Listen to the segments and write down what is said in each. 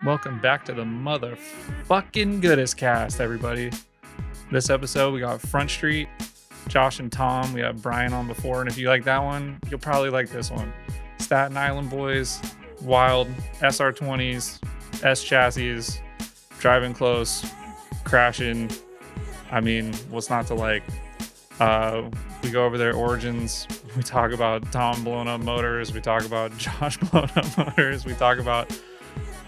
Welcome back to the motherfucking Goodest cast, everybody. This episode, we got Front Street, Josh and Tom. We had Brian on before, and if you like that one, you'll probably like this one. Staten Island boys, wild, SR20s, S Chassis, driving close, crashing. I mean, what's not to like? We go over their origins. We talk about Tom blowing up motors. We talk about Josh blowing up motors. We talk about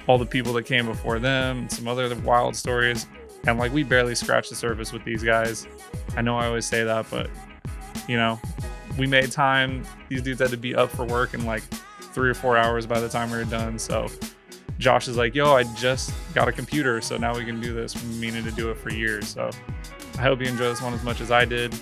all the people that came before them, and some other wild stories. And like, we barely scratched the surface with these guys. I know I always say that, but you know, we made time. These dudes had to be up for work in like 3 or 4 hours by the time we were done. So Josh is like, yo, I just got a computer, so now we can do this. We've been meaning to do it for years. So I hope you enjoy this one as much as I did.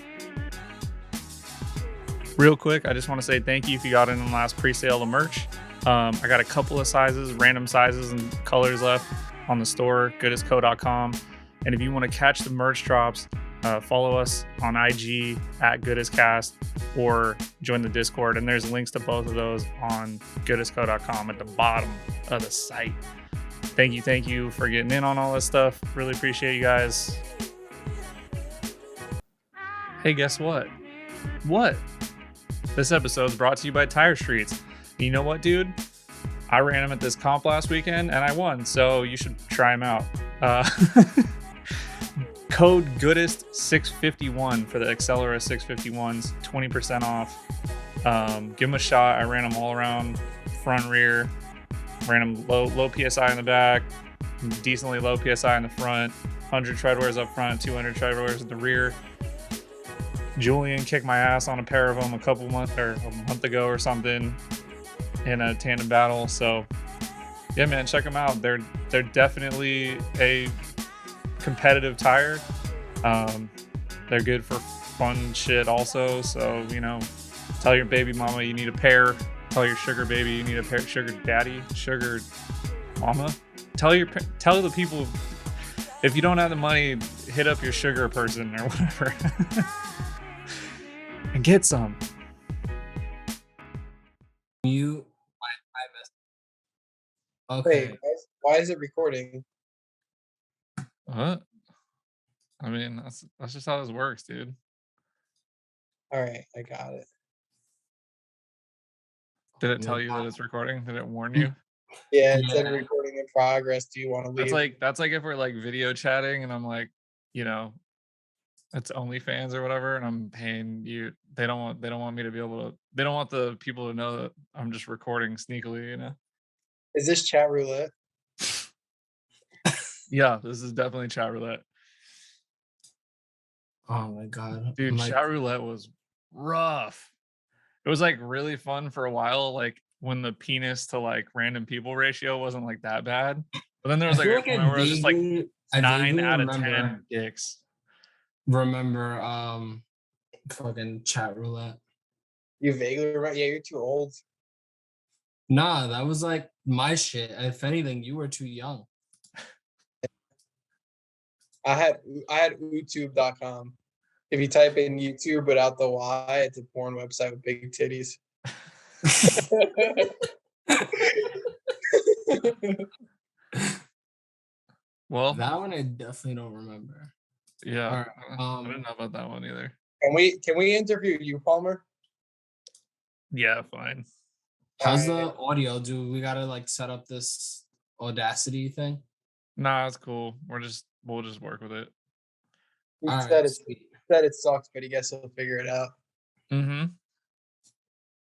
Real quick, I just want to say thank you if you got in the last pre-sale of merch. I got a couple of sizes, random sizes and colors left on the store, goodestco.com. And if you want to catch the merch drops, follow us on IG at goodestcast or join the Discord. And there's links to both of those on goodestco.com at the bottom of the site. Thank you for getting in on all this stuff. Really appreciate you guys. Hey, guess what? What? This episode is brought to you by Tire Streets. You know what, dude? I ran them at this comp last weekend and I won, so you should try them out. Code Goodest651 for the Accelera 651s, 20% off. Give them a shot. I ran them all around front, rear. Ran them low PSI in the back, decently low PSI in the front, 100 treadwears up front, 200 treadwears at the rear. Julian kicked my ass on a pair of them a month ago or something in a tandem battle. So yeah, man, check them out. They're definitely a competitive tire. They're good for fun shit also. So, you know, tell your baby mama you need a pair. Tell your sugar baby you need a pair. Sugar daddy, sugar mama. Tell the people, if you don't have the money, hit up your sugar person or whatever. And get some. Okay. Wait, why is it recording? What? I mean, that's just how this works, dude. All right, I got it. Did it tell you that it's recording? Did it warn you? Yeah, it said recording in progress. Do you want to leave? That's like if we're like video chatting and I'm like, you know, it's OnlyFans or whatever, and I'm paying you. They don't want me to be able to. They don't want the people to know that I'm just recording sneakily, you know. Is this chat roulette? Yeah, this is definitely chat roulette. Oh my god, dude, chat roulette was rough. It was like really fun for a while, like when the penis to like random people ratio wasn't like that bad. But then there was like a point where it was just like 9 out of 10 dicks. Remember fucking chat roulette. You vaguely remember? Yeah, you're too old. Nah, that was like my shit. If anything, you were too young. I had YouTube.com. If you type in YouTube without the Y, it's a porn website with big titties. Well, that one I definitely don't remember. Yeah, right, I didn't know about that one either. Can we interview you, Palmer? Yeah, fine. How's the audio? Do we gotta like set up this Audacity thing? Nah, it's cool. We'll just work with it. He said it sucks, but he guess he'll figure it out. Mm-hmm.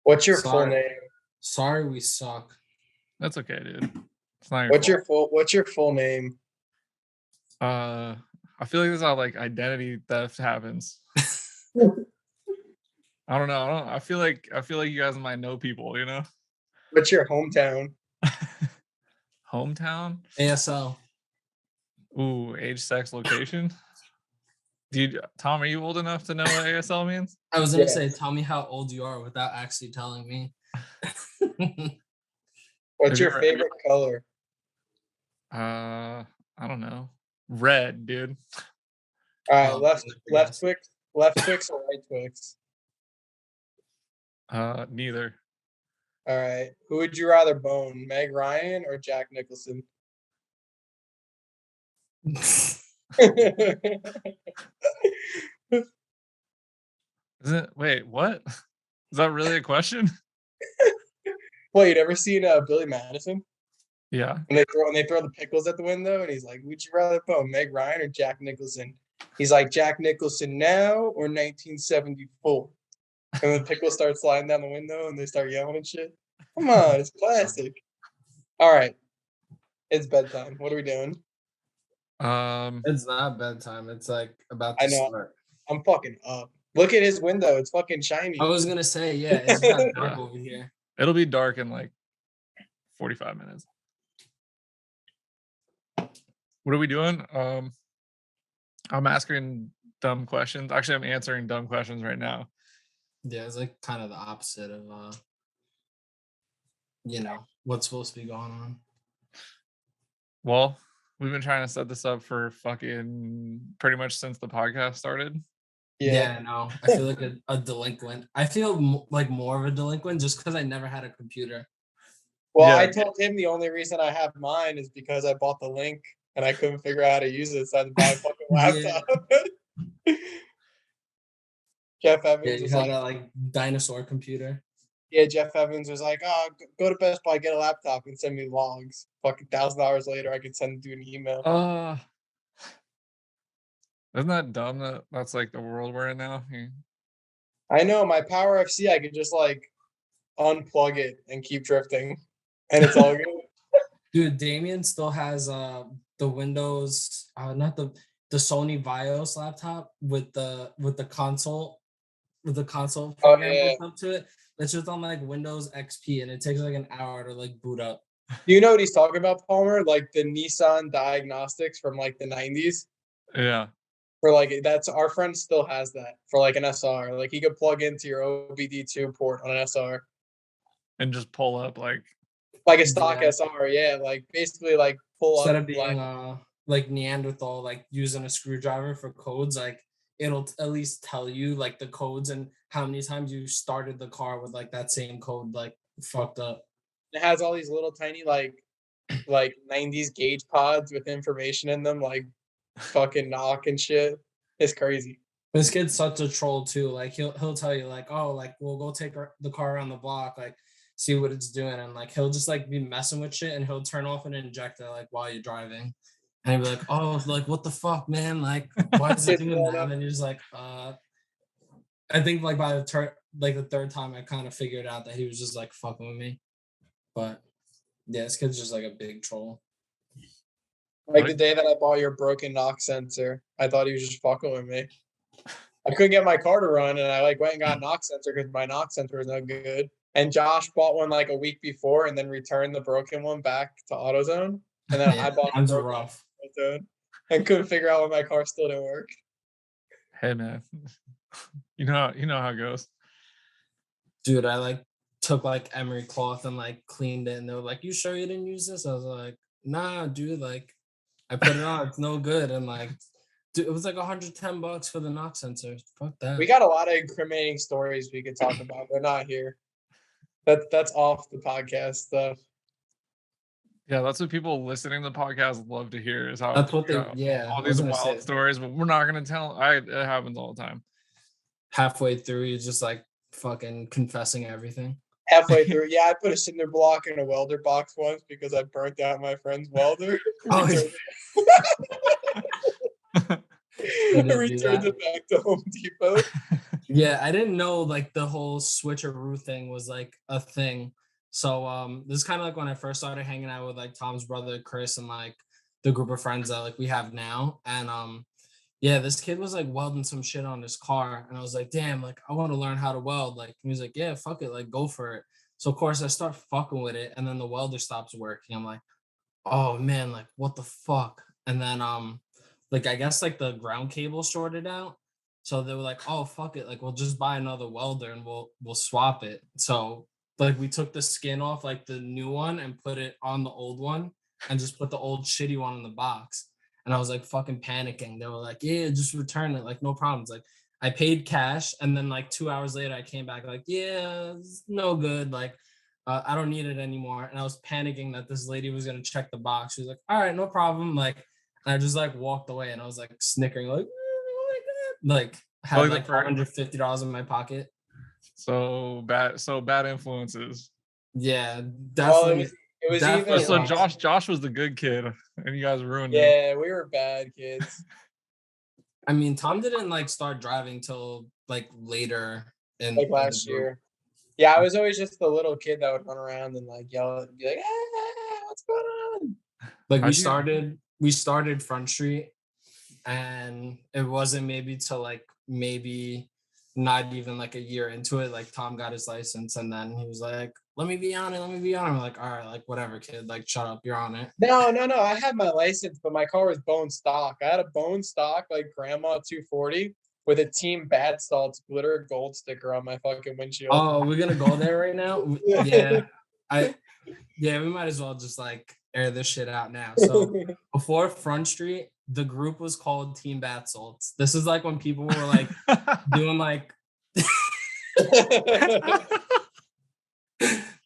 What's your full name? Sorry, we suck. That's okay, dude. It's not What's your full name? I feel like this is how like identity theft happens. I don't know. I feel like you guys might know people, you know. What's your hometown? Hometown? ASL. Ooh, age, sex, location. Dude, Tom, are you old enough to know what ASL means? I was gonna say, tell me how old you are without actually telling me. What's your favorite color? I don't know. Red, dude. All right, left Twix or right Twix? Neither. All right. Who would you rather bone, Meg Ryan or Jack Nicholson? Wait, what? Is that really a question? Well, you never seen Billy Madison? Yeah. And they throw the pickles at the window, and he's like, "Would you rather put Meg Ryan or Jack Nicholson?" He's like, "Jack Nicholson now or 1974?" And the pickles start sliding down the window, and they start yelling and shit. Come on, it's classic. All right, it's bedtime. What are we doing? It's not bedtime. It's like about I to know. start. I'm fucking up. Look at his window. It's fucking shiny. I was gonna say, yeah, it's got dark over here. It'll be dark in like 45 minutes. What are we doing? I'm asking dumb questions. Actually, I'm answering dumb questions right now. Yeah, it's like kind of the opposite of what's supposed to be going on. Well, we've been trying to set this up for fucking pretty much since the podcast started. Yeah, no, I feel like a delinquent. I feel like more of a delinquent just because I never had a computer. Well, Yeah. I told him the only reason I have mine is because I bought the link and I couldn't figure out how to use it, so I had to buy a fucking laptop. Jeff Evans was you had like, that like dinosaur computer. yeah, Jeff Evans was like, "Oh, go to Best Buy, get a laptop, and send me logs." Fucking $1,000 later, I could send you an email. Isn't that dumb that that's like the world we're in now? I know my Power FC, I could just like unplug it and keep drifting, and it's all good. Dude, Damien still has the Windows, not the Sony Vios laptop with the console program hooked up to it. That's just on like Windows XP, and it takes like an hour to like boot up. Do you know what he's talking about, Palmer? Like the Nissan diagnostics from like the 90s. Yeah. For like that's our friend still has that for like an SR. Like he could plug into your OBD2 port on an SR. And just pull up like a stock SR, yeah. Like basically like pull instead up of being like Neanderthal, like using a screwdriver for codes, like it'll at least tell you like the codes and how many times you started the car with like that same code like fucked up. It has all these little tiny like 90s gauge pods with information in them, like fucking knock and shit. It's crazy. This kid's such a troll too. Like he'll tell you like, oh, like we'll go take the car around the block, like see what it's doing, and like he'll just like be messing with shit, and he'll turn off an injector like while you're driving, and he'll be like, oh, like what the fuck, man, like why is it doing that? And then you're just like, I think like by the third time, I kind of figured out that he was just like fucking with me, but yeah, this kid's just like a big troll. Like the day that I bought your broken knock sensor, I thought he was just fucking with me. I couldn't get my car to run, and I like went and got a knock sensor because my knock sensor was no good. And Josh bought one like a week before, and then returned the broken one back to AutoZone. And then I bought the broken rough. AutoZone and couldn't figure out why my car still didn't work. Hey man, you know how it goes. Dude, I like took like emery cloth and like cleaned it, and they were like, "You sure you didn't use this?" I was like, "Nah, dude. Like, I put it on. It's no good." And like, dude, it was like $110 for the knock sensor. Fuck that. We got a lot of incriminating stories we could talk about. They're not here. That's off the podcast stuff. Yeah, that's what people listening to the podcast love to hear is how that's what they all these wild stories, but we're not gonna tell. It happens all the time. Halfway through, you're just like fucking confessing everything. Halfway through, yeah, I put a cinder block in a welder box once because I burnt out my friend's welder. Returned it back to Home Depot. Yeah, I didn't know like the whole switcheroo thing was like a thing. So this is kind of like when I first started hanging out with like Tom's brother Chris and like the group of friends that like we have now. And yeah, this kid was like welding some shit on his car, and I was like, damn, like I want to learn how to weld. Like he was like, yeah, fuck it, like go for it. So of course I start fucking with it, and then the welder stops working. I'm like, oh man, like what the fuck? And then like I guess like the ground cable shorted out. So they were like, oh fuck it, like we'll just buy another welder and we'll swap it. So like we took the skin off like the new one and put it on the old one and just put the old shitty one in the box. And I was like fucking panicking. They were like, yeah, just return it, like no problems. Like I paid cash, and then like 2 hours later I came back like, yeah, it's no good, like I don't need it anymore. And I was panicking that this lady was gonna check the box. She was like, all right, no problem. Like And I just like walked away, and I was like snickering, like, oh my God. Like had like $150 in my pocket. So bad influences. Yeah, Well, definitely. it was definitely even So like, Josh was the good kid, and you guys ruined him. yeah, we were bad kids. I mean, Tom didn't like start driving till like later in Like the last group. year. Yeah, I was always just the little kid that would run around and like yell and be like, what's going on? Like How'd you- we started Front Street, and it wasn't maybe till like maybe not even like a year into it, like Tom got his license, and then he was like, let me be on it. I'm like, all right, like whatever, kid, like shut up, you're on it. No. I had my license, but my car was bone stock. I had a bone stock like Grandma 240 with a Team Bad Salts glitter gold sticker on my fucking windshield. Oh, we're gonna go there right now. Yeah, we might as well just like air this shit out now. So before Front Street, the group was called Team Bath Salts. This is like when people were like doing like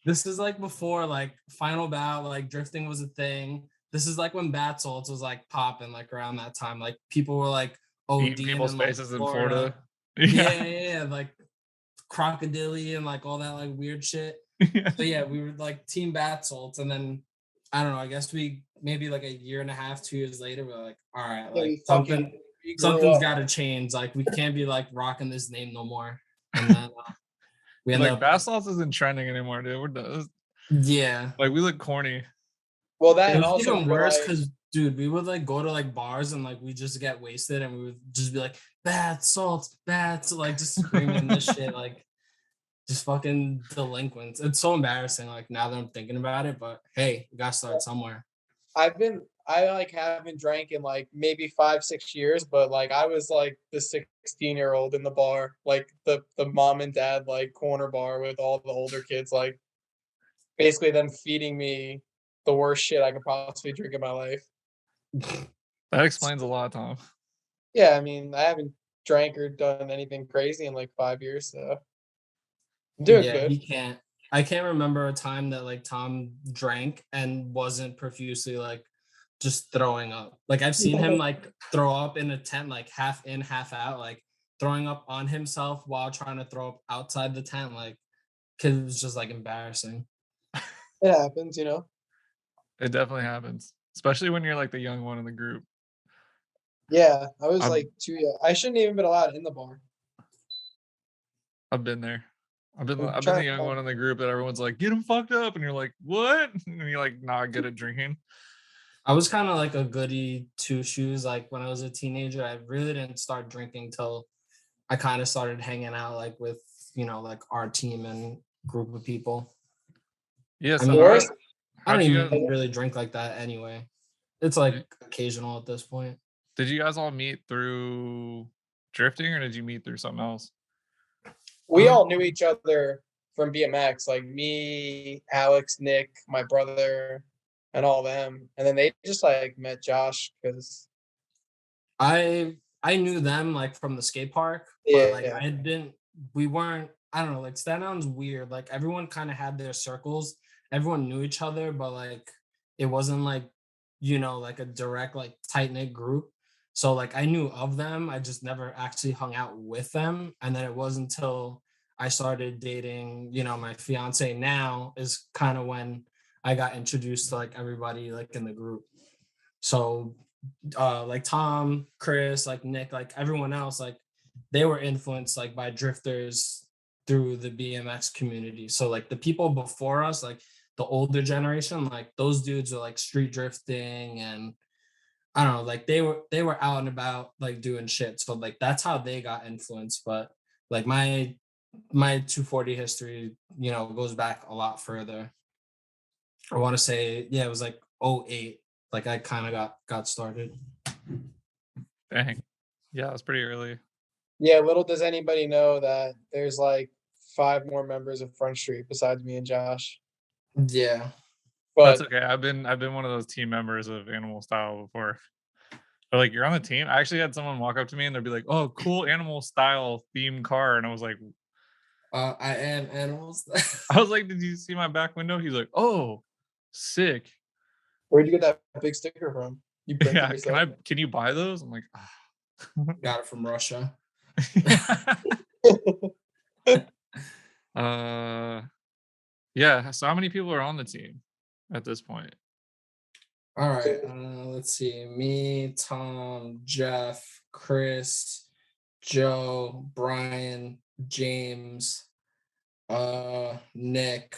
this is like before like Final Bout, like drifting was a thing. This is like when Bath Salts was like popping, like around that time. Like people were like Eating ODing people's in like faces in Florida. Florida. Yeah, like crocodile and like all that like weird shit. So yeah, we were like Team Bath Salts, and then I don't know, I guess we maybe like a year and a half, 2 years later, we're like, all right, like something's got to change. Like we can't be like rocking this name no more. And then we ended Like up, bath salts isn't trending anymore, dude. We're done. yeah. Like we look corny. Well, that It and was also even we were worse like, because, dude, we would like go to like bars and like we just get wasted, and we would just be like, bath salts, like just screaming this shit, like just fucking delinquents. It's so embarrassing, like now that I'm thinking about it, but hey, we gotta start somewhere. I like haven't drank in like maybe 5-6 years, but like I was like the 16-year-old in the bar, like the mom and dad like corner bar with all the older kids, like basically them feeding me the worst shit I could possibly drink in my life. That explains a lot, Tom. Yeah, I mean, I haven't drank or done anything crazy in like 5 years, so I'm doing Yeah, good. I can't remember a time that like Tom drank and wasn't profusely like just throwing up. Like I've seen him like throw up in a tent, like half in, half out, like throwing up on himself while trying to throw up outside the tent. Like, cause it was just like embarrassing. It happens, you know. It definitely happens, especially when you're like the young one in the group. Yeah, I was I've, like too young. I shouldn't even been allowed in the bar. I've been there. I've been I'm the trying young to, one in the group that everyone's like, get him fucked up, and you're like, what? And you're like not good at drinking. I was kind of like a goody two shoes. Like when I was a teenager, I really didn't start drinking till I kind of started hanging out like with, like our team and group of people. Yeah. I So mean, I how'd don't you even guys really drink like that anyway. It's like occasional at this point. did you guys all meet through drifting, or did you meet through something else? we all knew each other from BMX, like me, Alex, Nick, my brother, and all of them. And then they just like met Josh because I knew them like from the skate park, but like yeah, we weren't, I don't know, like Staten Island's weird. Like everyone kind of had their circles. Everyone knew each other, but like it wasn't like, like a direct, like tight-knit group. So like I knew of them. I just never actually hung out with them. And then it wasn't until I started dating, my fiance now is kind of when I got introduced to like everybody like in the group. So like Tom, Chris, like Nick, like everyone else, like they were influenced like by drifters through the BMX community. So like the people before us, like the older generation, like those dudes are like street drifting, and I don't know, like they were out and about like doing shit. So like that's how they got influenced. But like my 240 history, goes back a lot further. I want to say, yeah, it was like '08. Like I kind of got started. Dang. Yeah, it was pretty early. yeah. Little does anybody know that there's like 5 more members of Front Street besides me and Josh. Yeah. That's But okay. I've been one of those team members of Animal Style before. They're like, you're on the team. I actually had someone walk up to me and they'd be like, "Oh, cool Animal Style themed car," and I was like, I am animals. I was like, "Did you see my back window?" He's like, "Oh, sick." where'd you get that big sticker from? You print it Yeah, yourself. can you buy those? I'm like, Got it from Russia. Yeah. So how many people are on the team at this point? All right. Let's see. Me, Tom, Jeff, Chris, Joe, Brian, James, Nick.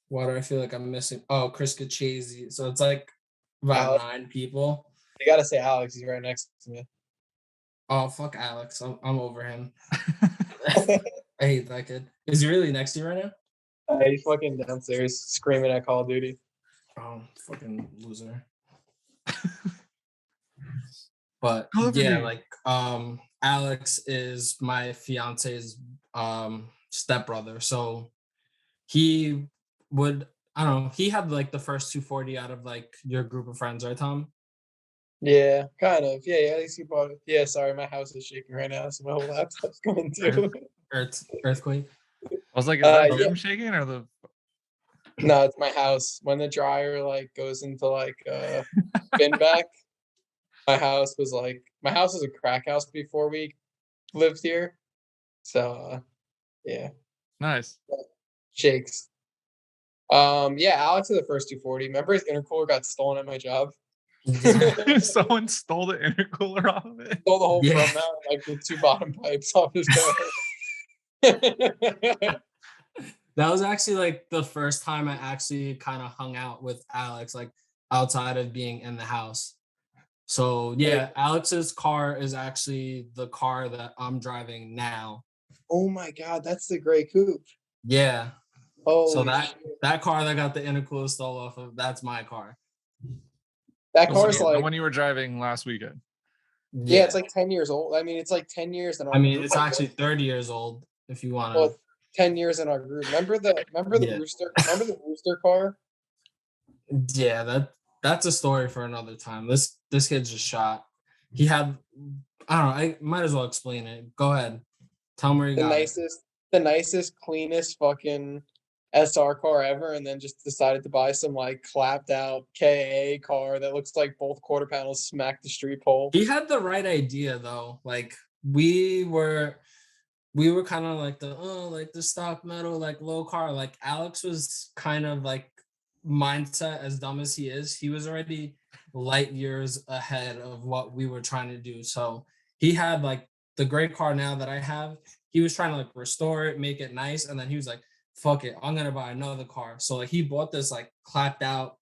Why do I feel like I'm missing? Oh, Chris Kachese. So it's like about Alex. 9 people. You gotta say Alex. He's right next to me. Oh, fuck Alex. I'm over him. I hate that kid. Is he really next to you right now? He's fucking downstairs screaming at Call of Duty. Oh, fucking loser. But Call of yeah, Duty. like Alex is my fiance's stepbrother. So he would, I don't know, he had like the first 240 out of like your group of friends, right, Tom? Yeah, kind of. Yeah, at least he bought it. Yeah, sorry, my house is shaking right now, so my whole laptop's going too. Earthquake. I was like, is that Yeah. him shaking or the? No, it's my house. When the dryer like goes into like spin back, my house was a crack house before we lived here. So yeah, Nice. shakes. Yeah, Alex is the first 240. Remember his intercooler got stolen at my job? Someone stole the intercooler off of it. Stole the whole Yeah. front mount, like the 2 bottom pipes off his car. That was actually like the first time I actually kind of hung out with Alex, like outside of being in the house. So yeah, Alex's car is actually the car that I'm driving now. Oh my god, that's the gray coupe. Yeah. Oh, So that car that got the intercooler stole off of, that's my car. that car's The like one you were driving last weekend. yeah, it's like 10 years old. I mean, it's like 10 years in our I mean, group. it's actually 30 years old if you want to. Well, 10 years in our group. Remember the Yeah. rooster? Remember the rooster car? Yeah, that's a story for another time. This kid's just shot. He had, I don't know, I might as well explain it. Go ahead. Tell him where you The got it. nicest, cleanest fucking SR car ever, and then just decided to buy some like clapped out KA car that looks like both quarter panels smacked the street pole. He had the right idea though. Like we were kind of like the stock metal, like low car. Like Alex was kind of like mindset, as dumb as he is, he was already light years ahead of what we were trying to do. So he had like the great car now that I have. He was trying to like restore it, make it nice, and then he was like, "Fuck it, I'm gonna buy another car." So like he bought this like clapped out.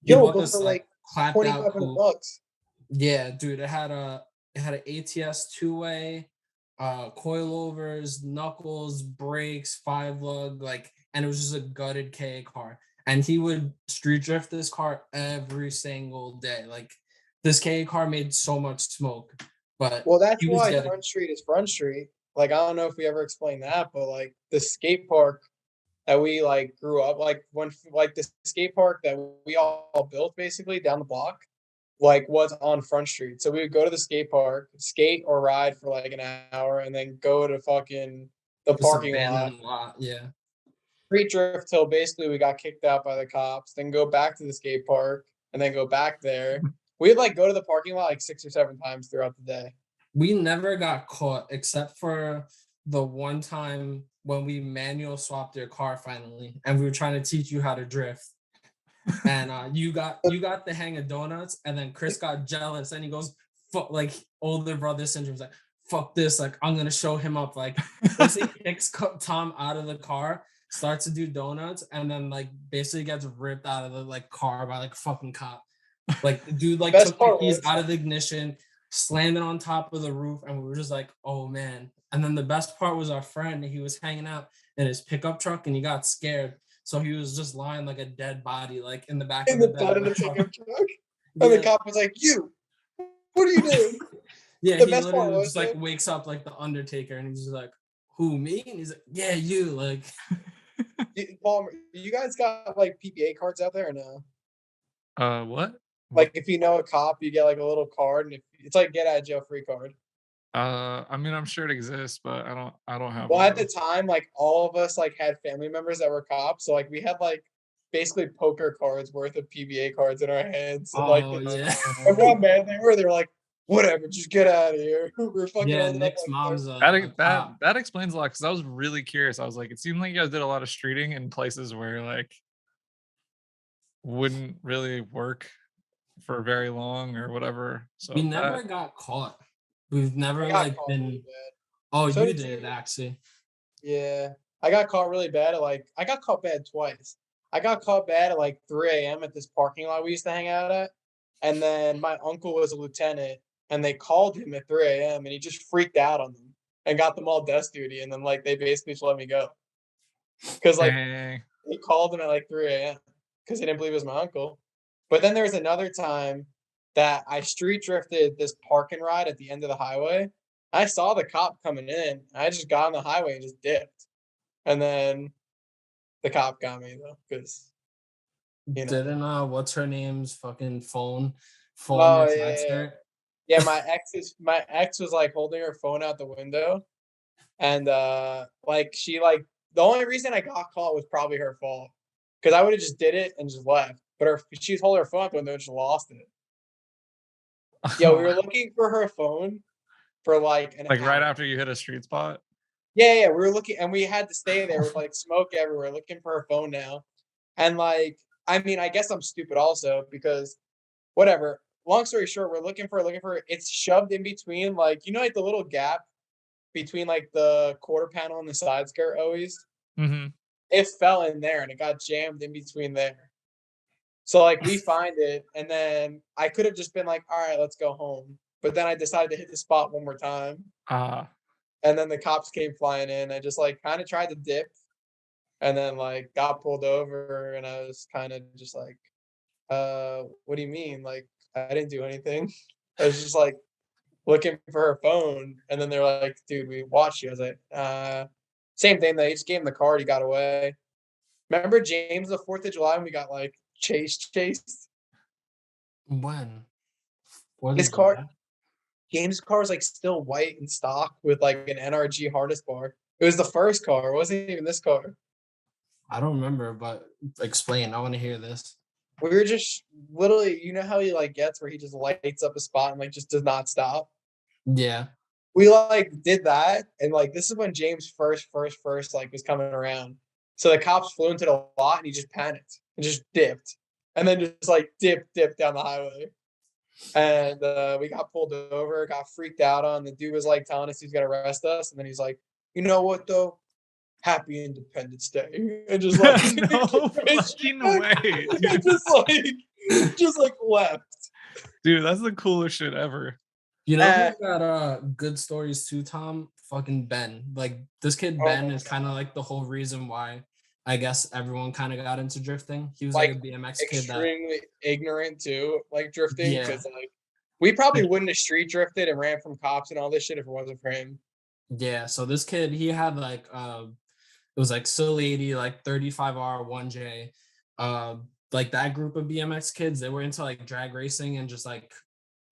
He Yo, bought but this for like like clapped out $2,500 coupe. bucks. Yeah, dude, it had an ATS 2-way, coilovers, knuckles, brakes, 5-lug, like, and it was just a gutted KA car. And he would street drift this car every single day. Like, this KA car made so much smoke, but Well, that's he was why getting. Front Street is Front Street. Like, I don't know if we ever explained that, but like the skate park that we like grew up, like when like the skate park that we all built basically down the block, like was on Front Street. So we would go to the skate park, skate or ride for like an hour, and then go to fucking the This parking lot, abandoned lot, yeah. street drift till basically we got kicked out by the cops, then go back to the skate park, and then go back there. We'd like go to the parking lot like 6 or 7 times throughout the day. We never got caught except for the one time when we manual swapped your car finally, and we were trying to teach you how to drift. And you got the hang of donuts, and then Chris got jealous, and he goes, "Fuck!" Like older brother syndrome's like, "Fuck this!" Like I'm gonna show him up. Like basically kicks Tom out of the car, starts to do donuts, and then like basically gets ripped out of the like car by like a fucking cop. Like the dude like took the keys out of the ignition, slammed it on top of the roof, and we were just like, "Oh man!" And then the best part was our friend. He was hanging out in his pickup truck, and he got scared. So he was just lying like a dead body, like in the back In of the the bed butt of of the the truck. pickup truck. And the cop was like, "You, what are you doing?" Yeah, The he best part literally was just like wakes up like the Undertaker, and he's just like, "Who, me?" And he's like, "Yeah, you." Like, Paul, you guys got like PPA cards out there or no? What? Like if you know a cop, you get like a little card, and if it's like get out of jail free card. I mean, I'm sure it exists, but I don't have Well, one. at the time, like all of us like had family members that were cops, so like we had like basically poker cards worth of PBA cards in our hands. And Oh yeah. remember how mad they were? They were like, whatever, just get out of here. We're fucking Yeah, holding up Nick's like mom's a That cop. that explains a lot because I was really curious. I was like, it seemed like you guys did a lot of streeting in places where like wouldn't really work for very long or whatever. We So never that got caught. We've I never got like caught really been. bad. Oh, So you did did you. actually. Yeah. I got caught really bad at like I got caught bad twice. I got caught bad at like 3 a.m. at this parking lot we used to hang out at. And then my uncle was a lieutenant and they called him at 3 a.m. and he just freaked out on them and got them all desk duty. And then like they basically just let me go. Cause like dang. they called him at like 3 a.m. because they didn't believe it was my uncle. But then there was another time that I street drifted this park and ride at the end of the highway. I saw the cop coming in. I just got on the highway and just dipped. And then the cop got me though, because Didn't what's her name's fucking phone Oh your side yeah, skirt? yeah. My ex was like holding her phone out the window, and like she like the only reason I got caught was probably her fault, because I would have just did it and just left. But she's holding her phone out the window and she lost it. Yeah, we were looking for her phone for like an Like right hour. after you hit a street spot. Yeah, we were looking, and we had to stay there with like smoke everywhere, looking for her phone now. And like, I mean, I guess I'm stupid also because whatever. Long story short, we're looking for it. It's shoved in between, like like the little gap between like the quarter panel and the side skirt always. Mm-hmm. It fell in there and it got jammed in between there. So like we find it, and then I could have just been like, all right, let's go home. But then I decided to hit the spot one more time. And then the cops came flying in. I just like kind of tried to dip and then like got pulled over and I was kind of just like, what do you mean? Like I didn't do anything. I was just like looking for her phone and then they're like, dude, we watched you. I was like, same thing. They just gave him the card, he got away. Remember James the 4th of July when we got like chased? When? What His did car you James' car was like still white in stock with like an NRG harness bar. It was the first car, it wasn't even this car. I don't remember, but explain. I want to hear this. We were just literally, how he like gets where he just lights up a spot and like just does not stop. Yeah. We like did that, and like this is when James first like was coming around. So the cops flew into the lot and he just panicked and just dipped. And then just like dip down the highway. And we got pulled over, got freaked out on. The dude was like telling us he's gonna arrest us, and then he's like, you know what though? Happy Independence Day. And just like No fucking way. and just like left. Dude, that's the coolest shit ever. You know who got good stories too, Tom? Fucking Ben. Like this kid Ben is kind of like the whole reason why I guess everyone kind of got into drifting. He was like a BMX kid that extremely ignorant too, like drifting, yeah. because like we probably wouldn't have street drifted and ran from cops and all this shit if it wasn't for him. Yeah, so this kid, he had like it was like Silly 80, like 35R 1J. Like that group of BMX kids, they were into like drag racing and just like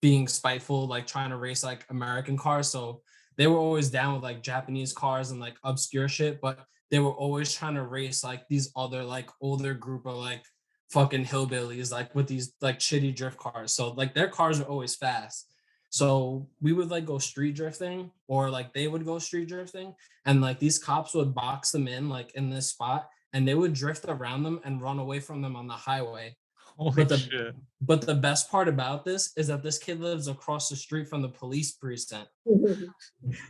being spiteful, like trying to race like American cars. So they were always down with like Japanese cars and like obscure shit, but they were always trying to race like these other like older group of like fucking hillbillies, like with these like shitty drift cars. So like their cars are always fast. So we would like go street drifting, or like they would go street drifting, and like these cops would box them in like in this spot, and they would drift around them and run away from them on the highway. Holy But the shit. but the best part about this is that this kid lives across the street from the police precinct.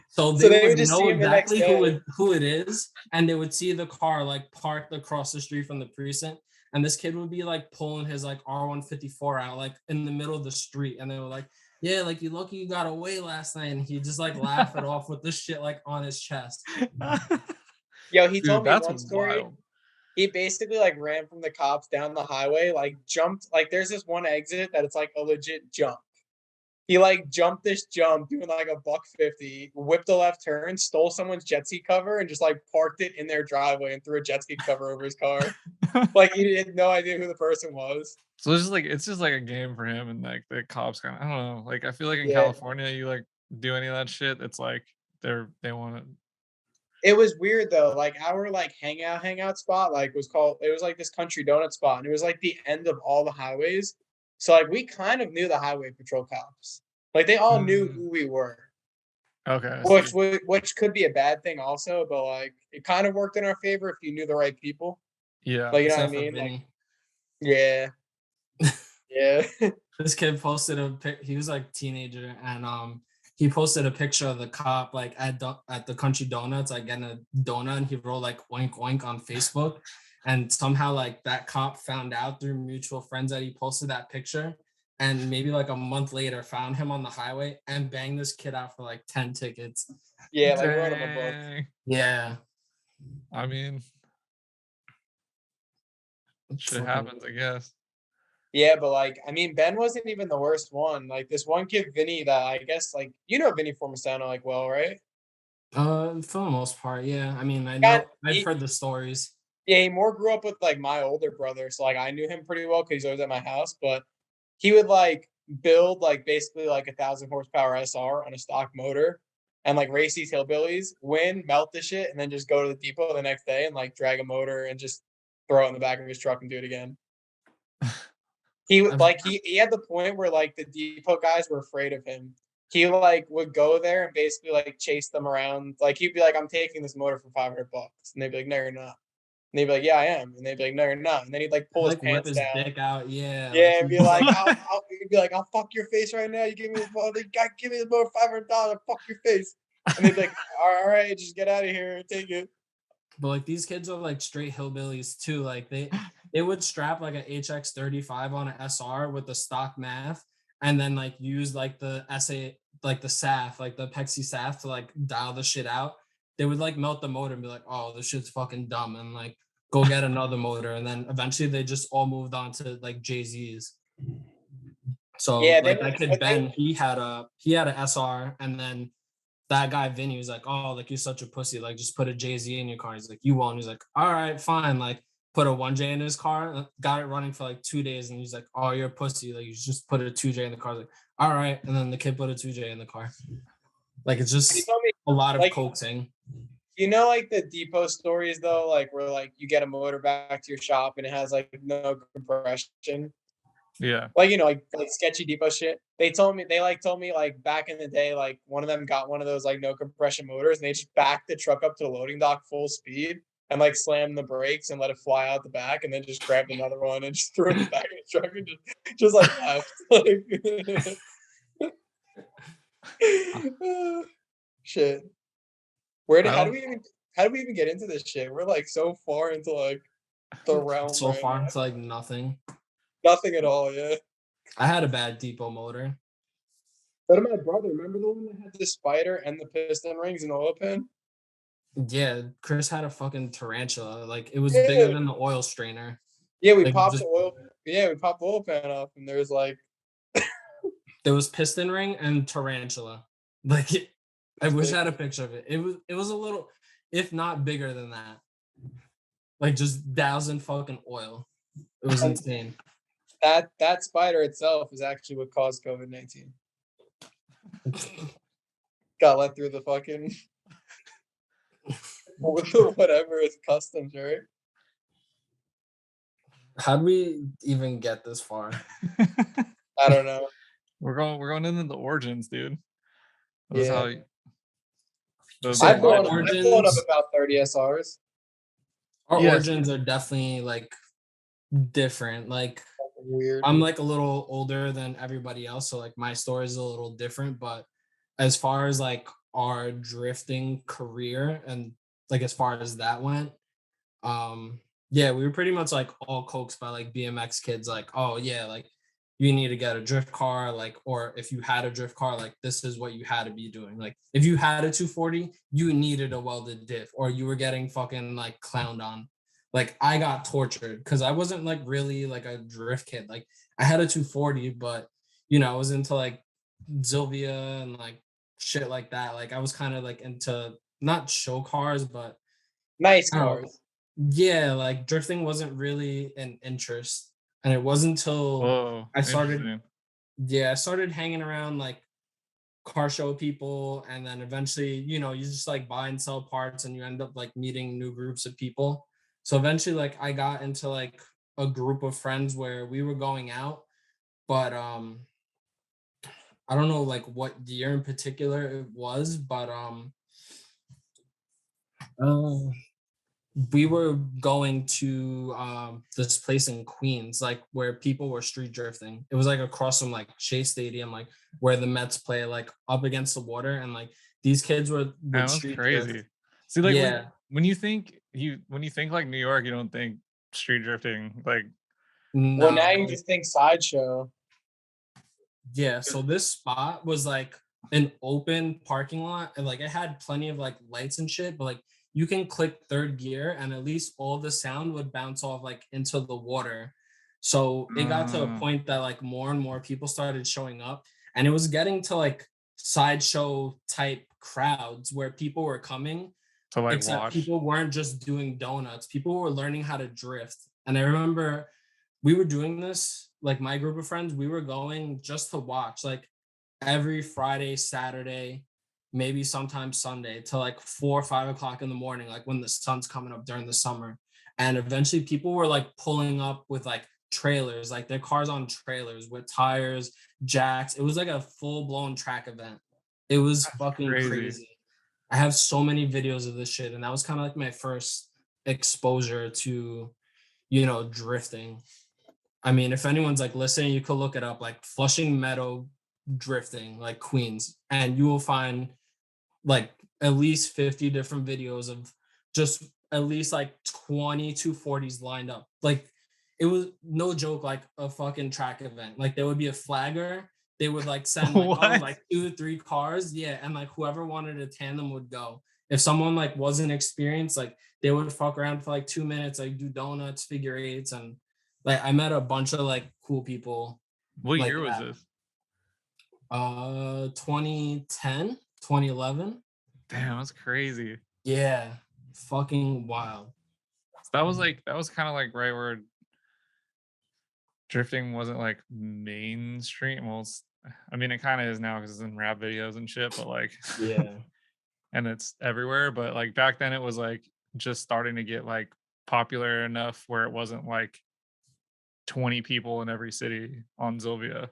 So they would would just see know him the next exactly day. who it is, and they would see the car like parked across the street from the precinct. And this kid would be like pulling his like R154 out like in the middle of the street, and they were like, "Yeah, like you lucky you got away last night." And he just like laugh it off with this shit like on his chest. Yo, he Dude, told me that's one story. wild. He basically like ran from the cops down the highway, like jumped, like there's this one exit that it's like a legit jump. He like jumped this jump doing like a $150, whipped a left turn, stole someone's jet ski cover, and just like parked it in their driveway and threw a jet ski cover over his car. Like he had no idea who the person was. So it's just like a game for him, and like the cops kind of, I don't know. Like I feel like in Yeah. California, you like do any of that shit, it's like they want to It was weird though. Like our like hangout spot like was called. It was like this country donut spot, and it was like the end of all the highways. So like we kind of knew the highway patrol cops. Like they all knew who we were. Okay. Which could be a bad thing also, but like it kind of worked in our favor if you knew the right people. Yeah. Like you know what I Except for mean? Like Vinnie. yeah. Yeah. This kid posted he was like teenager, and he posted a picture of the cop like at the country donuts, like getting a donut, and he wrote like oink oink on Facebook. And somehow like that cop found out through mutual friends that he posted that picture, and maybe like a month later found him on the highway and banged this kid out for like 10 tickets. Yeah, like wrote him a book. Yeah. I mean, shit happens, I guess. Yeah, but like, I mean, Ben wasn't even the worst one. Like this one kid, Vinny, that I guess like you know Vinny Formastano like well, right? For the most part, yeah. I mean, I've heard the stories. Yeah, he more grew up with like my older brother, so like I knew him pretty well because he's always at my house. But he would like build like basically like 1,000 horsepower SR on a stock motor, and like race these hillbillies, win, melt the shit, and then just go to the depot the next day and like drag a motor and just throw it in the back of his truck and do it again. He had the point where like the depot guys were afraid of him. He like would go there and basically like chase them around. Like he'd be like, "I'm taking this motor for $500," and they'd be like, "No, you're not." And they'd be like, "Yeah, I am." And they'd be like, "No, you're not." And then he'd like pull his like whip pants his down. dick out, yeah. Yeah, and be like, "I'll fuck your face right now. You give me this motor. Give me the motor $500. I'll fuck your face." And they'd be like, "All right, just get out of here. Take it." But like these kids are like straight hillbillies too. Like they would strap like an HX35 on an SR with the stock math, and then like use like the SA like the SAF, like the Pexi SAF to like dial the shit out. They would like melt the motor and be like, "Oh, this shit's fucking dumb," and like go get another motor. And then eventually they just all moved on to like JZ's. So Yeah, like that kid Ben, he had a SR, and then that guy Vinny was like, "Oh, like you're such a pussy. Like just put a JZ in your car." He's like, "You won't." He's like, "All right, fine." Like put a 1J in his car, got it running for like 2 days, and he's like, "Oh, you're a pussy. Like you just put a 2J in the car." I was like, "All right," and then the kid put a 2J in the car. Like it's just a lot of like, coaxing. you know, like the depot stories though, like where like you get a motor back to your shop and it has like no compression. Yeah. Like, you know, like sketchy depot shit. They told me like back in the day, like one of them got one of those like no compression motors and they just backed the truck up to the loading dock full speed and like slammed the brakes and let it fly out the back and then just grabbed another one and just threw it in the back of the truck and just like left. Like shit. How do we even get into this shit? We're like so far into like the realm. So right far, now. it's like nothing. Nothing at all, yeah. I had a bad depot motor. But my brother, remember the one that had the spider and the piston rings and oil pan? Yeah, Chris had a fucking tarantula. Like it was bigger than the oil strainer. Yeah, we like, popped the oil. Yeah, we popped the oil pan off, and there was like there was piston ring and tarantula. Like I wish I had a picture of it. It was a little, if not bigger than that. Like just dousing fucking oil. It was insane. That spider itself is actually what caused COVID-19. Got let through the fucking whatever is customs, right? How'd we even get this far? I don't know. We're going into the origins, dude. Yeah. How I've blown up about 30 SRs. Our origins are definitely like different. Like weird. I'm like a little older than everybody else, so like my story is a little different. But as far as like our drifting career and like as far as that went, yeah, we were pretty much like all coaxed by like BMX kids. Like, oh yeah, like you need to get a drift car, like, or if you had a drift car, like this is what you had to be doing. Like if you had a 240, you needed a welded diff, or you were getting fucking like clowned on. Like I got tortured because I wasn't like really like a drift kid. Like I had a 240, but you know, I was into like Zilvia and like shit like that. Like I was kind of like into not show cars, but nice cars. Yeah, like drifting wasn't really an interest. And it wasn't until I started hanging around like car show people, and then eventually, you know, you just like buy and sell parts, and you end up like meeting new groups of people. So eventually, like I got into like a group of friends where we were going out, but I don't know like what year in particular it was, but uh, we were going to this place in Queens, like where people were street drifting. It was like across from like Shea Stadium, like where the Mets play, like up against the water, and like these kids That would was street crazy. drift. See, like Yeah. when you think like New York, you don't think street drifting. Like, Well, now No, you just think sideshow. yeah. So this spot was like an open parking lot, and like it had plenty of like lights and shit, but like you can click third gear and at least all the sound would bounce off like into the water. So it got to a uh, point that like more and more people started showing up, and it was getting to like sideshow type crowds where people were coming, to like except watch. people weren't just doing donuts. People were learning how to drift. And I remember we were doing this, like my group of friends, we were going just to watch, like every Friday, Saturday, maybe sometimes Sunday, to like 4 or 5 o'clock in the morning, like when the sun's coming up during the summer. And eventually people were like pulling up with like trailers, like their cars on trailers with tires, jacks. It was like a full-blown track event. It was That's fucking crazy. crazy. I have so many videos of this shit, and that was kind of like my first exposure to, you know, drifting. I mean, if anyone's like listening, you could look it up, like Flushing Meadow drifting, like Queens, and you will find like at least 50 different videos of just at least like 20 240s lined up. Like it was no joke, like a fucking track event. Like there would be a flagger. They would like send like, oh, What? like 2 to 3 cars. Yeah. And like whoever wanted a tandem would go. If someone like wasn't experienced, like they would fuck around for like 2 minutes, like do donuts, figure eights. And like I met a bunch of like cool people What like year was that. this? 2010, 2011. Damn, that's crazy. Yeah, fucking wild. That was kind of like right where drifting wasn't like mainstream. Well, I mean, it kind of is now because it's in rap videos and shit, but like, Yeah. and it's everywhere. But like back then, it was like just starting to get like popular enough where it wasn't like 20 people in every city on Zilvia.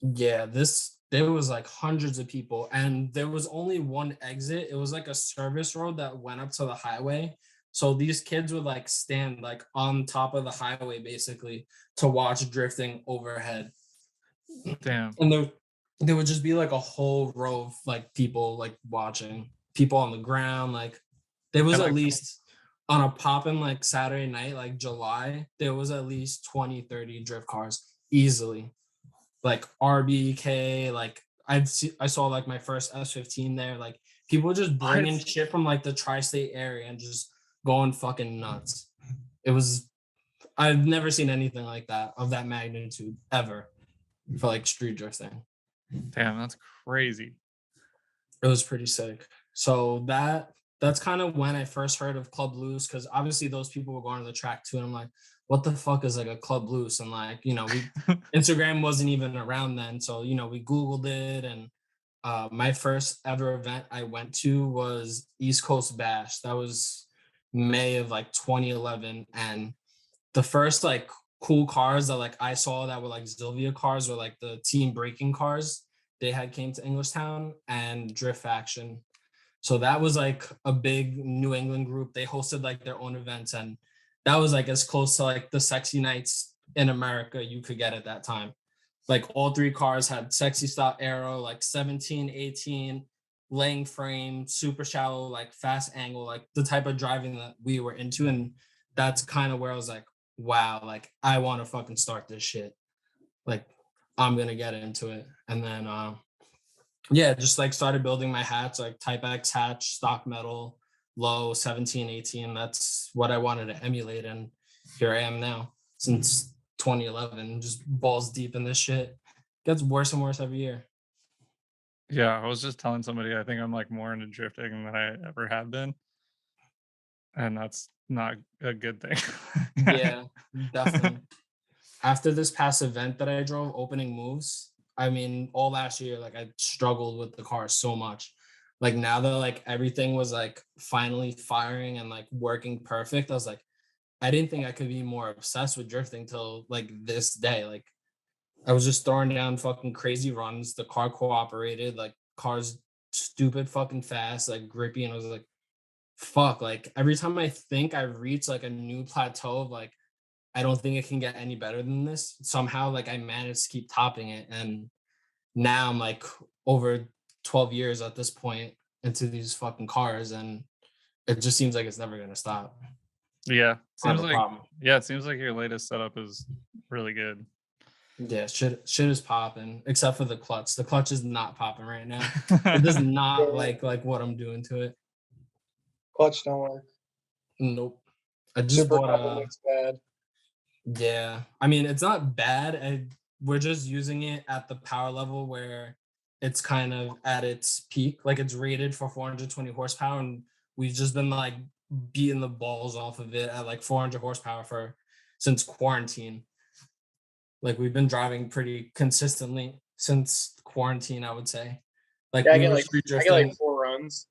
Yeah, there was like hundreds of people, and there was only one exit. It was like a service road that went up to the highway. So these kids would like stand like on top of the highway basically to watch drifting overhead. Damn. And there would just be like a whole row of like people like watching, people on the ground. Like there was And at like, least on a poppin' like Saturday night, like July, there was at least 20, 30 drift cars easily. Like RBK, like I saw like my first S15 there. Like people just bringing what? shit from like the tri-state area and just going fucking nuts. It was I've never seen anything like that of that magnitude ever for like street drifting. Damn, that's crazy. It was pretty sick. So that's kind of when I first heard of Club Loose, because obviously those people were going to the track too. And I'm like, what the fuck is like a Club Loose? And like, you know, we Instagram wasn't even around then. So, you know, we Googled it, and my first ever event I went to was East Coast Bash. That was May of like 2011. And the first like cool cars that like I saw that were like Zilvia cars were like the team braking cars. They had came to Englishtown, and Drift Faction. So that was like a big New England group. They hosted like their own events, and that was like as close to like the sexy nights in America you could get at that time. Like all three cars had sexy style aero, like 17, 18, laying frame, super shallow, like fast angle, like the type of driving that we were into. And that's kind of where I was like, wow, like I want to fucking start this shit. Like I'm gonna get into it. And then yeah, just like started building my hats, like Type X hatch, stock metal, low 17, 18. That's what I wanted to emulate. And here I am now since 2011, just balls deep in this shit. Gets worse and worse every year. Yeah, I was just telling somebody I think I'm like more into drifting than I ever have been. And that's not a good thing. Yeah, definitely. After this past event that I drove, opening moves, I mean, all last year, like I struggled with the car so much. Like now that like everything was like finally firing and like working perfect, I was like, I didn't think I could be more obsessed with drifting till like this day. Like I was just throwing down fucking crazy runs. The car cooperated, like cars stupid fucking fast, like grippy, and I was like, fuck. Like every time I think I've reached like a new plateau of like I don't think it can get any better than this. Somehow, like I managed to keep topping it, and now I'm like over 12 years at this point into these fucking cars, and it just seems like it's never gonna stop. Yeah, I have seems a like problem. it seems like your latest setup is really good. Yeah, shit is popping, except for the clutch. The clutch is not popping right now. It does not like what I'm doing to it. Clutch don't work. Nope. I just Super bought couple a. looks bad. Yeah, I mean it's not bad. We're just using it at the power level where it's kind of at its peak. Like it's rated for 420 horsepower, and we've just been like beating the balls off of it at like 400 horsepower since quarantine. Like we've been driving pretty consistently since quarantine, I would say. Like Yeah, we were street I get drifting. like 4 runs.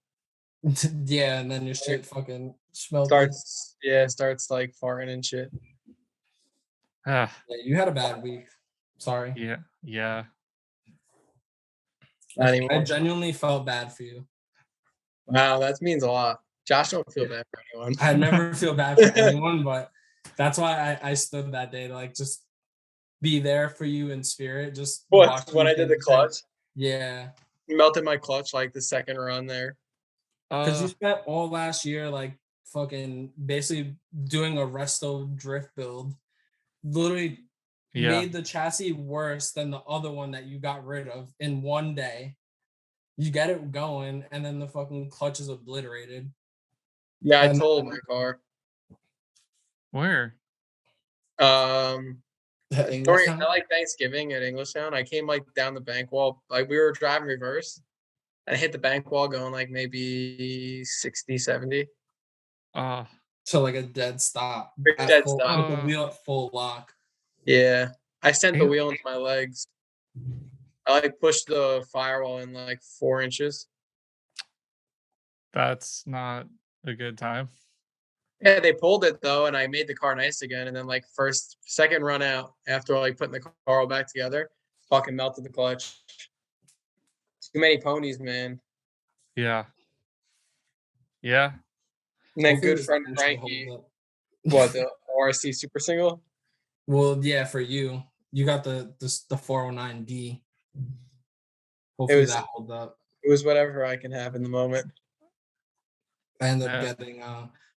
Yeah, and then your shit fucking smelted. Starts like farting and shit. Ah, Yeah, you had a bad week. Sorry. yeah. Not I anymore. genuinely felt bad for you. Wow, that means a lot. Josh don't feel bad for anyone. I never feel bad for anyone, but that's why I stood that day to like just be there for you in spirit. Just What? When you I did the things. clutch? Yeah. Melted my clutch like the second run there. Because you spent all last year like fucking basically doing a resto drift build. Literally made the chassis worse than the other one that you got rid of in one day. You get it going, and then the fucking clutch is obliterated. Yeah, I totaled my car. Where? During Englishtown? like Thanksgiving at Englishtown, I came like down the bank wall. Like we were driving reverse. And I hit the bank wall going like maybe 60, 70. So like a dead stop. Dead stop. With the wheel at full lock. Yeah. I sent the wheel into my legs. I like pushed the firewall in like 4 inches. That's not a good time. Yeah, they pulled it though, and I made the car nice again. And then like second run out after like putting the car all back together, fucking melted the clutch. Too many ponies, man. Yeah. And then good friend Frankie. What, the RC Super Single? Well, yeah, for you. You got the 409D. Hopefully that holds up. It was whatever I can have in the moment. I ended up getting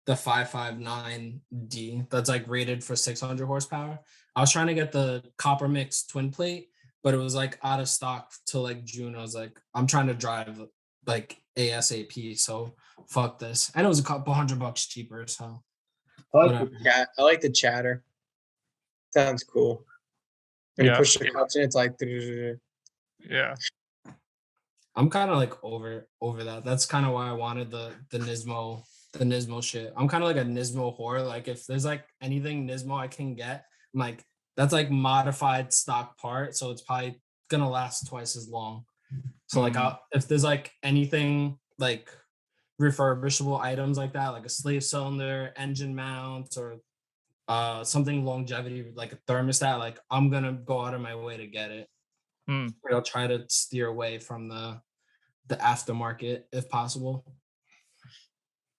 the 559D that's like rated for 600 horsepower. I was trying to get the copper mix twin plate, but it was like out of stock till like June. I was like, I'm trying to drive like ASAP, so fuck this. And it was a couple $100 cheaper, so I like the chatter. Sounds cool. When you push the clutch in, it's like yeah. I'm kind of like over that. That's kind of why I wanted the Nismo shit. I'm kind of like a Nismo whore. Like if there's like anything Nismo I can get, I'm like that's like modified stock part, so it's probably gonna last twice as long. So like if there's like anything like refurbishable items like that, like a slave cylinder, engine mounts, or something longevity like a thermostat, like I'm gonna go out of my way to get it. I'll try to steer away from the aftermarket if possible.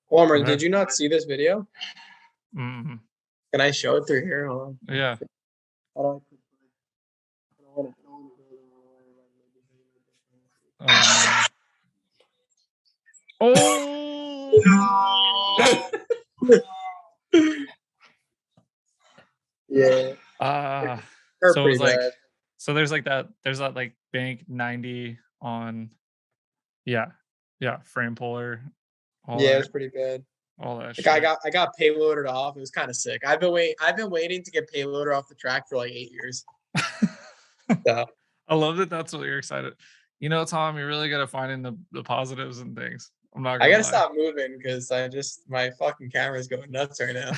Walmer, did you not see this video? Mm-hmm. Can I show it through here? Hold on. Yeah. Oh. Yeah. So it was like bad. So there's that like bank 90 on frame puller. It was pretty bad. All that shit. I got payloaded off. It was kind of sick. I've been waiting to get payloader off the track for like 8 years. So. I love that that's what you're excited. You know, Tom, you're really good at finding the positives and things. I'm not gonna I gotta stop moving because my fucking camera's going nuts right now.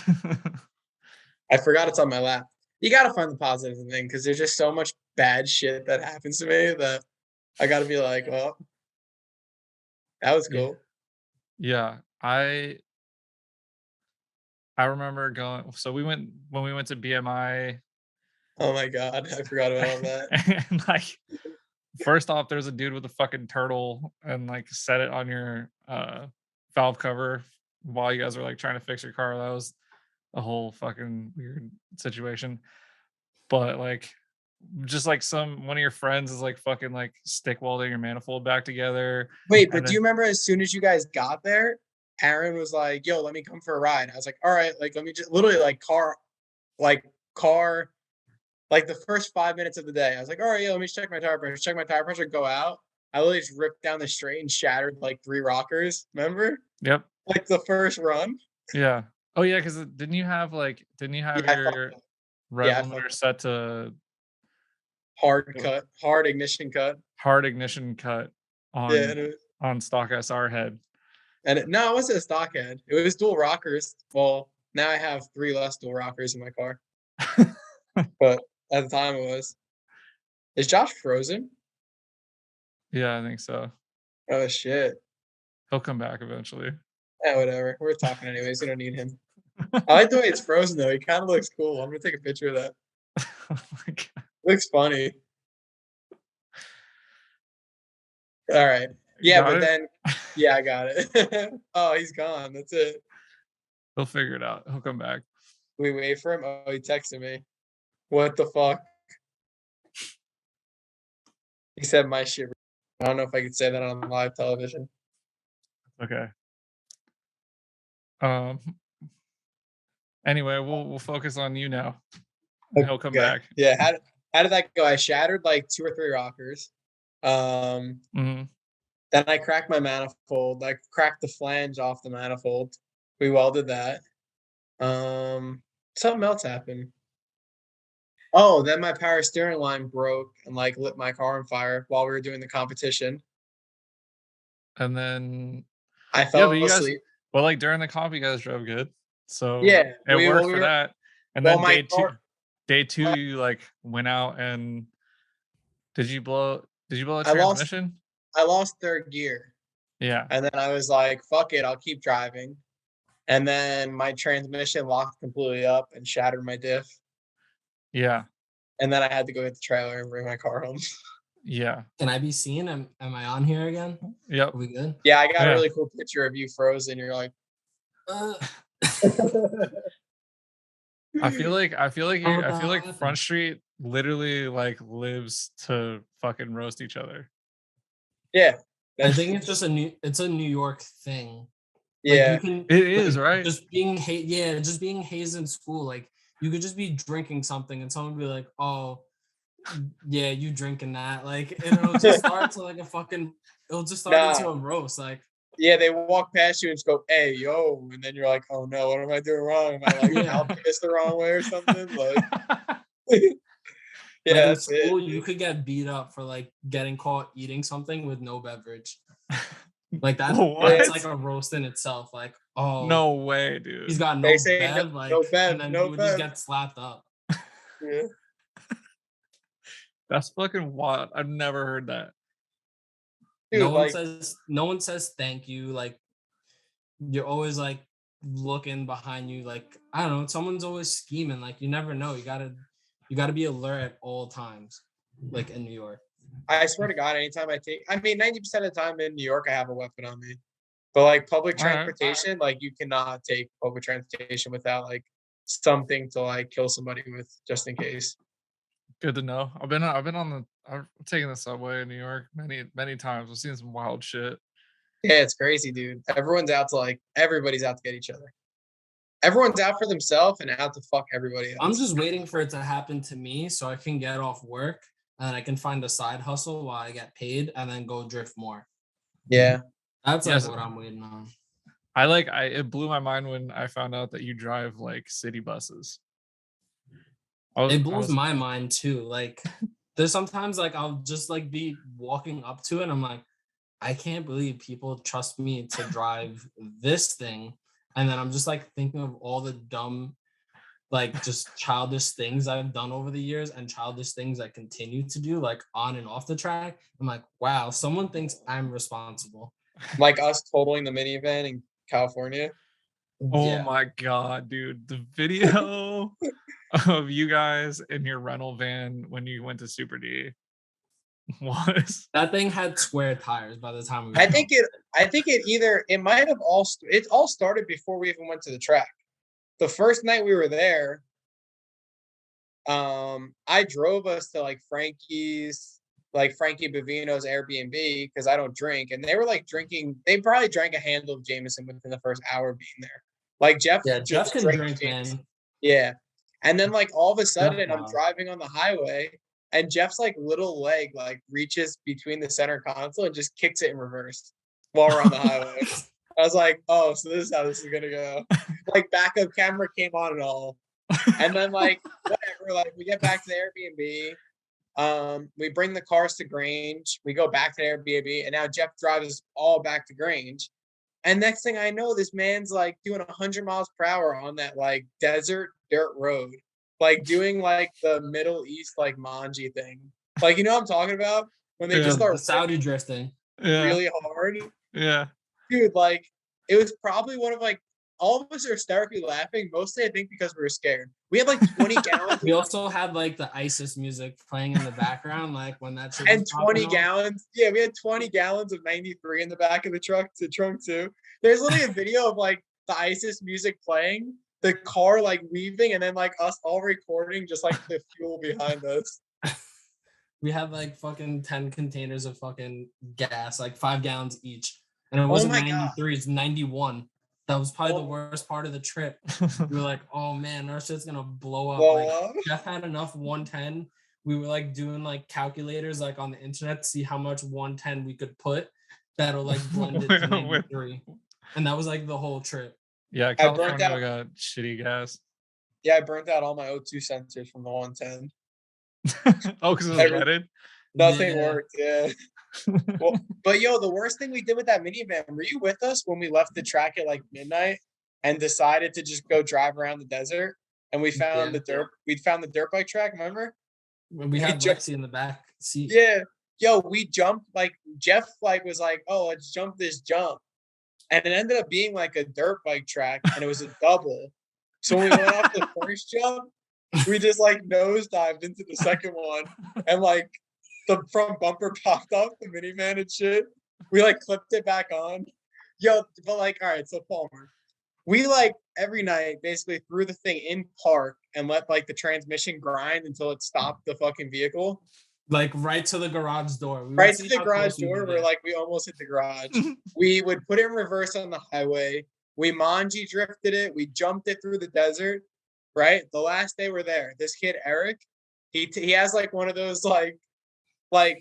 I forgot it's on my lap. you gotta find the positive in thing because there's just so much bad shit that happens to me that I gotta be like, well, that was Yeah. cool. Yeah. I remember going, so when we went to BMI, Oh my god, I forgot about all that. and like first off, there's a dude with a fucking turtle and like set it on your valve cover while you guys were like trying to fix your car. That was a whole fucking weird situation. But like just like one of your friends is like fucking like stick welding your manifold back together. Wait, but And do you then remember as soon as you guys got there, Aaron was like, "Yo, let me come for a ride." I was like, "All right, like let me just literally like car, like the first 5 minutes of the day." I was like, "All right, yeah, let me check my tire pressure." Check my tire pressure, go out. I literally just ripped down the straight and shattered like 3 rockers. Remember? yep. Like the first run. Yeah. Oh yeah, because didn't you have Yeah, I fucked your up. rev Yeah, I limiter fucked up. set to Hard ignition cut. hard ignition cut Yeah, on stock SR head? no, it wasn't a stock head. It was dual rockers. Well, now I have 3 less dual rockers in my car, but at the time it was. Is Josh frozen? Yeah, I think so. Oh shit. He'll come back eventually. Yeah, whatever. We're talking anyways. We don't need him. I like the way it's frozen though. He kind of looks cool. I'm gonna take a picture of that. Oh my God. Looks funny. All right. Yeah, Got but it? then yeah, I got it. Oh, he's gone. That's it. He'll figure it out. He'll come back. We wait for him. Oh, he texted me. What the fuck? He said my shit. I don't know if I could say that on live television. Okay. Um. Anyway, we'll focus on you now. He'll come Okay. back. Yeah. How did that go? I shattered like 2 or 3 rockers. Um, Hmm. then I cracked my manifold. I cracked the flange off the manifold. We welded that. Something else happened. Oh, then my power steering line broke and like lit my car on fire while we were doing the competition. And then I yeah, but fell you guys, asleep. well, like during the comp, you guys drove good, so Yeah, it worked we for were that. And well, then my car. day two, you like went out and did you blow a I lost transmission? I lost third gear, Yeah, and then I was like, "Fuck it, I'll keep driving." And then my transmission locked completely up and shattered my diff. yeah, And then I had to go hit the trailer and bring my car home. yeah, Can I be seen? Am I on here again? yep, Are we good? Yeah, I got a yeah. really cool picture of you frozen. You're like, Uh, I feel like how I the feel hell like Front happened? Street literally like lives to fucking roast each other. yeah, I think it's just it's a New York thing. Like you yeah, can It is, like right? just being hazed in school. Like you could just be drinking something and someone would be like, "Oh, yeah, you drinking that?" Like and it'll just start to like a fucking. It'll just start nah, into a roast. Like yeah. They walk past you and just go, "Hey, yo," and then you're like, "Oh no, what am I doing wrong? Am I like yeah, mouthing this the wrong way or something?" Like, like yeah, in that's it, school you dude. could get beat up for like getting caught eating something with no beverage. Like that's Yeah, like What? a roast in itself. Like oh, No way, he's dude. got they no say no, bev. no Like bev, and then he no would just bev. get slapped up. Yeah, That's fucking wild. I've never heard that. dude, like, No one says thank you. Like you're always like looking behind you. Like I don't know, someone's always scheming. Like you never know. You gotta be alert at all times. Like in New York. I swear to God, anytime I mean, 90% of the time in New York, I have a weapon on me. But like public All right. transportation, like you cannot take public transportation without like something to like kill somebody with just in case. Good to know. I've taken the subway in New York many times. I've seen some wild shit. Yeah, it's crazy, dude. Everybody's out to get each other. Everyone's out for themselves and out to fuck everybody I'm else. just waiting for it to happen to me so I can get off work and I can find a side hustle while I get paid and then go drift more. Yeah. That's like Yes, what I'm waiting on. I it blew my mind when I found out that you drive like city buses. It I blows was my mind too. Like there's sometimes like I'll just like be walking up to it and I'm like, I can't believe people trust me to drive this thing. And then I'm just like thinking of all the dumb like just childish things I've done over the years and childish things I continue to do, like on and off the track. I'm like, wow, someone thinks I'm responsible. Like us totaling the minivan in California. Oh Yeah. my god, dude. The video of you guys in your rental van when you went to Super D was That thing had square tires by the time we I got think it might have it all started before we even went to the track. The first night we were there, I drove us to like Frankie Bavino's Airbnb because I don't drink, and they were like drinking. They probably drank a handle of Jameson within the first hour of being there. Like Jeff Jeff just can drank drink, Jameson. man. Yeah, and then like all of a sudden I'm Wow. driving on the highway, and Jeff's like little leg like reaches between the center console and just kicks it in reverse while we're on the highway. I was like, oh, so this is how this is gonna go. Like backup camera came on and all. And then like whatever, like we get back to the Airbnb. We bring the cars to Grange. We go back to the Airbnb, and now Jeff drives us all back to Grange. And next thing I know, this man's like doing 100 miles per hour on that like desert dirt road, like doing like the Middle East like manji thing. Like you know what I'm talking about? When they just Yeah. The start Saudi drifting. Yeah. really hard. Yeah. Dude, like it was probably one of like all of us are hysterically laughing, mostly I think because we were scared. We had like 20 gallons We also had like the ISIS music playing in the background, like when that shit was and popping 20 off. gallons. Yeah, we had 20 gallons of 93 in the back of the trunk too. There's literally a video of like the ISIS music playing, the car like weaving, and then like us all recording just like the fuel behind us. We had like fucking 10 containers of fucking gas, like 5 gallons each. And it Oh wasn't my God. 93, it's 91. That was probably the Oh. worst part of the trip. We were like, oh man, our shit's gonna blow up. Blow Like up? Jeff had enough 110. We were like doing like calculators like on the internet to see how much 110 we could put that'll like blend it to 93. And that was like the whole trip. Yeah, I burnt California out. we got shitty gas. Yeah, I burnt out all my O2 sensors from the 110. Oh, because it was wetted? Nothing Yeah. worked. Yeah. Well, but yo, the worst thing we did with that minivan, were you with us when we left the track at like midnight and decided to just go drive around the desert? And we found we found the dirt bike track, remember? We had Lexi in the back seat. Yeah. Yo, we jumped like Jeff like was like, oh, let's jump this jump. And it ended up being like a dirt bike track and it was a double. So when we went off the first jump, we just like nosedived into the second one and like the front bumper popped off the minivan and shit. We like clipped it back on. Yo, but like, all right, so Palmer, we like every night basically threw the thing in park and let like the transmission grind until it stopped the fucking vehicle. Like right to the garage door. Right to the garage door where like we almost hit the garage. We would put it in reverse on the highway. We manji drifted it. We jumped it through the desert. Right. The last day we're there, this kid Eric, he has like one of those like like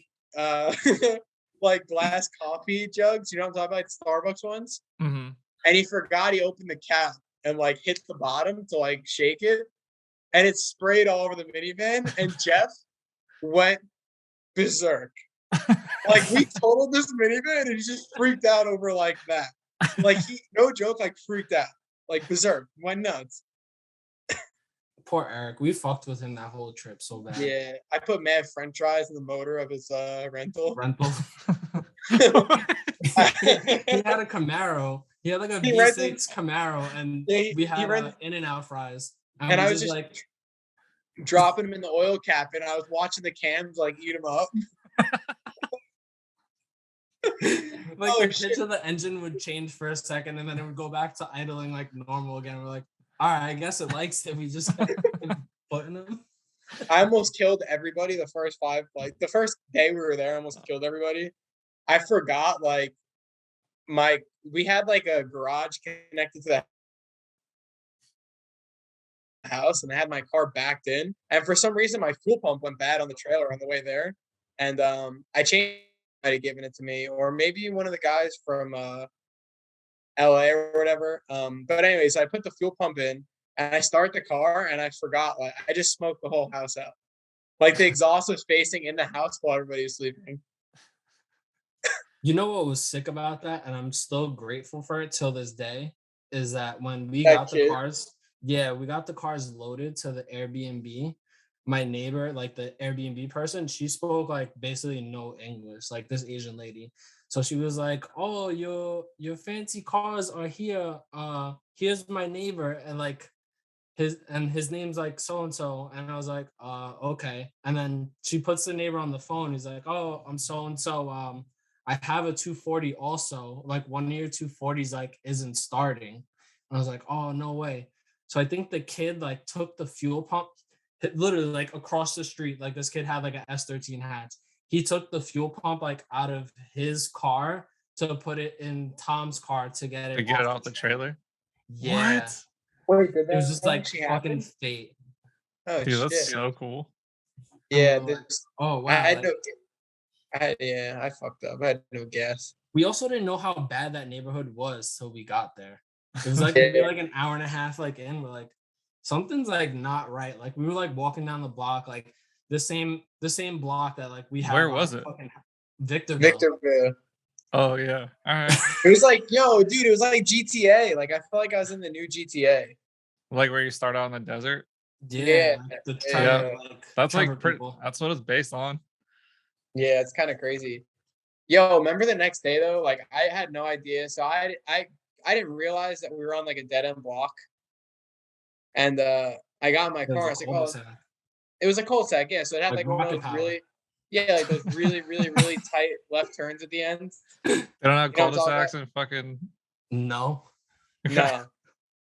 glass coffee jugs. You know what I'm talking about? Starbucks ones. Mm-hmm. And he forgot he opened the cap and like hit the bottom to like shake it, and it sprayed all over the minivan. And Jeff went berserk. Like we totaled this minivan and he just freaked out over like that. Like he, no joke, like freaked out, like berserk, went nuts. Poor Eric. We fucked with him that whole trip so bad. Yeah, I put mad French fries in the motor of his rental. He had a Camaro. He had like a V6 Camaro, and we had In-N-Out fries. And I was just like dropping them in the oil cap, and I was watching the cans like eat them up. Like the pitch of the engine would change for a second, and then it would go back to idling like normal again. We're like, all right, I guess it likes it. We just putting them. I almost killed everybody the first the first day we were there, I almost killed everybody. I forgot like we had like a garage connected to the house, and I had my car backed in, and for some reason my fuel pump went bad on the trailer on the way there, and I changed. Might have given it to me, or maybe one of the guys from LA or whatever. But anyways, I put the fuel pump in and I start the car and I forgot, like I just smoked the whole house out. Like the exhaust was facing in the house while everybody was sleeping. You know what was sick about that, and I'm still grateful for it till this day, is that when we got the cars, Yeah, we got the cars loaded to the Airbnb. My neighbor, like the Airbnb person, she spoke like basically no English, like this Asian lady. So she was like, "Oh, your fancy cars are here. Here's my neighbor," and like his name's like so and so, and I was like, okay. And then she puts the neighbor on the phone. He's like, "Oh, I'm so and so. I have a 240 also. Like one of your 240s like isn't starting." And I was like, "Oh, no way." So I think the kid like took the fuel pump, literally like across the street. Like this kid had like a S13 hatch. He took the fuel pump like out of his car to put it in Tom's car to get To it get it off off the the trailer. trailer. Yeah. What? Wait, did It was that just like actually fucking happen? fate. Oh Dude, that's shit. so cool. And Yeah, we're like, this oh I wow. had Like, no yeah, I fucked up. I had no gas. we also didn't know how bad that neighborhood was till we got there. It was like Yeah. maybe like an hour and a half like in, we're like, something's like not right. Like we were like walking down the block, like the same block that like we have Where our was it? fucking Victorville. Victorville. Oh yeah. All right. It was like, yo, dude, it was like GTA. Like I felt like I was in the new GTA. Like where you start out in the desert. Yeah, Yeah. like the Yeah. Trevor, like That's Trevor like people. that's what it's based on. Yeah, it's kind of crazy. Yo, remember the next day though? Like I had no idea. So I didn't realize that we were on like a dead end block. And I got in my It was car. I a was like, oh, cul-de-sac, it was a cul-de-sac, yeah. So it had like like one of rocket those power. really, yeah, like those really tight left turns at the end. They don't have You know what I'm talking about? cul-de-sacs and fucking. No. No.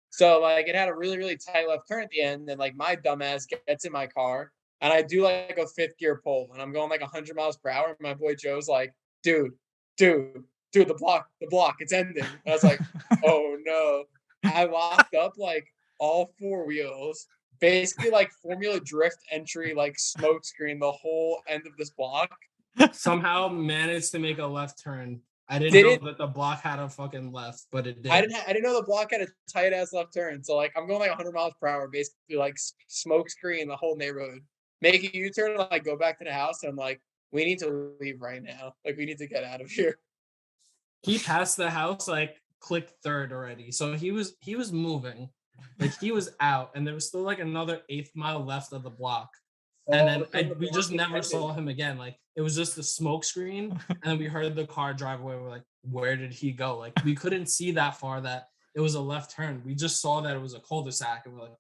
So like it had a really tight left turn at the end, and like my dumbass gets in my car, and I do like a fifth gear pull, and I'm going like 100 miles per hour. And my boy Joe's like, dude, the block, it's ending. And I was like, oh no. I locked up like all four wheels, basically like Formula Drift entry, like smoke screen the whole end of this block. Somehow managed to make a left turn. I didn't Didn't know that the block had a fucking left, but it did. I didn't know the block had a tight ass left turn. So like I'm going like 100 miles per hour, basically like smoke screen the whole neighborhood. Make a U-turn and like go back to the house. And I'm like, we need to leave right now. Like we need to get out of here. He passed the house, like clicked third already. So he was moving. Like he was out, and there was still like another 8th mile left of the block. And then we just never saw him again. Like it was just the smoke screen, and then we heard the car drive away. We're like, where did he go? Like we couldn't see that far that it was a left turn. We just saw that it was a cul-de-sac, and we're like,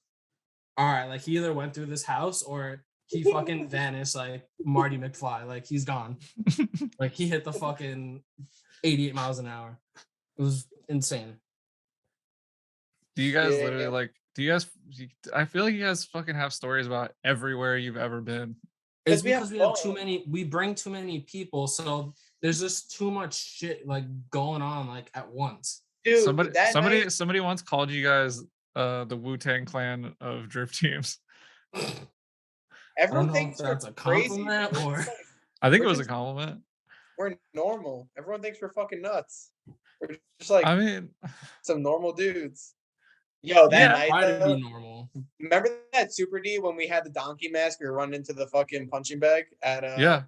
all right, like he either went through this house or he fucking vanished like Marty McFly. Like he's gone. Like he hit the fucking 88 miles an hour. It was insane. Do you guys Yeah. literally like? Do you guys? I feel like you guys fucking have stories about everywhere you've ever been. It's we have because we have too fun. many, we bring too many people, so there's just too much shit like going on like at once. Dude, Somebody once called you guys the Wu-Tang Clan of drift teams. I everyone don't know if thinks we're that's a crazy. compliment or I think it was a compliment. We're normal. Everyone thinks we're fucking nuts. We're just like I mean, some normal dudes. Yo, that Yeah. night try to though, be normal. remember that Super D when we had the donkey mask? We were running into the fucking punching bag at yeah.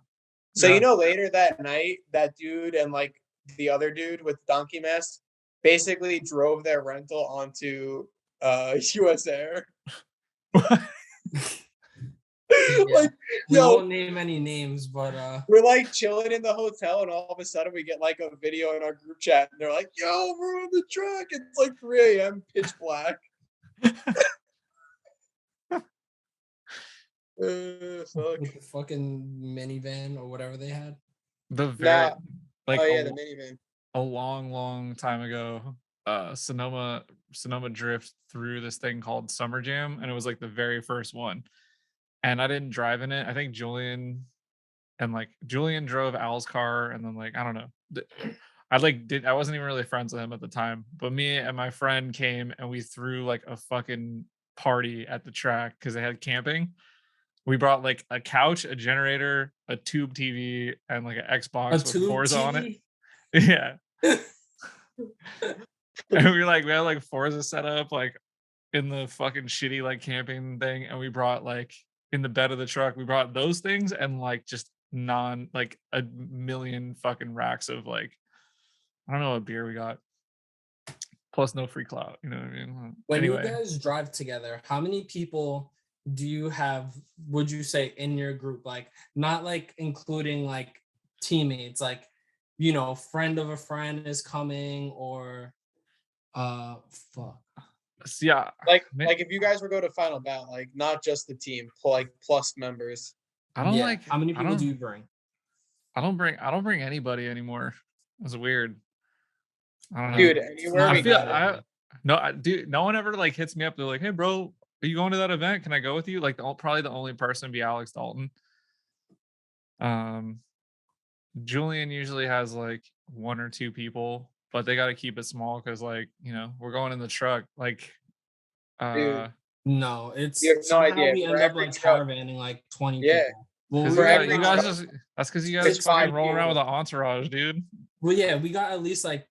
So Yeah. you know, later that night, that dude and like the other dude with the donkey mask basically drove their rental onto US Air. Like, We yo, won't name any names, but we're like chilling in the hotel, and all of a sudden we get like a video in our group chat, and they're like, "Yo, we're on the track. It's like 3 a.m. pitch black." Fuck. with the fucking minivan or whatever they had. The very Nah. like Oh yeah, the minivan. a long time ago, Sonoma Drift threw this thing called Summer Jam, and it was like the very first one. And I didn't drive in it. I think Julian drove Al's car, and then like I don't know. I wasn't even really friends with him at the time, but me and my friend came and we threw like a fucking party at the track because they had camping. We brought like a couch, a generator, a tube TV, and like an Xbox with Forza on it. Yeah. And we had like Forza set up like in the fucking shitty like camping thing, and we brought like in the bed of the truck, we brought those things and like just like a million fucking racks of like I don't know what beer we got. plus no free clout. You know what I mean? When Anyway, you guys drive together, how many people do you have, would you say, in your group? Like, not like including like teammates, like, you know, friend of a friend is coming, or fuck. yeah, Like if you guys were go to final bout, like not just the team, like plus members. I don't Yeah. like. How many I people do don't. you bring? I don't bring anybody anymore. It's weird. I don't know. Dude, It's anywhere not I we a feel bad go. I idea. dude. No one ever like hits me up. They're like, "Hey, bro, are you going to that event? Can I go with you?" Like, probably the only person be Alex Dalton. Um, Julian usually has like one or two people, but they got to keep it small because, like, you know, we're going in the truck. Like, Dude, No, you it's have no somehow idea. we For end up every like truck, caravanning like 20 yeah. people. Well, because we For got every you guys truck, about just that's because you there's guys fucking 5 roll around with people. an entourage, dude. well, yeah, we got at least like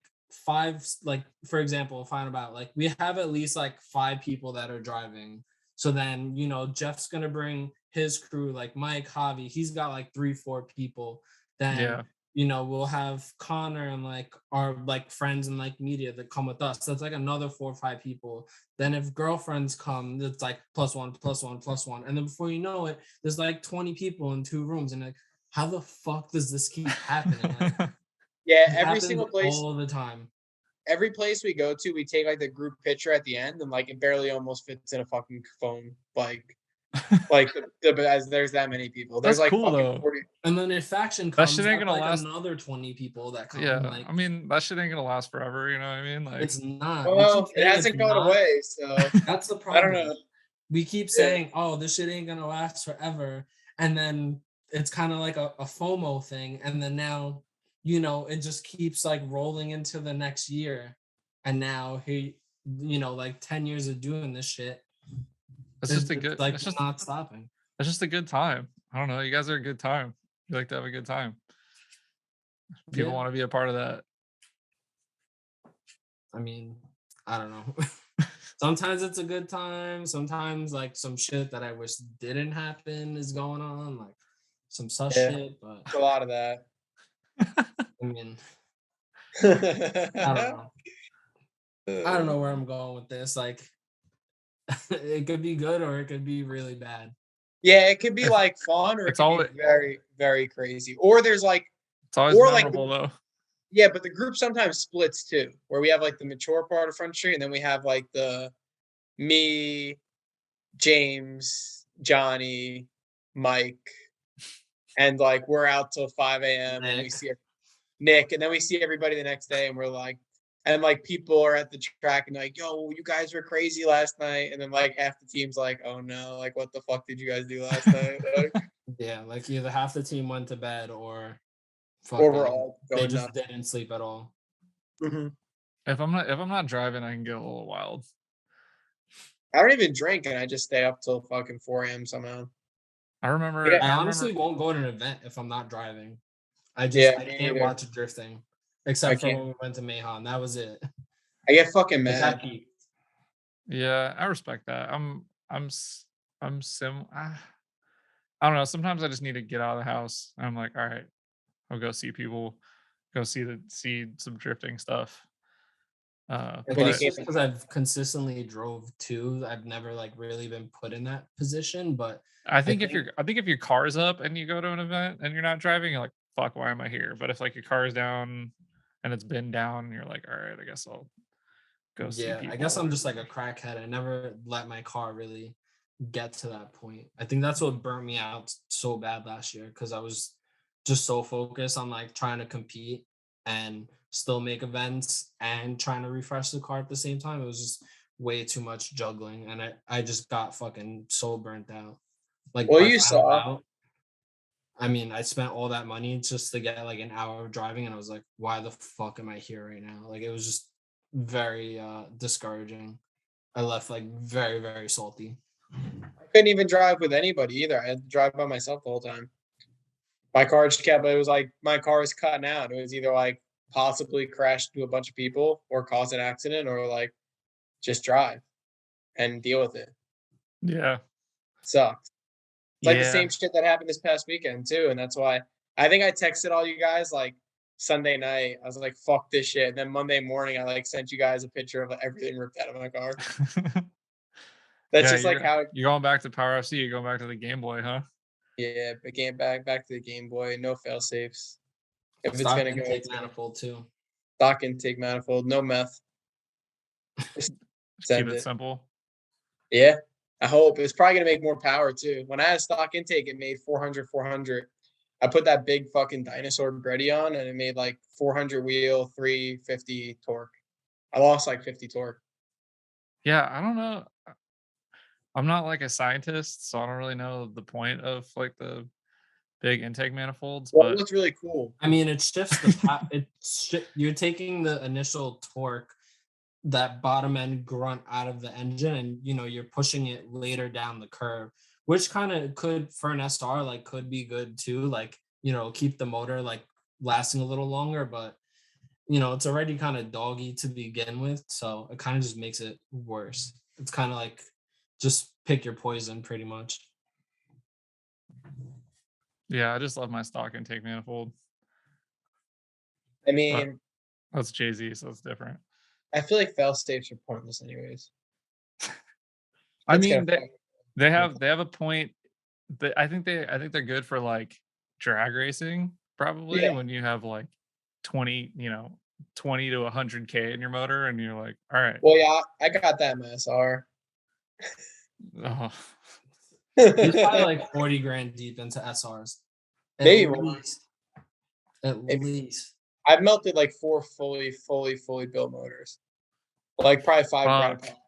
5, like for example, find about like we have at least like 5 people that are driving. So then, you know, Jeff's gonna bring his crew, like Mike, Javi, he's got like 3, 4 people. Then, Yeah, you know, we'll have Connor and like our like friends and like media that come with us. That's like another 4 or 5 people. Then if girlfriends come, it's like plus one, plus one, plus one. And then before you know it, there's like 20 people in 2 rooms. And like, how the fuck does this keep happening? Like, Yeah, it every happens single place, all the time. every place we go to, we take like the group picture at the end, and like it barely almost fits in a fucking phone. Like as there's that many people. There's that's like cool fucking though. 40. And then if faction That shit comes, ain't that's gonna like last. another 20 people that come. Yeah, Like, I mean that shit ain't gonna last forever. You know what I mean? Like, it's not. We keep Well, it saying it's hasn't gone not. away, so That's the I don't problem. know. We keep Yeah. saying, oh, this shit ain't gonna last forever. And then it's kind of like a FOMO thing. And then now, you know, it just keeps like rolling into the next year. And now he, you know, like 10 years of doing this shit, it's just a it's good. like not stopping. It's just a good time. I don't know. You guys are a good time. You like to have a good time. People Yeah. want to be a part of that. I mean, I don't know. Sometimes it's a good time. Sometimes like some shit that I wish didn't happen is going on, like some sus Yeah. shit. But It's a lot of that. I mean, I don't know. I don't know where I'm going with this. Like, it could be good or it could be really bad. Yeah, it could be It's, like fun or it it's could all. be very, very crazy. Or there's like, It's always or like, memorable though. yeah, but the group sometimes splits too, where we have like the mature part of Front Street, and then we have like the me, James, Johnny, Mike, and like we're out till 5 a.m. and we Nick. see Nick, and then we see everybody the next day, and we're like, and like people are at the track and like, yo, you guys were crazy last night, and then like half the team's like, oh no, like what the fuck did you guys do last night? Like, Yeah, like either half the team went to bed or or we're fucking all they going just nuts. didn't sleep at all. Mm-hmm. If I'm not driving, I can get a little wild. I don't even drink, and I just stay up till fucking 4 a.m. somehow. I remember. Yeah. I I honestly remember. won't go to an event if I'm not driving. I Yeah, can't me either. watch drifting I except for can't. when we went to Meihan. That was it. I get fucking Like that mad. peaked. Yeah, I respect that. I'm sim. I don't know. Sometimes I just need to get out of the house. I'm like, all right, I'll go see people, go see some drifting stuff. I When think you it's But came just because I've consistently drove too. I've never like really been put in that position. But I I think think I think if your car's up and you go to an event and you're not driving, you're like, fuck, why am I here? But if like your car's down and it's been down, you're like, all right, I guess I'll go see yeah, I guess people. I'm just like a crackhead. I never let my car really get to that point. I think that's what burnt me out so bad last year because I was just so focused on like trying to compete and still make events and trying to refresh the car at the same time. It was just way too much juggling and I just got fucking so burnt out. Like well, by you final saw. bout, I mean, I spent all that money just to get like an hour of driving, and I was like, why the fuck am I here right now? Like, it was just very discouraging. I left like very, very salty. I couldn't even drive with anybody either. I had to drive by myself the whole time. My car just kept. It was like my car was cutting out. It was either like possibly crash into a bunch of people or cause an accident, or like just drive and deal with it. Yeah. Sucks. It's like the Yeah. same shit that happened this past weekend too, and that's why I think I texted all you guys like Sunday night. I was like, fuck this shit. And then Monday morning, I like sent you guys a picture of everything ripped out of my car. That's Yeah, just like how. you're going back to Power FC. You're going back to the Game Boy, huh? Yeah, but back to the Game Boy. No fail safes. If it's Stock gonna go, intake it's gonna manifold too. stock intake manifold. No meth. Just Just keep send it it. simple. Yeah, I hope it's probably gonna make more power too. When I had stock intake, it made 400, 400. I put that big fucking dinosaur Greddy on, and it made like 400 wheel, 350 torque. I lost like 50 torque. Yeah, I don't know. I'm not like a scientist, so I don't really know the point of like the big intake manifolds, Well, it but looks really cool. I mean, it shifts the you're taking the initial torque, that bottom end grunt out of the engine, and you're pushing it later down the curve, which kind of could for an SR like could be good too, like keep the motor like lasting a little longer, but it's already kind of doggy to begin with, so it kind of just makes it worse. It's kind of like just pick your poison pretty much. yeah, I just love my stock intake manifold. I But mean, that's Jay-Z, so it's different. I feel like fail safes are pointless anyways. I It's mean, gonna they have a point. I think they're good for like drag racing, probably Yeah. when you have like 20, 20 to 100K in your motor, and you're like, all right. Well, yeah, I got that in my SR. Oh, He's probably like 40 grand deep into SRs. Maybe more. At least. I've melted like 4 fully built motors. Like probably 5 grand a fuck. pop.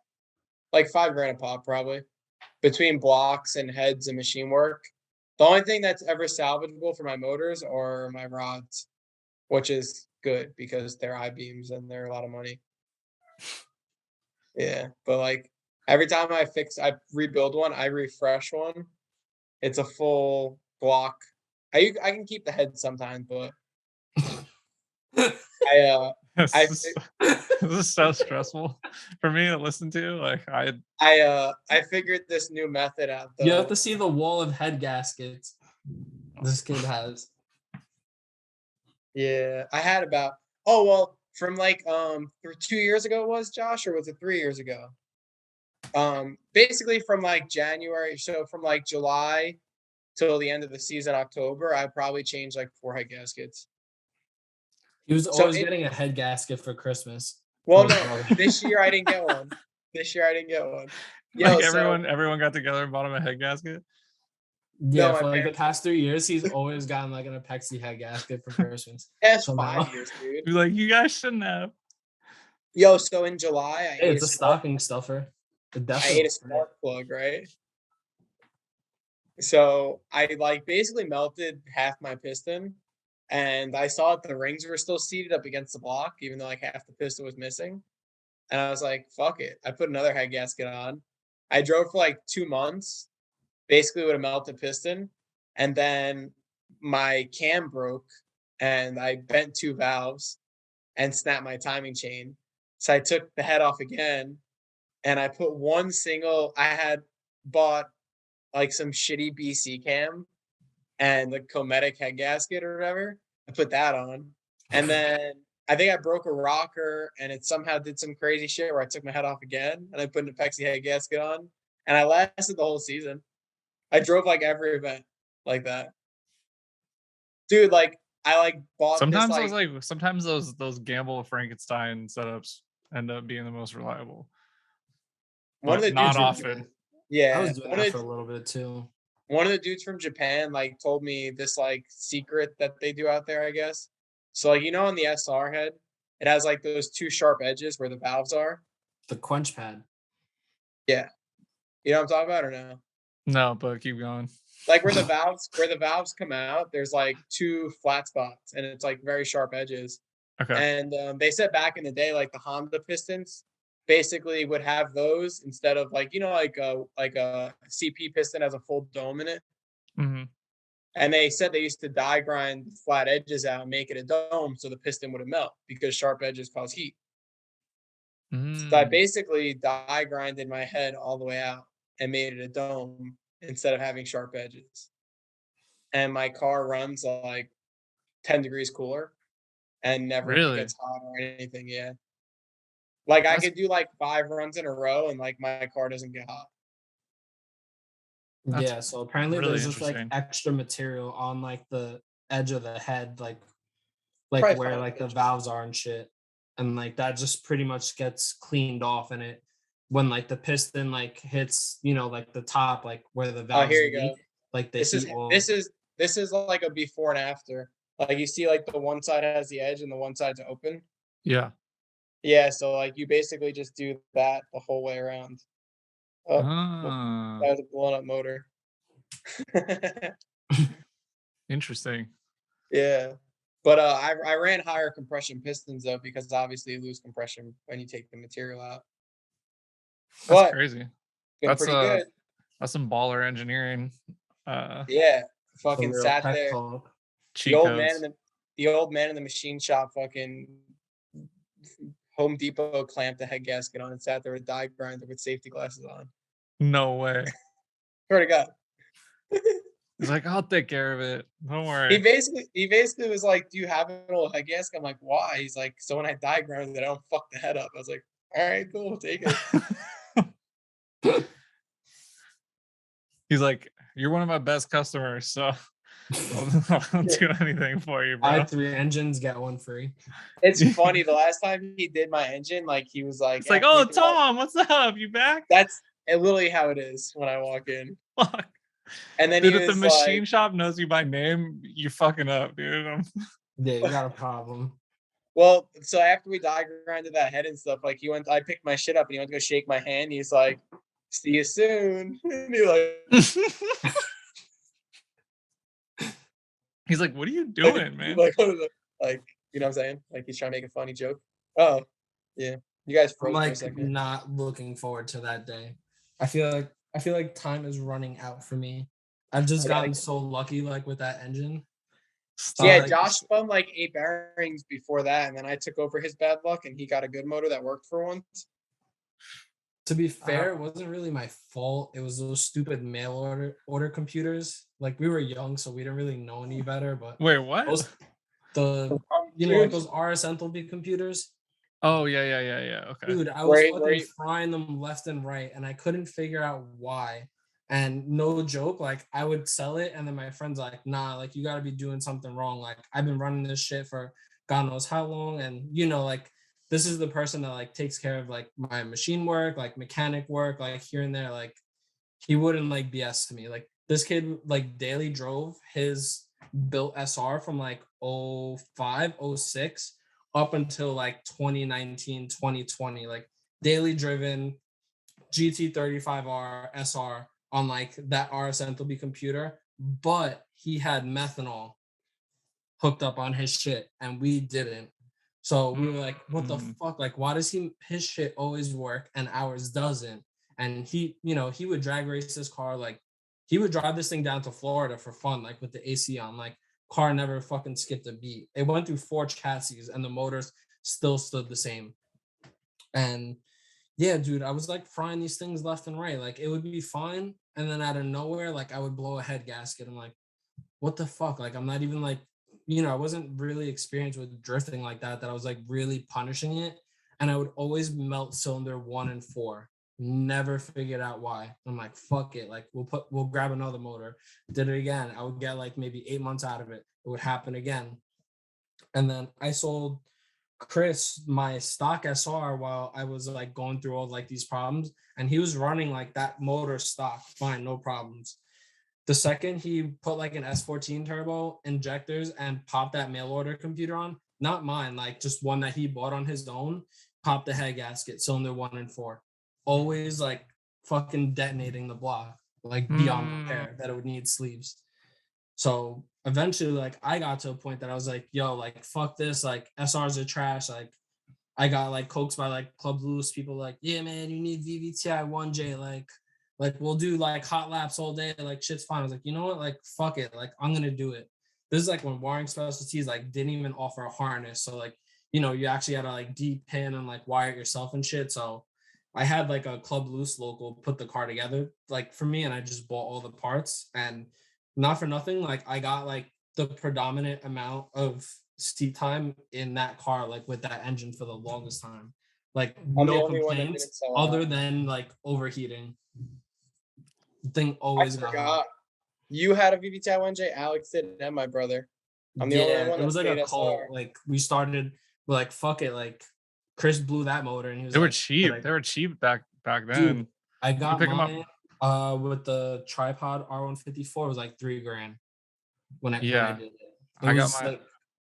Like 5 grand a pop, probably. Between blocks and heads and machine work. The only thing that's ever salvageable for my motors are my rods, which is good because they're I-beams and they're a lot of money. Yeah, but like every time I rebuild one, I refresh one. It's a full block. I can keep the head sometimes, but I This is, this is so stressful for me to listen to. Like I figured this new method out though. You have to see the wall of head gaskets this kid has. Yeah, I had about from like 2 years ago it was, Josh, or was it 3 years ago? Basically from like January, so from like July till the end of the season, October, I probably changed like 4 head gaskets. He was So always getting a head gasket for Christmas. well, no, this year I didn't get one. Yo, like so everyone got together and bought him a head gasket. Yeah, no, my for like the parents, past 3 years, he's always gotten like an Apexi head gasket for Christmas. that's somehow. 5 years, dude. He's like, you guys shouldn't have. Yo, so in July I Hey, ate it's a stocking stuffer. I ate a spark plug, right? So I like basically melted half my piston, and I saw that the rings were still seated up against the block, even though like half the piston was missing. And I was like, fuck it. I put another head gasket on. I drove for like 2 months, basically with a melted piston, and then my cam broke and I bent 2 valves and snapped my timing chain. So I took the head off again and I put I had bought like some shitty BC cam and the Cometic head gasket or whatever. I put that on. And then I think I broke a rocker and it somehow did some crazy shit where I took my head off again and I put an Apexi head gasket on. And I lasted the whole season. I drove like every event like that. Dude, like I like bought Sometimes this like sometimes those gamble Frankenstein setups end up being the most reliable, one of but the not dudes often. I yeah, was doing that for a little bit too. one of the dudes from Japan like told me this like secret that they do out there, I guess. So like on the SR head, it has like those 2 sharp edges where the valves are. The quench pad. Yeah. You know what I'm talking about or no? No, but keep going. Like where the valves come out, there's like 2 flat spots and it's like very sharp edges. Okay. And they said back in the day, like the Honda pistons basically would have those instead of like like a CP piston has a full dome in it. Mm-hmm. And they said they used to die grind the flat edges out and make it a dome so the piston wouldn't melt because sharp edges cause heat. So I basically die grinded my head all the way out and made it a dome instead of having sharp edges. And my car runs like 10 degrees cooler. and never Really? gets hot or anything. Yeah. Like I That's could do like 5 runs in a row and like my car doesn't get hot. that's Yeah, so apparently really there's just like interesting. extra material on like the edge of the head, like Probably where fine like the pitches. valves are and shit. And like that just pretty much gets cleaned off in it when like the piston like hits, like the top, like where the Oh, valves here you meet, go. like the This is heat will. this is this is like a before and after. Like you see like the one side has the edge and the one side's open. Yeah. Yeah, so like you basically just do that the whole way around. Oh, well, Ah, that was a blown up motor. interesting. Yeah. But I ran higher compression pistons though because obviously you lose compression when you take the material out. That's But crazy. been That's pretty good. that's some baller engineering Yeah. The Fucking real sat tech there. talk. The cheat old man in codes. the old man in the machine shop fucking Home Depot clamped the head gasket on and sat there with a die grinder with safety glasses on. No way. Swear to God. He's like, I'll take care of it. Don't He worry. basically was like, "Do you have an old head gasket?" I'm like, "Why?" He's like, "So when I die grounded, I don't fuck the head up." I was like, "All right, cool, take it." He's like, you're one of my best customers, so I'll Yeah. do anything for you, Buy bro. 3 engines, get 1 free. It's funny. The last time he did my engine, like he was like, It's like, after we oh, did that, Tom, what's up? You back? that's literally how it is when I walk in. Fuck. And then Dude, he if the was like, machine shop knows you by name, you're fucking up, dude. Yeah, you got a problem. well, so after we die grinded that head and stuff, like I picked my shit up and he went to go shake my hand. He's like, "See you soon." And he He's like, what are you doing, man? like, like, you know what I'm saying? Like he's trying to make a funny joke. Oh, yeah. You guys I'm froze for a like second. not looking forward to that day. I feel like time is running out for me. I've just I gotta gotten so lucky like with that engine. So Yeah, Stop. like Josh spun like 8 bearings before that, and then I took over his bad luck, and he got a good motor that worked for once. to be fair, it wasn't really my fault. It was those stupid mail order computers. Like we were young, so we didn't really know any better. But Wait, what? those the like those RS Enthalpy computers, Oh, yeah. Okay. dude, I was Where fucking you, frying them left and right, and I couldn't figure out why. And no joke, like I would sell it, and then my friends like, nah, like you gotta be doing something wrong. Like I've been running this shit for God knows how long, and like this is the person that like takes care of like my machine work, like mechanic work, like here and there. Like he wouldn't like BS to me. Like this kid like daily drove his built SR from like 05, 06 up until like 2019, 2020, like daily driven GT35R SR on like that RS Enthalpy computer, but he had methanol hooked up on his shit and we didn't. So we were like, what the fuck? Like, why does his shit always work and ours doesn't? And he would drag race this car. Like, he would drive this thing down to Florida for fun, like with the AC on. Like, car never fucking skipped a beat. It went through 4 chassis and the motors still stood the same. And yeah, dude, I was like frying these things left and right. Like, it would be fine. And then out of nowhere, like, I would blow a head gasket. I'm like, what the fuck? Like, I'm not even like, I wasn't really experienced with drifting like that I was like really punishing it. And I would always melt cylinder 1 and 4. Never figured out why. I'm like, fuck it. Like, we'll grab another motor. Did it again. I would get like maybe 8 months out of it. It would happen again. And then I sold Chris my stock SR while I was like going through all like these problems. And he was running like that motor stock, fine, no problems. The second he put like an S14 turbo injectors and popped that mail order computer on, not mine, like just one that he bought on his own, popped the head gasket, cylinder 1 and 4. Always like fucking detonating the block, like beyond repair, that it would need sleeves. So eventually, like I got to a point that I was like, yo, like fuck this, like SRs are trash. Like I got like coaxed by like Club Loose people like, yeah, man, you need VVTi 1J, like we'll do like hot laps all day, like shit's fine. I was like, you know what, like fuck it, like I'm gonna do it. This is like when Wiring Specialties like didn't even offer a harness, so like you actually had to like de-pin and like wire it yourself and shit. So I had like a Club Loose local put the car together like for me, and I just bought all the parts. And not for nothing, like I got like the predominant amount of seat time in that car, like with that engine for the longest time. Like I'm the no only one that complaints didn't sell other out. than like overheating. The thing I always got hot. forgot. You had a VVTi 1J, Alex did, and my brother. I'm the only Yeah, one it that was like a stayed cult. SR. Like we started, we're like, fuck it. Like Chris blew that motor and he was They were like, cheap. They were cheap back dude, then. I You got pick them up. mine with the tripod R154. It was like $3,000 when I Yeah, did it. It I got was my. like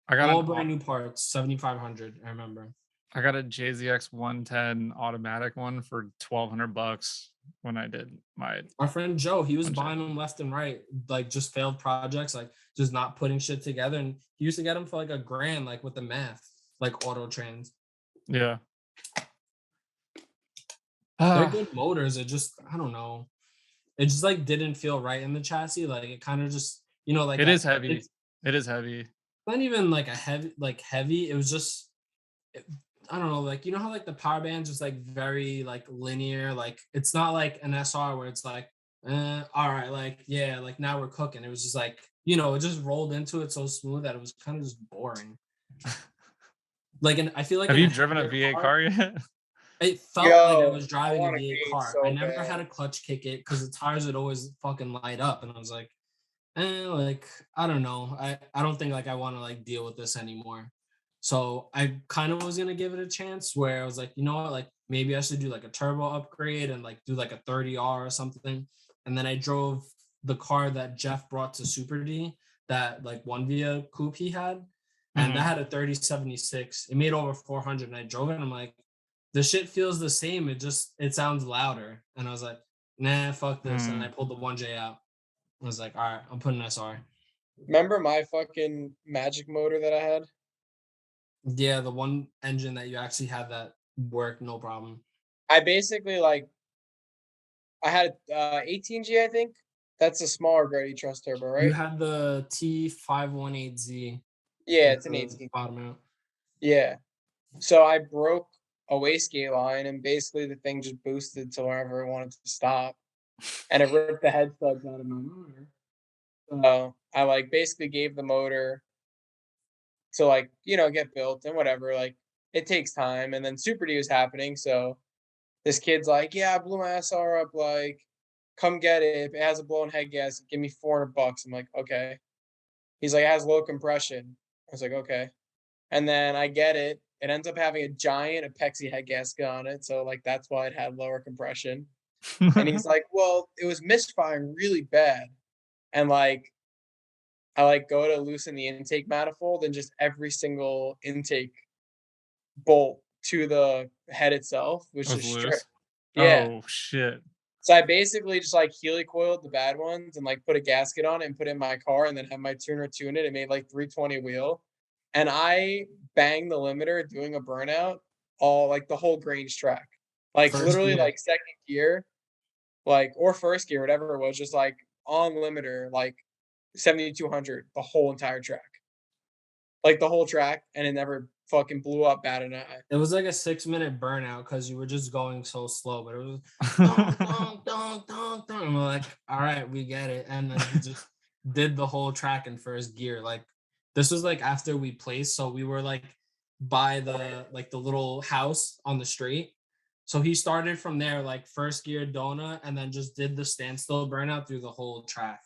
I got all an. brand new parts, 7,500. I remember. I got a JZX 110 automatic one for $1,200 when I did my Our friend Joe, he was 1J. buying them left and right, like just failed projects, like just not putting shit together. And he used to get them for like $1,000, like with the math, like auto trains. Yeah. They're good motors. It just, I don't know. It just like didn't feel right in the chassis. Like it kind of just, like It is heavy. it's It is heavy. not even like a heavy. It was just, I don't know, like how like the power band's just like very like linear. Like it's not like an SR where it's like, all right, like yeah, like now we're cooking. It was just like, it just rolled into it so smooth that it was kind of just boring. Like, and I feel like Have in a you driven a heavier V8 car, car yet? it felt like I Yo, was I driving a want a V8 V8 car. I so never bad. had a clutch kick it because the tires would always fucking light up, and I was like, like I don't know. I don't think like I want to like deal with this anymore. So I kind of was gonna give it a chance where I was like, you know what, like maybe I should do like a turbo upgrade and like do like a 30R or something. And then I drove the car that Jeff brought to Super D, that like one via coupe he had, and that Mhm. had a 3076. It made over 400, and I drove it. And I'm like, the shit feels the same. It sounds louder. And I was like, nah, fuck this. And I Mm. pulled the 1J out. I was like, all right, I'm putting SR. Remember my fucking magic motor that I had? Yeah, the one engine that you actually had that worked no problem. I basically like I had 18G, I think. That's a smaller Grady Trust turbo, You right? had the T518Z Yeah, with it's an the 18. bottom out. Yeah. So I broke a wastegate line and basically the thing just boosted to wherever it wanted to stop. And it ripped the head studs out of my motor. So I like basically gave the motor to like, get built and whatever. Like it takes time. And then Super D was happening. So this kid's like, yeah, I blew my SR up. Like, come get it. If it has a blown head gas, give me $400. I'm like, okay. He's like, it has low compression. I was like, okay. And then I get it. It ends up having a giant Apexi head gasket on it. So like that's why it had lower compression. And he's like, well, it was misfiring really bad. And like I like go to loosen the intake manifold and just every single intake bolt to the head itself was Was just straight. loose. Yeah. Oh shit. So I basically just like helicoiled the bad ones and like put a gasket on it and put it in my car and then had my tuner tune it. It made like 320 wheel. And I banged the limiter doing a burnout all like the whole Grange track. Like First literally gear. like second gear, like or first gear, whatever it was, just like on limiter, like 7,200 the whole entire track. Like the whole track, and it never fucking blew up bad an eye. It was like a 6-minute burnout because you were just going so slow, but it was dong, dong, dong, dong, dong. And we're like, all right, we get it. And then he just did the whole track in first gear. Like this was like after we placed, so we were like by the little house on the street. So he started from there, like first gear donut, and then just did the standstill burnout through the whole track.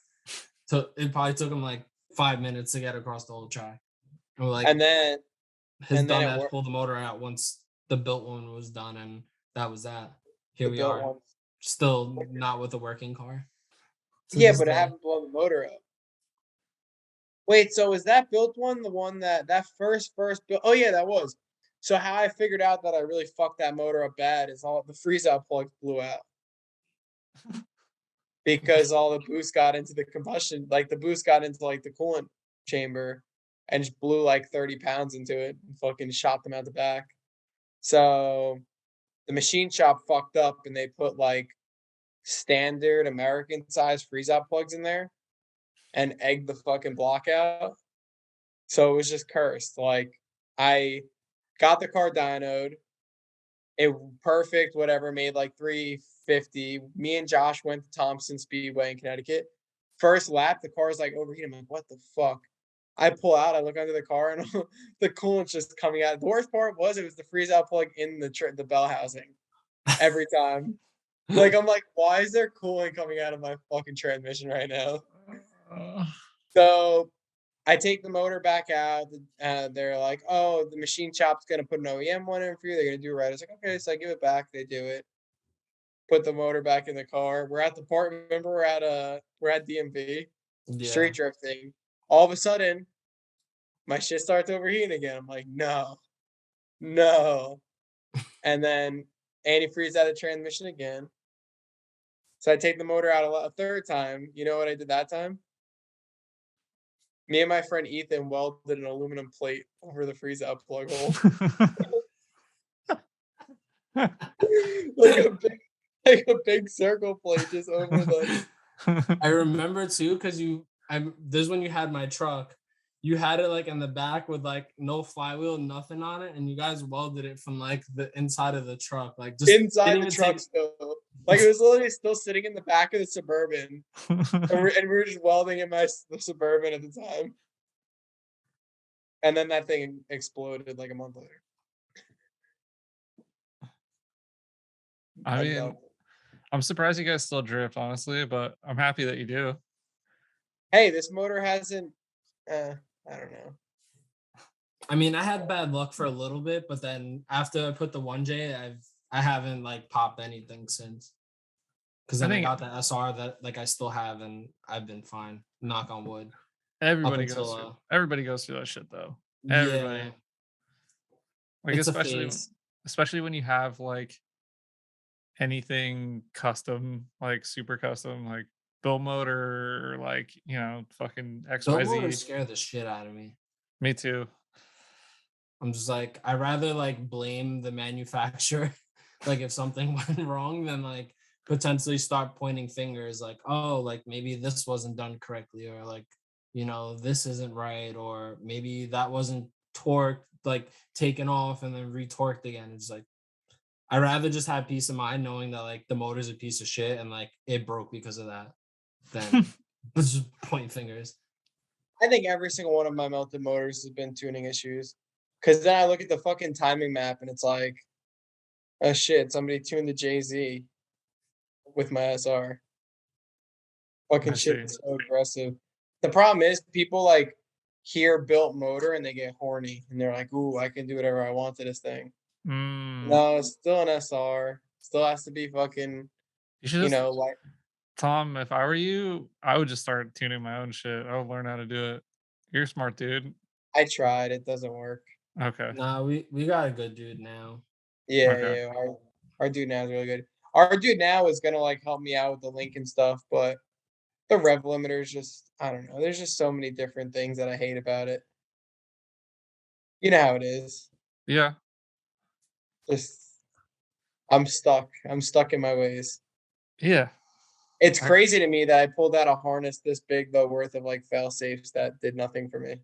So it probably took him like 5 minutes to get across the whole track. And we're like, And then his it dumbass worked. pulled the motor out once the built one was done, and that was that. Here The we built are, one. still not with a working car to Yeah, this but it day. haven't blown the motor up. Wait, so is that built one the one that first built? Oh yeah, that was. So how I figured out that I really fucked that motor up bad is all the freeze out plugs blew out because all the boost got into the combustion, like the boost got into like the coolant chamber and just blew like 30 pounds into it and fucking shot them out the back. So the machine shop fucked up and they put like standard American size freeze out plugs in there and egged the fucking block out. So it was just cursed. Like I got the car dynoed, it perfect, whatever, made like 350. Me and Josh went to Thompson Speedway in Connecticut. First lap, the car's like overheating. I'm like, what the fuck? I pull out, I look under the car, and the coolant's just coming out. The worst part was it was the freeze out plug in the bell housing every time. Like, I'm like, why is there coolant coming out of my fucking transmission right now? So I take the motor back out. They're like, oh, the machine shop's gonna put an OEM one in for you. They're gonna do it right. I was like, okay, so I give it back. They do it. Put the motor back in the car. We're at the part. Remember, we're at DMV, Yeah. street drifting. All of a sudden, my shit starts overheating again. I'm like, no. And then antifreeze out of transmission again. So I take the motor out a third time. You know what I did that time? Me and my friend Ethan welded an aluminum plate over the freeze out plug hole. like a big circle plate just over the. I remember too, because this is when you had my truck. You had it like in the back with like no flywheel, nothing on it, and you guys welded it from like the inside of the truck, like just Inside the truck still. Like, it was literally still sitting in the back of the Suburban, and we were just welding in the Suburban at the time. And then that thing exploded like a month later. I mean, I'm surprised you guys still drift, honestly, but I'm happy that you do. Hey, this motor hasn't. I don't know. I mean, I had bad luck for a little bit, but then after I put the 1J, I haven't like popped anything since. Because then I got the SR that like I still have, and I've been fine. Knock on wood. Everybody goes through that shit though. Everybody. Yeah. Like, especially when you have like anything custom, like super custom, like build motor, or like, you know, fucking XYZ. Build motor scare the shit out of me. Me too. I'm just like, I rather like blame the manufacturer, like if something went wrong, than like potentially start pointing fingers, like, oh, like maybe this wasn't done correctly, or like, you know, this isn't right, or maybe that wasn't torqued, like taken off and then retorqued again. It's like, I rather just have peace of mind knowing that like the motor's a piece of shit and like it broke because of that, than just point fingers. I think every single one of my melted motors has been tuning issues. Cause then I look at the fucking timing map and it's like, oh shit, somebody tuned the JZ with my SR. Fucking shit is so aggressive. The problem is people like hear built motor and they get horny and they're like, ooh, I can do whatever I want to this thing. No, it's still an SR. Still has to be fucking, you know, like. Tom, if I were you, I would just start tuning my own shit. I would learn how to do it. You're a smart dude. I tried. It doesn't work. Okay. Nah, we got a good dude now. Yeah, okay. Yeah. Our dude now is really good. Our dude now is gonna like help me out with the link and stuff, but the rev limiter is just, I don't know. There's just so many different things that I hate about it. You know how it is. Yeah. Just I'm stuck. I'm stuck in my ways. Yeah. It's crazy to me that I pulled out a harness this big though worth of like fail safes that did nothing for me.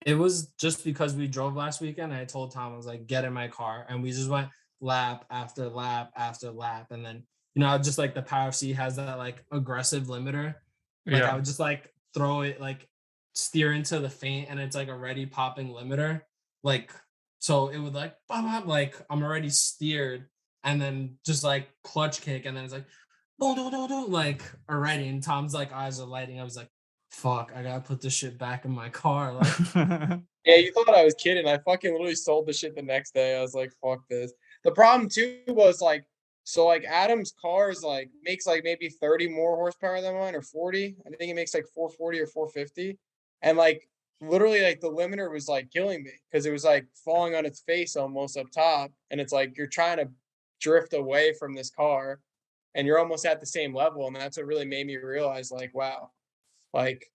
It was just because we drove last weekend. I told Tom, I was like, get in my car. And we just went lap after lap after lap. And then, you know, just like the Power C has that like aggressive limiter. Like I would just like throw it, like steer into the faint, and it's like already popping limiter. Like, so it would like, like I'm already steered, and then just like clutch kick. And then it's like, like already. And Tom's like eyes are lighting. I was like, fuck, I gotta put this shit back in my car. Like, yeah, you thought I was kidding. I fucking literally sold the shit the next day. I was like, fuck this. The problem too was like, so like Adam's cars like makes like maybe 30 more horsepower than mine, or 40. I think it makes like 440 or 450. And like literally like the limiter was like killing me because it was like falling on its face almost up top. And it's like you're trying to drift away from this car and you're almost at the same level. And that's what really made me realize like, wow, like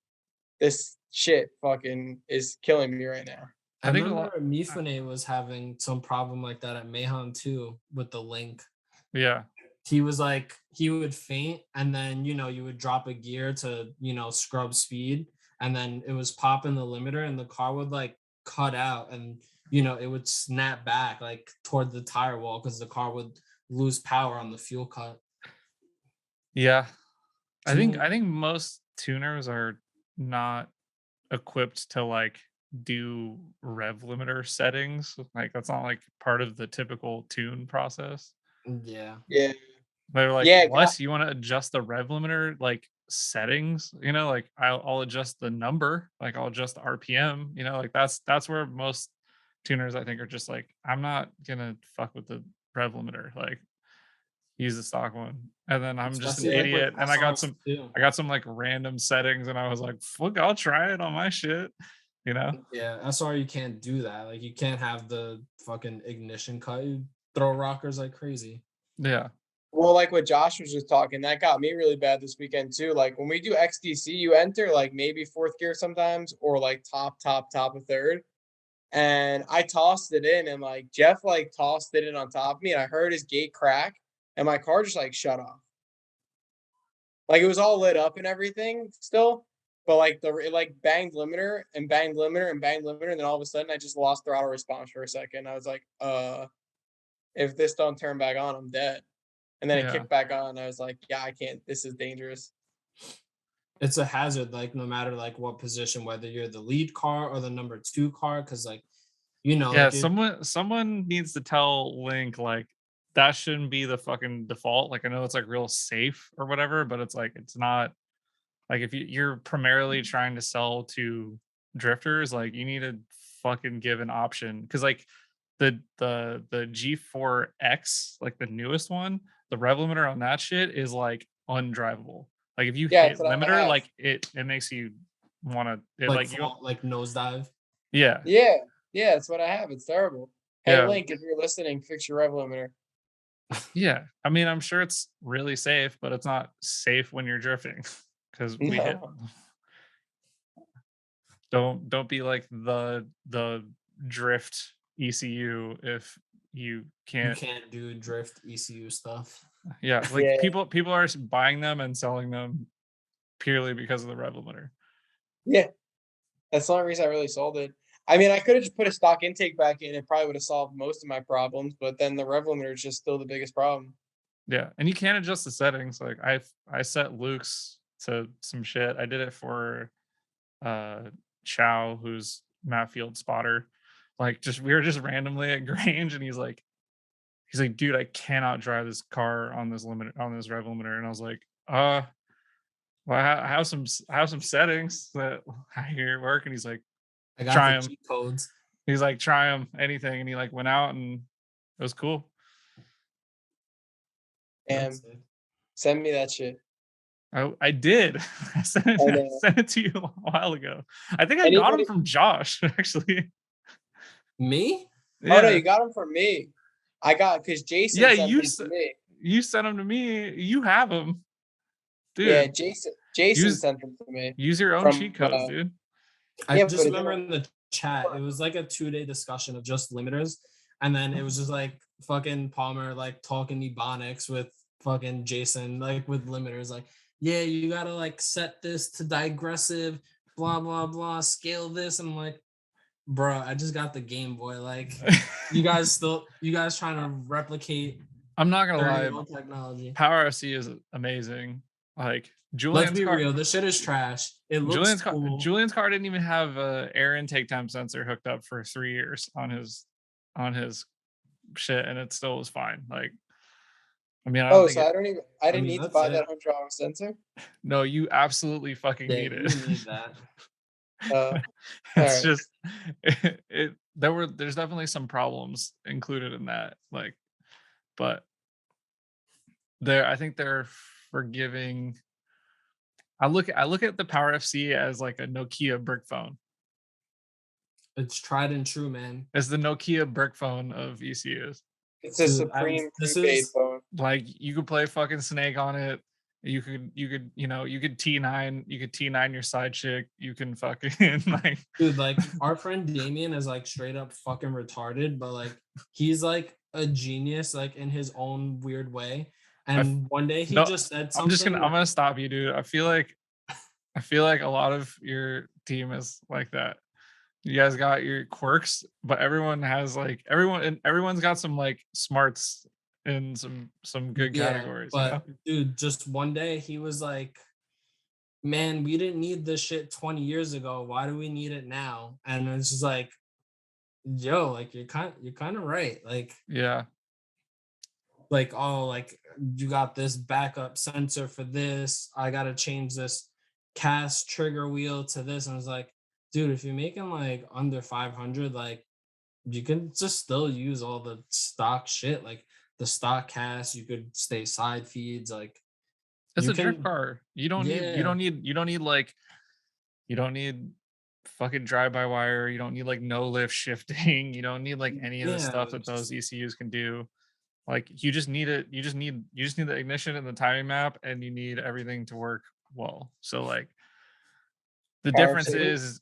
this shit fucking is killing me right now. I remember Meihan was having some problem like that at Meihan too with the link. Yeah. He was like, he would faint, and then, you know, you would drop a gear to, you know, scrub speed, and then it was popping the limiter and the car would like cut out, and, you know, it would snap back like toward the tire wall because the car would lose power on the fuel cut. Yeah. I think most tuners are not equipped to like do rev limiter settings. Like that's not like part of the typical tune process. Yeah. Yeah. They're like, Yeah. "What? You want to adjust the rev limiter like settings? You know, like I'll adjust the number, like I'll adjust the RPM. You know, like that's where most tuners I think are just like, I'm not gonna fuck with the rev limiter. Like use the stock one." And then I'm just an Especially like with idiot, and SRs too. I got some like random settings, and I was like, "Fuck, I'll try it on my shit." You know? Yeah, SR you can't do that. Like you can't have the fucking ignition cut. You throw rockers like crazy. Yeah. Well, like what Josh was just talking, that got me really bad this weekend too. Like when we do XDC, you enter like maybe fourth gear sometimes, or like top of third. And I tossed it in, and like Jeff like tossed it in on top of me, and I heard his gate crack, and my car just like shut off. Like it was all lit up and everything still, but like it like banged limiter and banged limiter and banged limiter, and then all of a sudden I just lost throttle response for a second. I was like, if this don't turn back on, I'm dead. And then it Yeah. kicked back on. I was like, yeah, I can't. This is dangerous. It's a hazard, like no matter like what position, whether you're the lead car or the number 2 car, because like Yeah, like someone needs to tell Link like that shouldn't be the fucking default. Like I know it's like real safe or whatever, but it's like it's not like if you're primarily trying to sell to drifters, like you need to fucking give an option because like the G4X, like the newest one, the rev limiter on that shit is like undrivable. Like if you Yeah, hit that's what I limiter, have. like it makes you want to like like you fall, like nosedive. yeah Yeah, yeah, that's what I have. It's terrible. Hey, yeah Link, if you're listening, fix your rev limiter. yeah. I mean, I'm sure it's really safe, but it's not safe when you're drifting because we hit. No. Don't be like the drift ECU if you You can't. can't do drift ECU stuff. Yeah, like Yeah, people are buying them and selling them purely because of the rev limiter. yeah. That's the only reason I really sold it. I mean, I could have just put a stock intake back in. It probably would have solved most of my problems, but then the rev limiter is just still the biggest problem. Yeah, and you can't adjust the settings. Like I set Luke's to some shit. I did it for uh Chow, who's Matt Field spotter. Like just we were just randomly at Grange, and he's like, dude, I cannot drive this car on this limit on this rev limiter. And I was like, well, I have some settings that I hear work. And he's like, I got try the them. cheat codes. He's like, try them, anything. And he like went out, and it was cool. And That's it. send me that shit. I did. I I know. sent it to you a while ago. I think I got Anybody? them from Josh, actually. Me? Oh no, Yeah. you got them from me. I got because Jason Yeah, sent them to me. you sent them to me. You have them, Yeah, dude. Jason Use sent them to me use your own cheat from. codes, dude. I Yeah, just but it remember didn't. in the chat, it was like a 2-day discussion of just limiters. And then it was just like fucking Palmer like talking Ebonics with fucking Jason, like with limiters, like, yeah, you gotta like set this to digressive, blah blah blah, scale this. And I'm like, bro, I just got the Game Boy. Like, you guys trying to replicate I'm not gonna 30-year-old lie. technology. Power FC is amazing. Like Let's be real, this shit is trash. It looks cool. Julian's car didn't even have a air intake time sensor hooked up for 3 years on his shit, and it still was fine. Like, I mean, I don't Oh, think so it. I didn't mean, need to that's buy it. that $100 sensor. No, you absolutely fucking Yeah, need you it. need that. All It's right. just there's definitely some problems included in that. Like, but I think they're forgiving. I look at the Power FC as like a Nokia brick phone. It's tried and true, man. It's the Nokia brick phone of ECUs. It's a Dude, Supreme this prepaid is phone. Like you could play fucking Snake on it. You could you could T9 your side chick. You can fucking like dude, like our friend Damien is like straight up fucking retarded, but like he's like a genius, like in his own weird way. And one day he no, just said I'm something. gonna stop you, dude. I feel like a lot of your team is like that. You guys got your quirks, but everyone has like everyone's got some like smarts in some good categories. But dude, just one day he was like, man, we didn't need this shit 20 years ago. Why do we need it now? And it's just like, yo, like you're kind of right. Yeah. Like, oh, like you got this backup sensor for this. I gotta change this cast trigger wheel to this. And it's like, dude, if you're making like under 500, like you can just still use all the stock shit, like the stock cast. You could stay side feeds, like It's you a drift can, car. You don't yeah, need like, you don't need fucking drive by wire. You don't need like no lift shifting. You don't need like any of the yeah, stuff that those ECUs can do. Like you just need it. You just need the ignition and the timing map, and you need everything to work well. So like the Power difference saving. is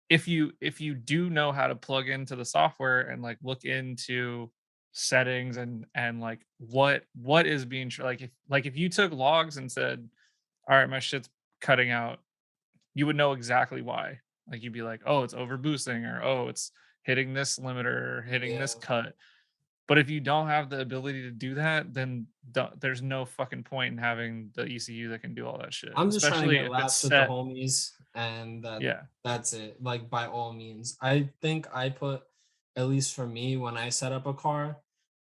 if you do know how to plug into the software and like look into settings and like what is being if you took logs and said, all right, my shit's cutting out, you would know exactly why. Like you'd be like, oh, it's over boosting, or oh, it's hitting this limiter or hitting this yeah. cut. But if you don't have the ability to do that, then there's no fucking point in having the ECU that can do all that shit, I'm just trying to especially get if it's laps with the set. homies, and Yeah. that's it. Like by all means, I think I put, at least for me, when I set up a car,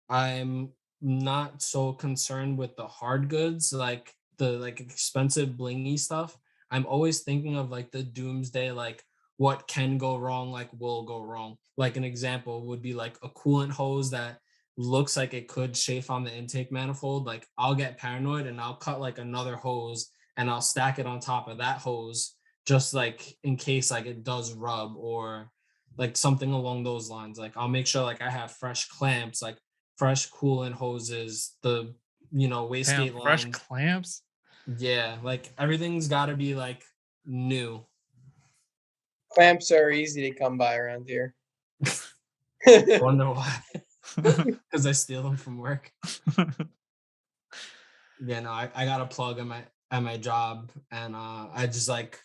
I'm not so concerned with the hard goods, like the like expensive blingy stuff. I'm always thinking of like the doomsday, like what can go wrong, like will go wrong. Like an example would be like a coolant hose that looks like it could chafe on the intake manifold. Like I'll get paranoid and I'll cut like another hose and I'll stack it on top of that hose, just like in case like it does rub or like something along those lines. Like I'll make sure like I have fresh clamps, like fresh coolant hoses, the Damn, wastegate fresh lines. clamps. Yeah, like everything's got to be like new. Clamps are easy to come by around here. Wonder why? Because I steal them from work. Yeah, no, I got a plug at my job, and I just like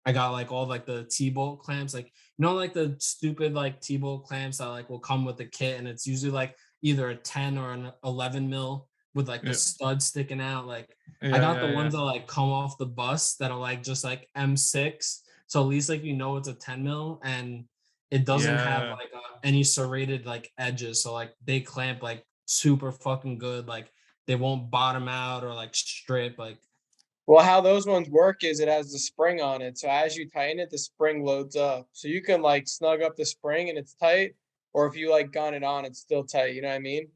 I got like all like the T-bolt clamps, like like the stupid like T-bolt clamps that like will come with the kit, and it's usually like either a 10 or an 11 mil with like the Yeah. stud sticking out. Like I Yeah, got the yeah, yeah. ones that like come off the bus that are like just like M6, so at least like it's a 10 mil and it doesn't have Yeah. like any serrated like edges, so like they clamp like super fucking good. Like they won't bottom out or like strip. Like Well, how those ones work is it has the spring on it. So as you tighten it, the spring loads up. So you can like snug up the spring and it's tight, or if you like gun it on, it's still tight. You know what I mean?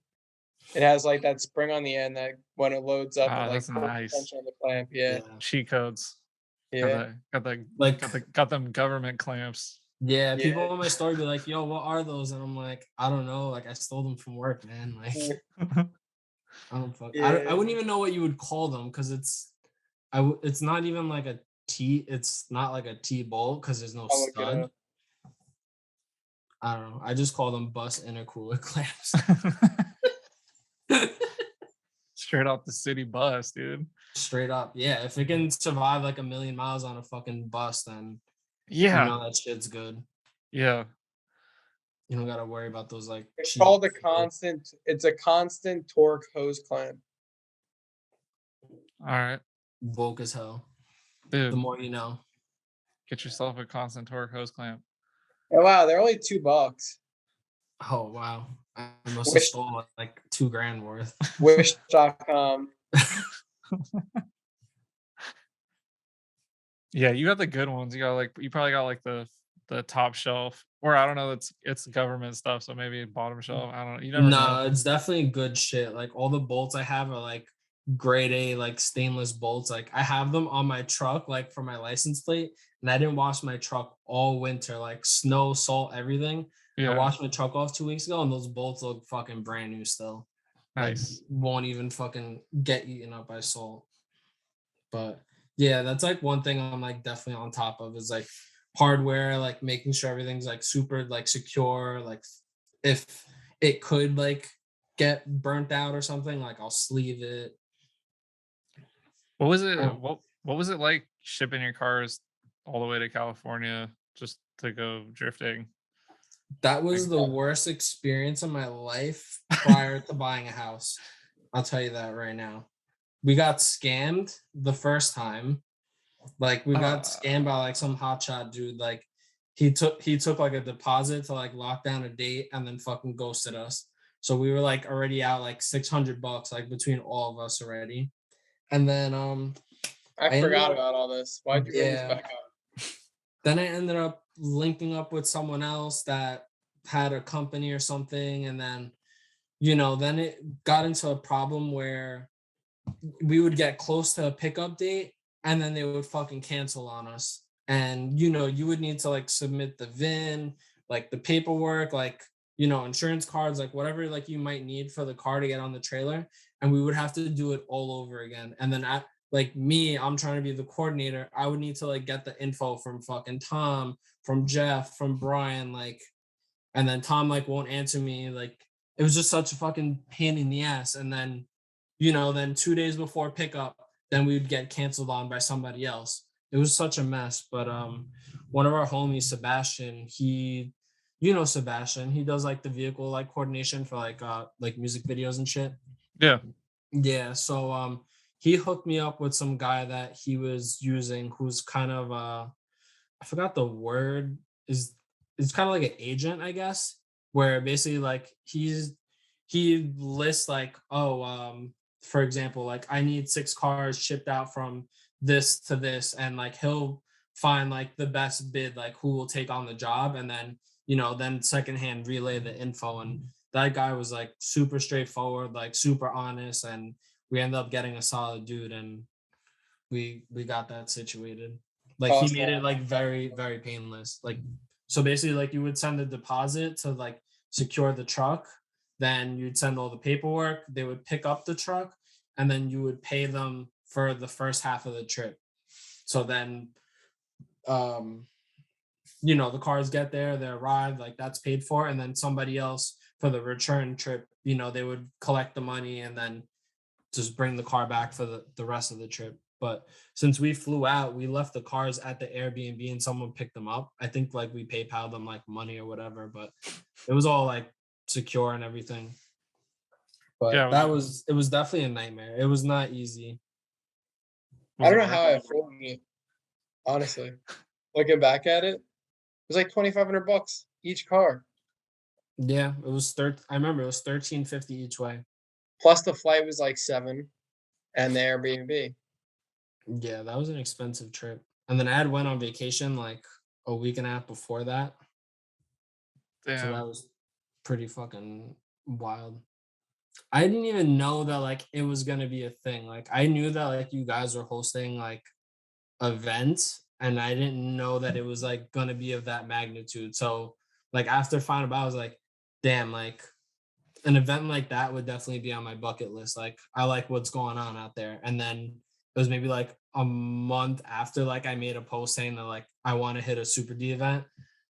It has like that spring on the end that when it loads up, it Ah, like that's pulls the nice. tension on the clamp. Yeah, yeah, Cheat codes. Got yeah, the got the like got them government clamps. yeah, yeah. people on my story be like, "Yo, what are those?" And I'm like, "I don't know. Like, I stole them from work, man. Like, I don't fuck. I Yeah, wouldn't even know what you would call them because it's not even like a T. It's not like a T bolt because there's no I'll look it stud. up. I don't know. I just call them bus intercooler clamps. Straight off the city bus, dude. Straight up, yeah. If it can survive like a million miles on a fucking bus, then Yeah. that shit's good. Yeah. You don't gotta worry about those like It's cheap called a constant. It's a constant torque hose clamp. All right. woke as hell. The Dude, more you know. get yourself a constant torque hose clamp. Oh wow, they're only $2. Oh wow. I must have Wish stolen like $2,000 worth. Wish.com. Yeah, you got the good ones. You probably got like the top shelf. Or I don't know, it's government stuff, so maybe bottom shelf. I don't know. You never know. No, it's definitely good shit. Like all the bolts I have are like grade A, like stainless bolts. Like I have them on my truck, like for my license plate, and I didn't wash my truck all winter, like snow, salt, everything. I Yeah. washed my truck off 2 weeks ago, and those bolts look fucking brand new still. Like Nice. won't even fucking get eaten up by salt. But yeah, that's like one thing I'm like definitely on top of is like hardware, like making sure everything's like super like secure. Like if it could like get burnt out or something, like I'll sleeve it. What was it? Oh, What was it like shipping your cars all the way to California just to go drifting? that was Like, the worst experience of my life prior to buying a house. I'll tell you that right now. We got scammed the first time. Like we got scammed by like some hotshot dude. Like he took like a deposit to like lock down a date and then fucking ghosted us. So we were like already out like $600 like between all of us already. And then I forgot about all this. Why'd you bring this back up? Then I ended up linking up with someone else that had a company or something, and then then it got into a problem where we would get close to a pickup date and then they would fucking cancel on us. And you would need to like submit the VIN, like the paperwork, like insurance cards, like whatever like you might need for the car to get on the trailer, and we would have to do it all over again. And then I'm trying to be the coordinator. I would need to like get the info from fucking Tom, from Jeff, from Brian, like, and then Tom like won't answer me. Like it was just such a fucking pain in the ass. And then, then 2 days before pickup, then we would get canceled on by somebody else. It was such a mess. But one of our homies, Sebastian, Sebastian, he does like the vehicle like coordination for like music videos and shit. Yeah. So he hooked me up with some guy that he was using who's kind of I forgot the word, it's kind of like an agent, I guess, where basically like he lists like, for example, like I need 6 cars shipped out from this to this, and like he'll find like the best bid, like who will take on the job, and then then secondhand relay the info. And that guy was like super straightforward, like super honest, and we ended up getting a solid dude, and we got that situated. Like he made it like very, very painless. Like so basically like you would send a deposit to like secure the truck, then you'd send all the paperwork, they would pick up the truck, and then you would pay them for the first half of the trip. So then the cars get there, they arrive, like that's paid for, and then somebody else for the return trip, they would collect the money and then just bring the car back for the rest of the trip. But since we flew out, we left the cars at the Airbnb and someone picked them up. I think like we PayPal them like money or whatever, but it was all like secure and everything. But yeah, it was definitely a nightmare. It was not easy. I don't know how I afforded it, honestly. Looking back at it, it was like $2,500 each car. Yeah, it was I remember it was $1,350 each way. Plus the flight was like $7, and the Airbnb. Yeah, that was an expensive trip. And then I had went on vacation like a week and a half before that. Damn. So that was pretty fucking wild. I didn't even know that like it was gonna be a thing. Like I knew that like you guys were hosting like events, and I didn't know that it was like gonna be of that magnitude. So like after finding out, I was like, damn, like an event like that would definitely be on my bucket list. Like I like what's going on out there. And then it was maybe like a month after like I made a post saying that like I want to hit a Super D event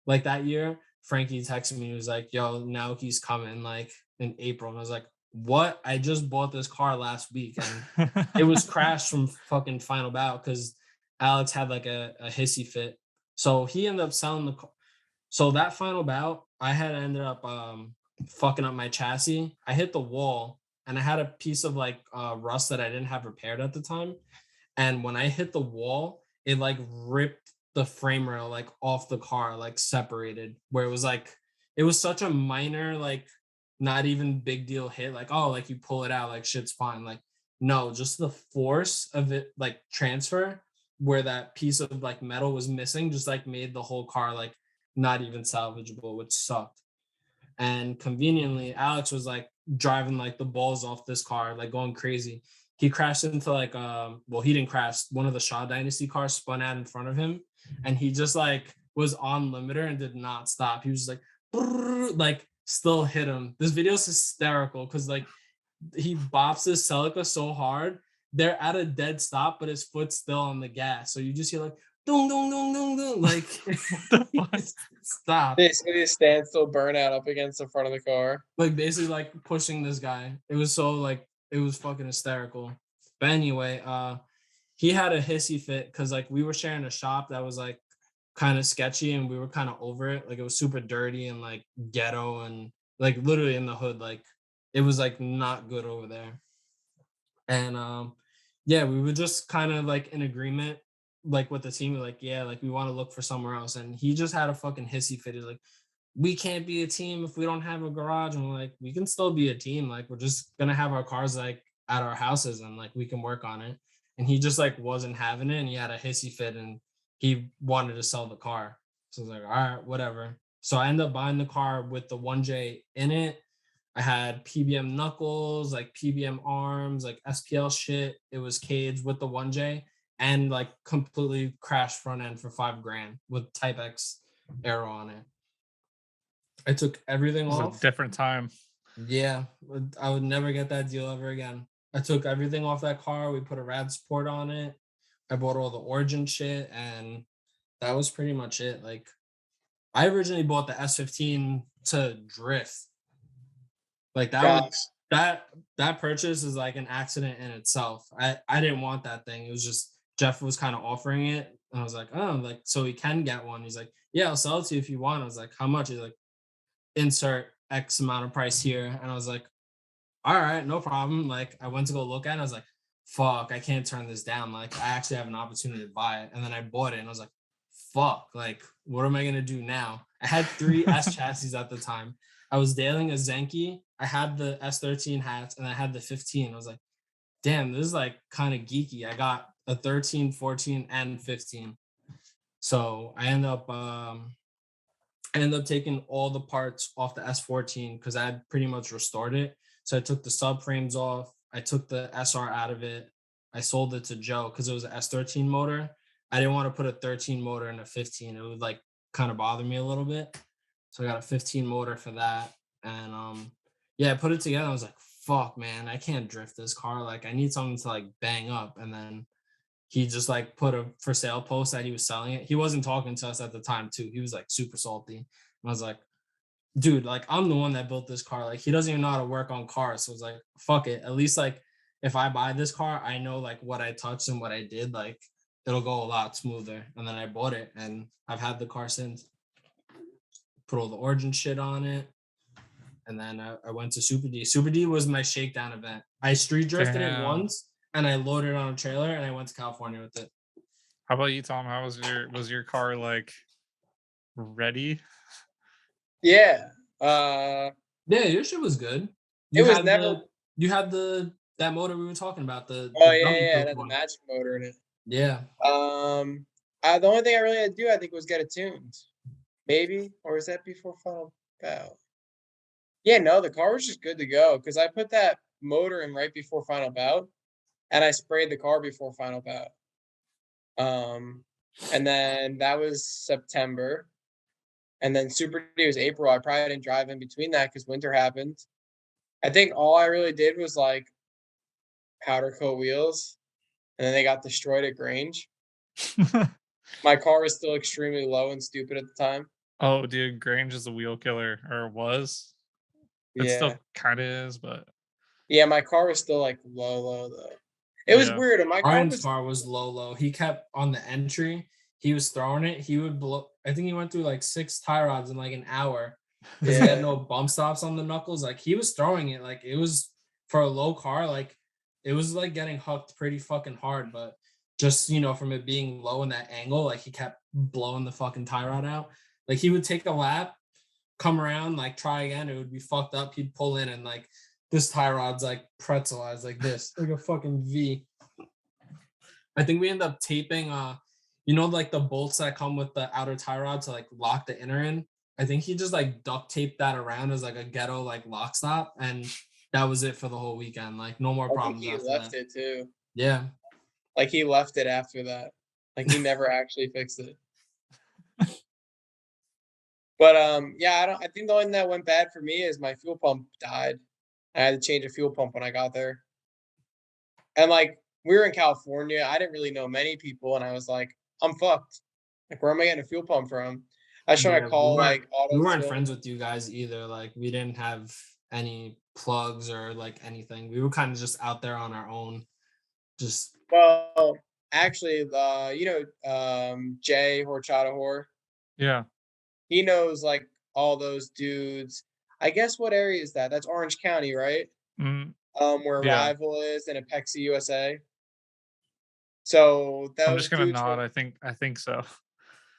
like that year. Frankie texted me, he was like, yo, now he's coming like in April. And I was like, what? I just bought this car last week and it was crashed from fucking Final Bout because Alex had like a hissy fit. So he ended up selling the car. So that Final Bout, I had ended up fucking up my chassis. I hit the wall and I had a piece of like rust that I didn't have repaired at the time. And when I hit the wall, it like ripped the frame rail like off the car, like separated, where it was like, it was such a minor, like not even big deal hit. Like, oh, like you pull it out, like shit's fine. Like, no, just the force of it, like transfer where that piece of like metal was missing, just like made the whole car like not even salvageable, which sucked. And conveniently, Alex was like driving like the balls off this car, like going crazy. He crashed into like he didn't crash. One of the Shaw Dynasty cars spun out in front of him, and he just like was on limiter and did not stop. He was just like still hit him. This video is hysterical because like he bops his Celica so hard, they're at a dead stop, but his foot's still on the gas. So you just hear like dong dong dong dong dong, like stop. Basically a standstill burnout up against the front of the car. Like basically like pushing this guy. It was so like it was fucking hysterical. But anyway, he had a hissy fit because like we were sharing a shop that was like kind of sketchy and we were kind of over it. Like it was super dirty and like ghetto and like literally in the hood. Like it was like not good over there. And yeah, we were just kind of like in agreement like with the team, like, yeah, like we want to look for somewhere else. And he just had a fucking hissy fit. He's like, we can't be a team if we don't have a garage. And we're like, we can still be a team. Like, we're just gonna have our cars like at our houses and like we can work on it. And he just like wasn't having it, and he had a hissy fit and he wanted to sell the car. So I was like, all right, whatever. So I ended up buying the car with the 1J in it. I had PBM knuckles, like PBM arms, like SPL shit. It was caged with the 1J and like completely crashed front end for $5,000 with Type X aero on it. I took everything It was off. a different time. Yeah, I would never get that deal ever again. I took everything off that car. We put a rad support on it. I bought all the Origin shit, and that was pretty much it. Like, I originally bought the S15 to drift. Like that purchase is like an accident in itself. I didn't want that thing. It was just Jeff was kind of offering it, and I was like, oh, like so we can get one. He's like, yeah, I'll sell it to you if you want. I was like, how much? He's like, insert X amount of price here, and I was like, all right, no problem. Like, I went to go look at it, and I was like, fuck, I can't turn this down. Like, I actually have an opportunity to buy it, and then I bought it, and I was like, fuck, like, what am I gonna do now? I had 3 S chassis at the time. I was dealing a Zenki. I had the S13 hats, and I had the 15. I was like, damn, this is like kind of geeky. I got a 13, 14, and 15. So I end up taking all the parts off the S14 because I had pretty much restored it. So I took the subframes off. I took the SR out of it. I sold it to Joe because it was an S13 motor. I didn't want to put a 13 motor in a 15. It would like kind of bother me a little bit. So I got a 15 motor for that. And yeah, I put it together. I was like, fuck, man, I can't drift this car. Like, I need something to like bang up. And then he just like put a for sale post that he was selling it. He wasn't talking to us at the time too. He was like super salty. And I was like, dude, like, I'm the one that built this car. Like, he doesn't even know how to work on cars. So I was like, fuck it. At least like if I buy this car, I know like what I touched and what I did. Like, it'll go a lot smoother. And then I bought it, and I've had the car since. Put all the Origin shit on it. And then I went to Super D. Super D was my shakedown event. I street drifted it once, and I loaded it on a trailer, and I went to California with it. How about you, Tom? How was your car like ready? Yeah. Yeah, your shit was good. It was never. You had that motor we were talking about. The Yeah, the magic motor in it. Yeah. The only thing I really had to do, I think, was get it tuned. Maybe, or is that before final bout? Yeah, no, the car was just good to go because I put that motor in right before final bout, and I sprayed the car before final bout. And then that was September, and then Super D was April. I probably didn't drive in between that because winter happened. I think all I really did was like powder coat wheels, and then they got destroyed at Grange. My car was still extremely low and stupid at the time. Oh, dude, Grange is a wheel killer, or was. It still kind of is, but yeah, my car was still like low though. It was weird. And my car was low. He kept on the entry. He was throwing it. He would blow. I think he went through like 6 tie rods in like an hour because he had no bump stops on the knuckles. Like, he was throwing it. Like, it was for a low car. Like, it was like getting hucked pretty fucking hard. But just, you know, from it being low in that angle, like, he kept blowing the fucking tie rod out. Like, he would take a lap, come around, like, try again. It would be fucked up. He'd pull in, and like this tie rod's like pretzelized like this, like a fucking V. I think we end up taping you know, like the bolts that come with the outer tie rod to like lock the inner in. I think he just like duct taped that around as like a ghetto like lock stop, and that was it for the whole weekend. Like, no more problems. He left it too. Yeah. Like, he left it after that. Like, he never actually fixed it. But yeah, I think the only thing that went bad for me is my fuel pump died. I had to change a fuel pump when I got there. And like, we were in California. I didn't really know many people, and I was like, I'm fucked. Like, where am I getting a fuel pump from? I was trying to call we weren't friends with you guys either. Like, we didn't have any plugs or like anything. We were kind of just out there on our own. Just actually, you know, Jay Horchata Whore. Yeah. He knows like all those dudes. I guess what area is that? That's Orange County, right? Where Rival is in Apexi, USA. So I'm those just gonna dudes were, nod. I think so.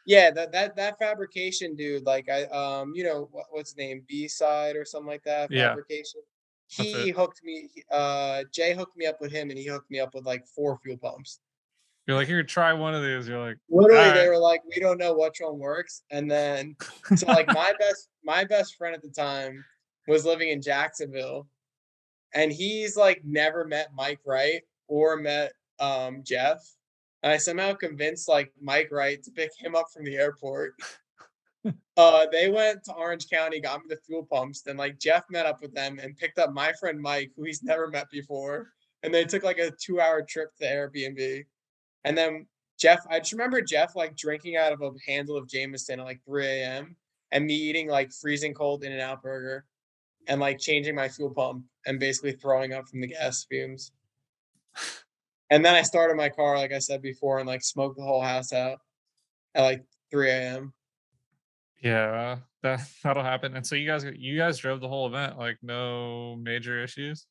yeah, that fabrication dude, like what's his name, B-side or something like that, Yeah, fabrication. that's He it. hooked me. Jay hooked me up with him, and he hooked me up with like 4 fuel pumps. You're like, here, try one of these. You're like, all Literally, they right. were like, we don't know which one works. And then, so like my best friend at the time was living in Jacksonville, and he's like never met Mike Wright or met Jeff. And I somehow convinced like Mike Wright to pick him up from the airport. They went to Orange County, got me the fuel pumps. Then like Jeff met up with them and picked up my friend Mike, who he's never met before. And they took like a 2-hour trip to the Airbnb. And then I just remember Jeff like drinking out of a handle of Jameson at like 3 a.m. and me eating like freezing cold In-N-Out burger and like changing my fuel pump and basically throwing up from the gas fumes. And then I started my car, like I said before, and like smoked the whole house out at like 3 a.m. Yeah, that'll happen. And so you guys drove the whole event, like no major issues.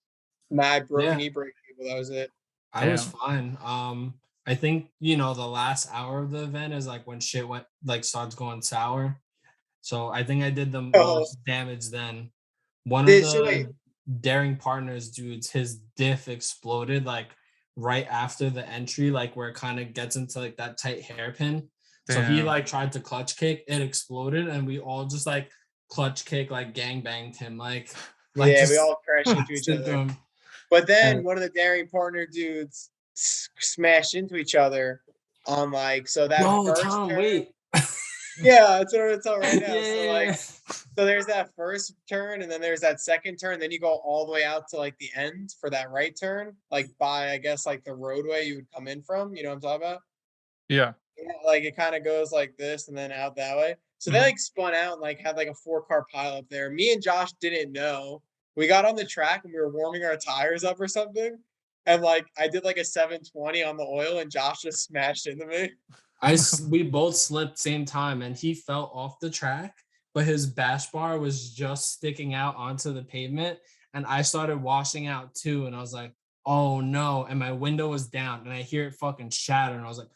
I broke an Yeah, e-brake cable. That was it. I was Damn. fine. I think the last hour of the event is like when shit went like starts going sour. So I think I did the Oh, most damage then. One of this wait. the daring partners dudes, his diff exploded like right after the entry, like where it kind of gets into like that tight hairpin. So he Damn. like tried to clutch kick, it exploded, and we all just like clutch kick, like gang banged him, like Yeah, we just all crashed into each into other. him. But then And one of the daring partner dudes smashed into each other on like, so that no, first Tom, turn. wait. Yeah, that's what I'm gonna tell right now. So like, Yeah. so there's that first turn, and then there's that second turn. Then you go all the way out to like the end for that right turn, like by I guess like the roadway you would come in from. You know what I'm talking about? Yeah. Yeah, like it kind of goes like this and then out that way. So they Mhm. like spun out and like had like a 4-car pile up there. Me and Josh didn't know. We got on the track and we were warming our tires up or something. And like I did like a 720 on the oil and Josh just smashed into me. We both slipped same time, and he fell off the track, but his bash bar was just sticking out onto the pavement, and I started washing out too, and I was like, oh no, and my window was down, and I hear it fucking shatter, and I was like,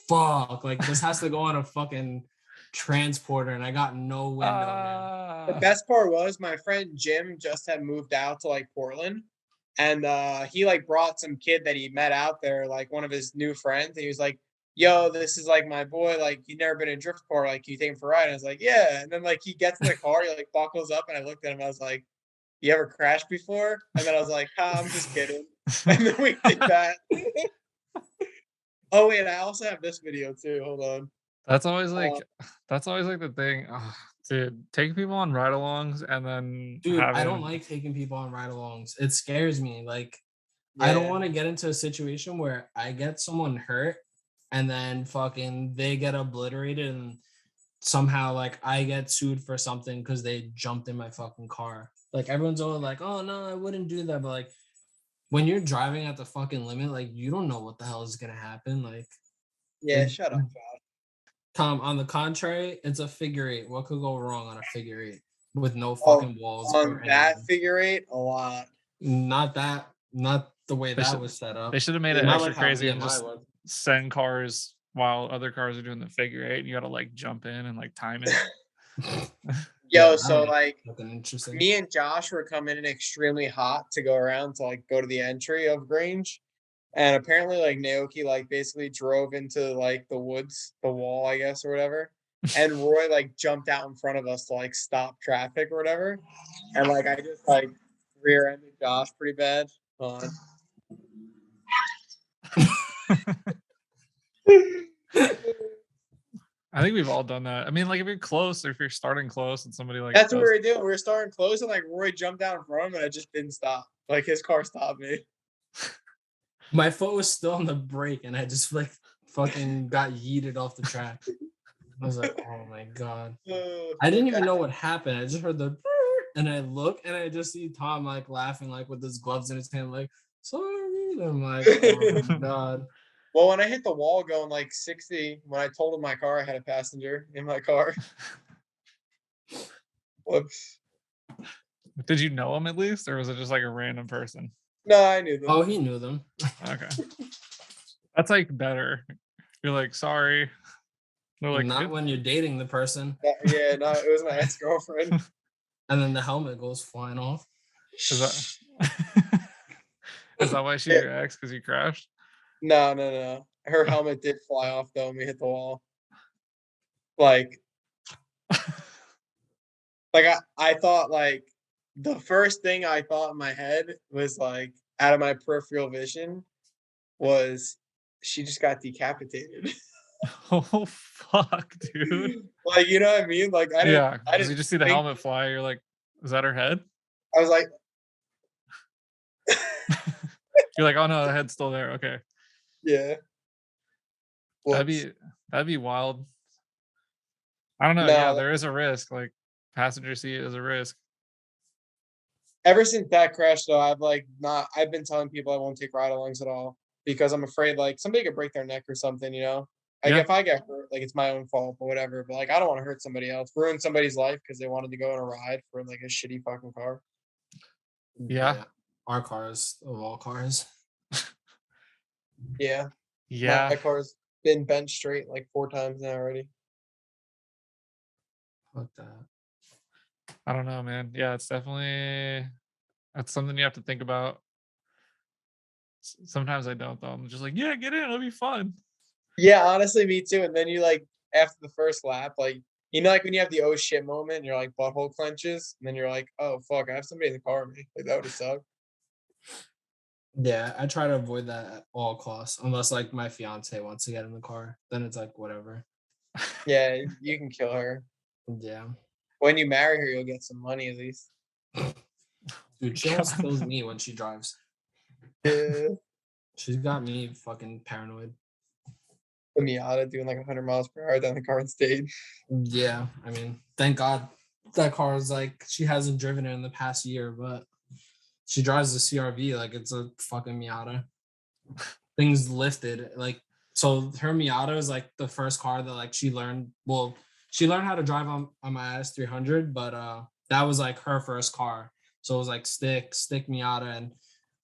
fuck, like this has to go on a fucking transporter, and I got no window, man. The best part was my friend Jim just had moved out to like Portland. And he like brought some kid that he met out there, like one of his new friends. And he was like, yo, this is like my boy. Like, he'd never been in a drift car. Like, can you take him for a ride? And I was like, yeah. And then like he gets in the car, he like buckles up, and I looked at him. I was like, you ever crashed before? And then I was like, I'm just kidding. And then we did that. Oh wait, I also have this video too. Hold on. That's always like Uh, the thing. Dude, taking people on ride-alongs and then Dude, I don't having like taking people on ride-alongs. It scares me. Like, I don't yeah. want to get into a situation where I get someone hurt and then fucking they get obliterated and somehow like I get sued for something because they jumped in my fucking car. Like everyone's all like, oh no, I wouldn't do that. But like when you're driving at the fucking limit, like you don't know what the hell is gonna happen. Like Yeah, it, shut up, Josh. Tom, on the contrary, it's a figure eight. What could go wrong on a figure eight with no Oh, fucking walls or on that anything? figure eight, a lot. Not the way they that should was set they up. should have made it Not extra like how crazy and VMI just was. send cars while other cars are doing the figure eight. And you got to like jump in and like time it. Yeah, Yo, that so would like fucking interesting. me and Josh were coming in extremely hot to go around to like go to the entry of Grange. And apparently like Naoki like basically drove into like the woods, the wall, I guess, or whatever. And Roy like jumped out in front of us to like stop traffic or whatever. And like I just like rear-ended Josh pretty bad. Hold on. I think we've all done that. I mean, like if you're close or if you're starting close and somebody like That's what we does were doing. We were starting close and like Roy jumped out in front of him and I just didn't stop. Like his car stopped me. My foot was still on the brake and I just like fucking got yeeted off the track. I was like, oh my God. I didn't even know what happened. I just heard the and I look and I just see Tom like laughing, like with his gloves in his hand, like, sorry. And I'm like, oh my God. Well, when I hit the wall going like 60, when I totaled my car, I had a passenger in my car. Whoops. Did you know him at least, or was it just like a random person? No, I knew them. Oh, he knew them. Okay. That's like better. You're like, sorry. They're like, Not when you're dating the person, Yeah, no, it was my ex-girlfriend. and then the helmet goes flying off. is that is that why she's Yeah, your ex? Because you crashed? no. Her helmet did fly off though, and we hit the wall. Like, I thought like the first thing I thought in my head was like out of my peripheral vision was she just got decapitated. Oh fuck, dude. Like, you know what I mean? Like Yeah, I because you didn't just see the think helmet fly. You're like, is that her head? I was like, You're like, oh no, the head's still there. Okay, yeah, that'd whoops. be that'd be wild. I don't know. Yeah, No, there is a risk. Like passenger seat is a risk. ever since that crash though, I've been telling people I won't take ride-alongs at all because I'm afraid like somebody could break their neck or something, you know? Like Yeah, if I get hurt, like it's my own fault or whatever, but like I don't want to hurt somebody else, ruin somebody's life because they wanted to go on a ride for like a shitty fucking car. yeah, Yeah, our cars of all cars. Yeah. yeah. My car's been bent straight like 4 times now already. Fuck that. I don't know, man. Yeah, it's definitely that's something you have to think about. Sometimes I don't though. I'm just like, yeah, get in, it'll be fun. Yeah, honestly, me too. And then you like after the first lap, like you know, like when you have the oh shit moment, and your like butthole clenches, and then you're like, oh fuck, I have somebody in the car with me. Like that would have sucked. Yeah, I try to avoid that at all costs, unless like my fiance wants to get in the car. Then it's like whatever. Yeah, you can kill her. Yeah, When you marry her, you'll get some money at least. dude, she almost God. kills me when she drives. Yeah. She's got me fucking paranoid. The Miata doing like 100 miles per hour down the Garden State. Yeah, I mean, thank God that car is like she hasn't driven it in the past year, but she drives the CRV like it's a fucking Miata. Things lifted like so. Her Miata is like the first car that like she learned. Well, she learned how to drive on my S300, but that was like her first car. So it was like stick Miata, and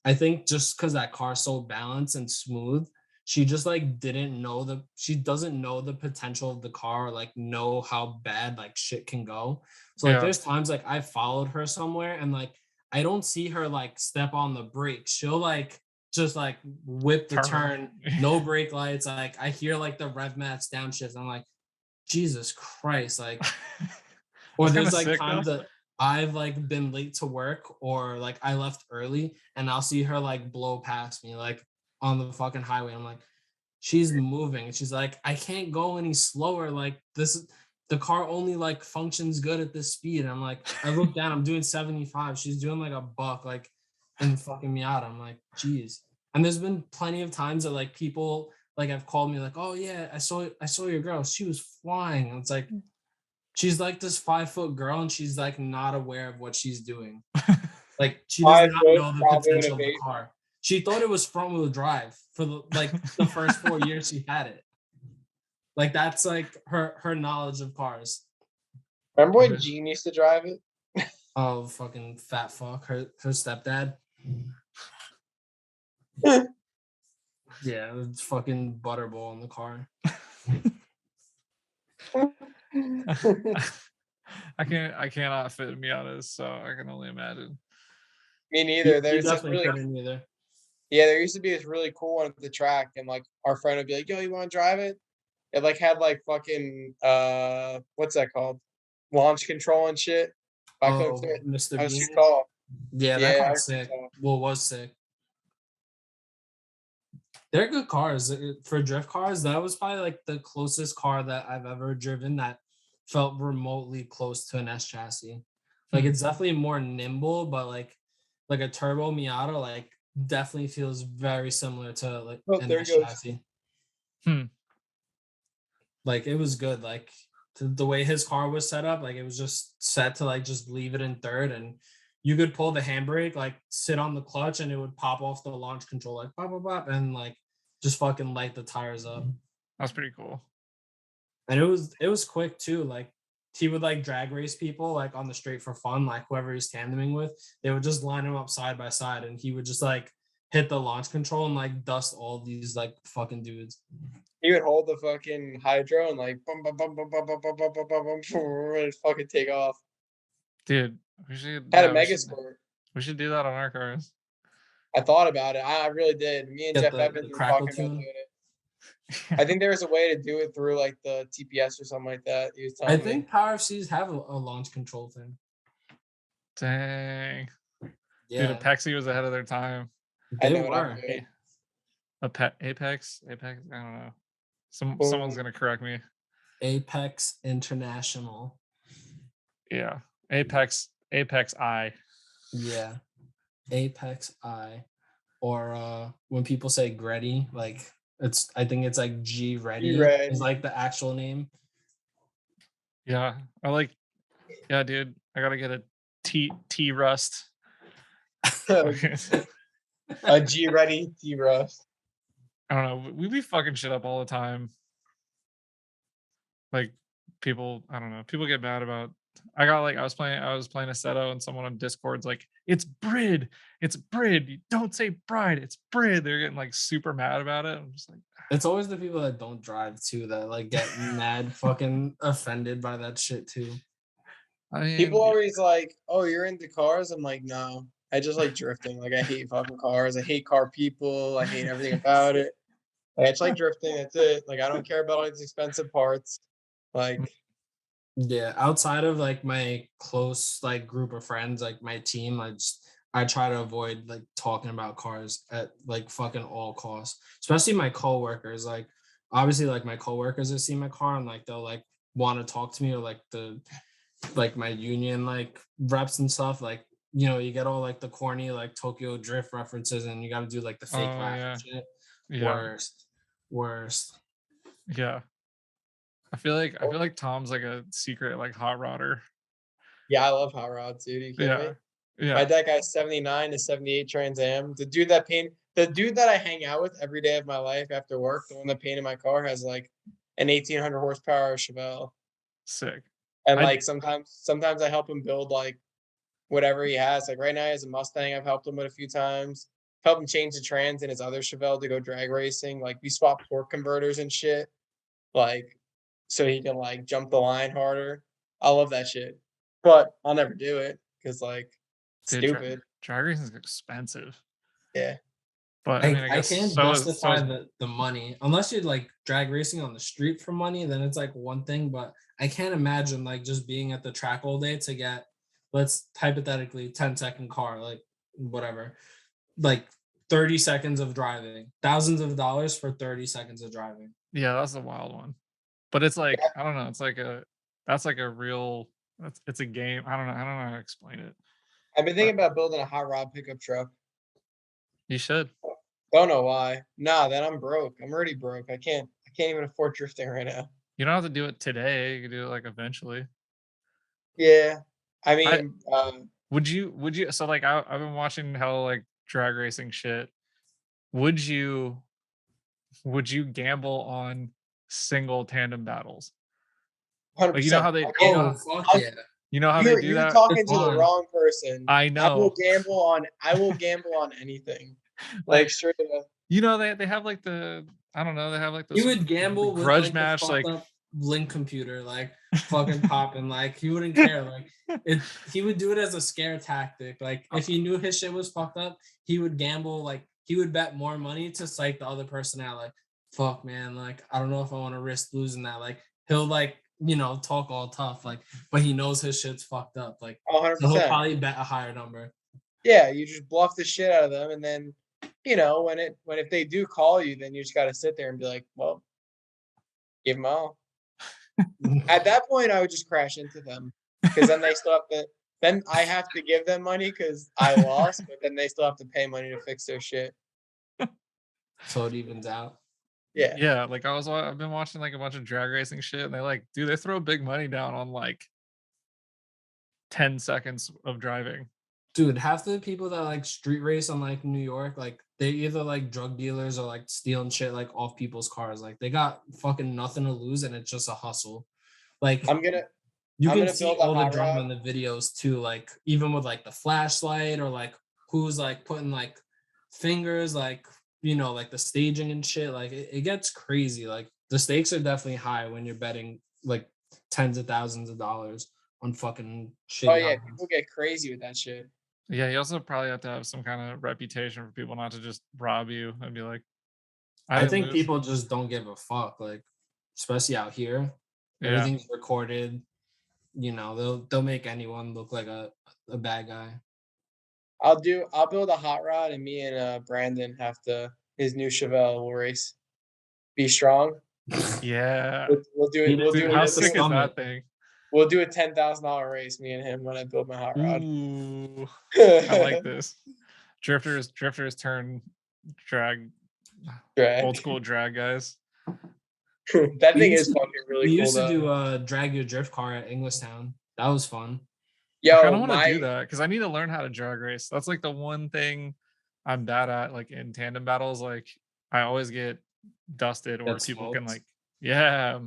I think just because that car's so balanced and smooth, she just like didn't know she doesn't know the potential of the car or like know how bad like shit can go. So like Yeah. there's times like I followed her somewhere and like I don't see her like step on the brake. She'll like just like whip the turn, no brake lights. Like I hear like the rev mats downshift. I'm like, Jesus Christ, like or That's kind of there's like sick though. times that I've like been late to work or like I left early and I'll see her like blow past me like on the fucking highway. I'm like, she's moving. And she's like, I can't go any slower. Like the car only like functions good at this speed. And I'm like, I look down, I'm doing 75. She's doing like a buck, like in fucking Miata. I'm like, geez. And there's been plenty of times that like people like have called me like, oh yeah, I saw your girl. She was flying. And it's like, she's like this 5-foot girl and she's like not aware of what she's doing. Like she does I not would know the probably would potential have of the ate. car. She thought it was front wheel drive for the first 4 years she had it. Like that's like her knowledge of cars. Remember when Gene used to drive it? Oh fucking fat fuck. Her stepdad. Yeah, it's fucking butterball in the car. I cannot fit Miatas, so I can only imagine. Me neither. You There's this definitely really couldn't either. Yeah, there used to be this really cool one at the track, and like our friend would be like, "Yo, you want to drive it?" It like had like fucking what's that called? Launch control and shit. I couldn't Oh, fit. Mr. I was too Bean. tall. Yeah, that Yeah, I car's was too sick. tall. Well, was sick. They're good cars. For drift cars. That was probably like the closest car that I've ever driven that felt remotely close to an S chassis. Like it's definitely more nimble, but like a turbo Miata, like definitely feels very similar to like Oh, an there he S goes. chassis. Hmm. Like it was good. Like the way his car was set up, like it was just set to like just leave it in third, and you could pull the handbrake, like sit on the clutch, and it would pop off the launch control, like pop, pop, pop, and like just fucking light the tires up. That's pretty cool. And it was quick too. Like he would like drag race people like on the straight for fun, like whoever he's tandeming with, they would just line him up side by side, and he would just like hit the launch control and like dust all these like fucking dudes. He would hold the fucking hydro and like bum bum bum bum bum bum bum bum bum bum bum and fucking take off. Dude, we should Had a we mega should, squirt. we should do that on our cars. I thought about it. I really did. Me and Get Jeff the Evans were crackle talking about tune. doing it. I think there was a way to do it through like the TPS or something like that. He was I telling think me. Power FCs have a launch control thing. Dang. Yeah, Dude, Apexi was ahead of their time. I they know what I'm were. doing. Apex? I don't know. Someone's gonna correct me. Apex International. Yeah. Apex I. Yeah. Apex I. Or when people say Greddy, like I think it's like G Ready G-Red. is like the actual name. Yeah. Yeah, dude. I gotta get a T Rust. A G ready T Rust. I don't know. We be fucking shit up all the time. Like people, I don't know. People get mad about. I was playing Assetto and someone on Discord's like, it's Brid. You don't say bride, it's Brid. They're getting like super mad about it. I'm just like, It's always the people that don't drive too that like get mad fucking offended by that shit too. I mean, People always like, oh, you're into cars? I'm like, no. I just like drifting. Like I hate fucking cars. I hate car people. I hate everything about it. Like, I just like drifting. That's it. Like I don't care about all these expensive parts. Like Yeah, outside of like my close like group of friends, like my team, I try to avoid like talking about cars at like fucking all costs. Especially my coworkers. Like obviously like my coworkers that see my car and like they'll like want to talk to me or like my union like reps and stuff. Like, you know, you get all like the corny like Tokyo Drift references and you gotta do like the fake laugh and shit. Yeah. worst. Yeah. I feel like Tom's like a secret like hot rodder. Yeah, I love hot rods, dude. Are you kidding me? My dad got 79 to 78 Trans Am. The dude that I hang out with every day of my life after work, the one that painted my car, has like an 1800 horsepower Chevelle. Sick. And like sometimes I help him build like whatever he has. Like right now he has a Mustang. I've helped him with a few times. Helped him change the trans in his other Chevelle to go drag racing. Like we swap torque converters and shit. Like so he can like jump the line harder. I love that shit. But I'll never do it because like stupid. Drag racing is expensive. Yeah. But I mean, I guess can't justify the money unless you're like drag racing on the street for money. Then it's like one thing, but I can't imagine like just being at the track all day to get, let's hypothetically 10-second car, like whatever, like 30 seconds of driving, thousands of dollars for 30 seconds of driving. Yeah, that's a wild one. But it's like, I don't know. It's like that's like a real, it's a game. I don't know how to explain it. I've been thinking about building a hot rod pickup truck. You should. Don't know why. Nah, then I'm broke. I'm already broke. I can't even afford drifting right now. You don't have to do it today. You can do it like eventually. Yeah. I mean, would you so like I've been watching how like drag racing shit. Would you gamble on single tandem battles? 100%. Like, you know how they you know how they do you're that? Talking to the wrong person. I know. I will gamble on anything. Like straight up. You know they have like the, I don't know, they have like this. You would gamble with grudge like match, the like up Link computer, like fucking popping, like he wouldn't care. Like he would do it as a scare tactic. Like if he knew his shit was fucked up, he would gamble, like he would bet more money to psych the other person out. Like, fuck man, like I don't know if I want to risk losing that. Like he'll like, you know, talk all tough, like, but he knows his shit's fucked up. Like 100%. So he'll probably bet a higher number. Yeah, you just bluff the shit out of them, and then you know when if they do call you, then you just got to sit there and be like, well, give them all. At that point, I would just crash into them because then they still have to. Then I have to give them money because I lost, but then they still have to pay money to fix their shit. So it evens out. Yeah. Yeah, like I've been watching like a bunch of drag racing shit, and they throw big money down on like 10 seconds of driving. Dude, half the people that like street race on like New York, like they either like drug dealers or like stealing shit like off people's cars. Like they got fucking nothing to lose and it's just a hustle. Like you can see all the drama in the videos too, like even with like the flashlight or like who's like putting like fingers, like, like the staging and shit. Like it gets crazy. Like the stakes are definitely high when you're betting like tens of thousands of dollars on fucking shitty Oh yeah, odds. people get crazy with that shit. Yeah, you also probably have to have some kind of reputation for people not to just rob you and be like, I I didn't think lose. people just don't give a fuck. Like, especially out here, Yeah. everything's recorded. They'll make anyone look like a bad guy. I'll build a hot rod, and me and Brandon have to his new Chevelle will race. Be strong. Yeah. We'll do He it. We'll doesn't do How have it. to sick is stomach. that thing? We'll do a $10,000 race, me and him, when I build my hot rod. Ooh, I like this. Drifters turn drag, Drag. old school drag guys. That We thing used is to, fucking really we cool used to though. do drag your drift car at Englishtown. That was fun. I kind Yo, of want to do my that because I need to learn how to drag race. That's like the one thing I'm bad at, like in tandem battles. Like I always get dusted, or Get people can smoked. yeah.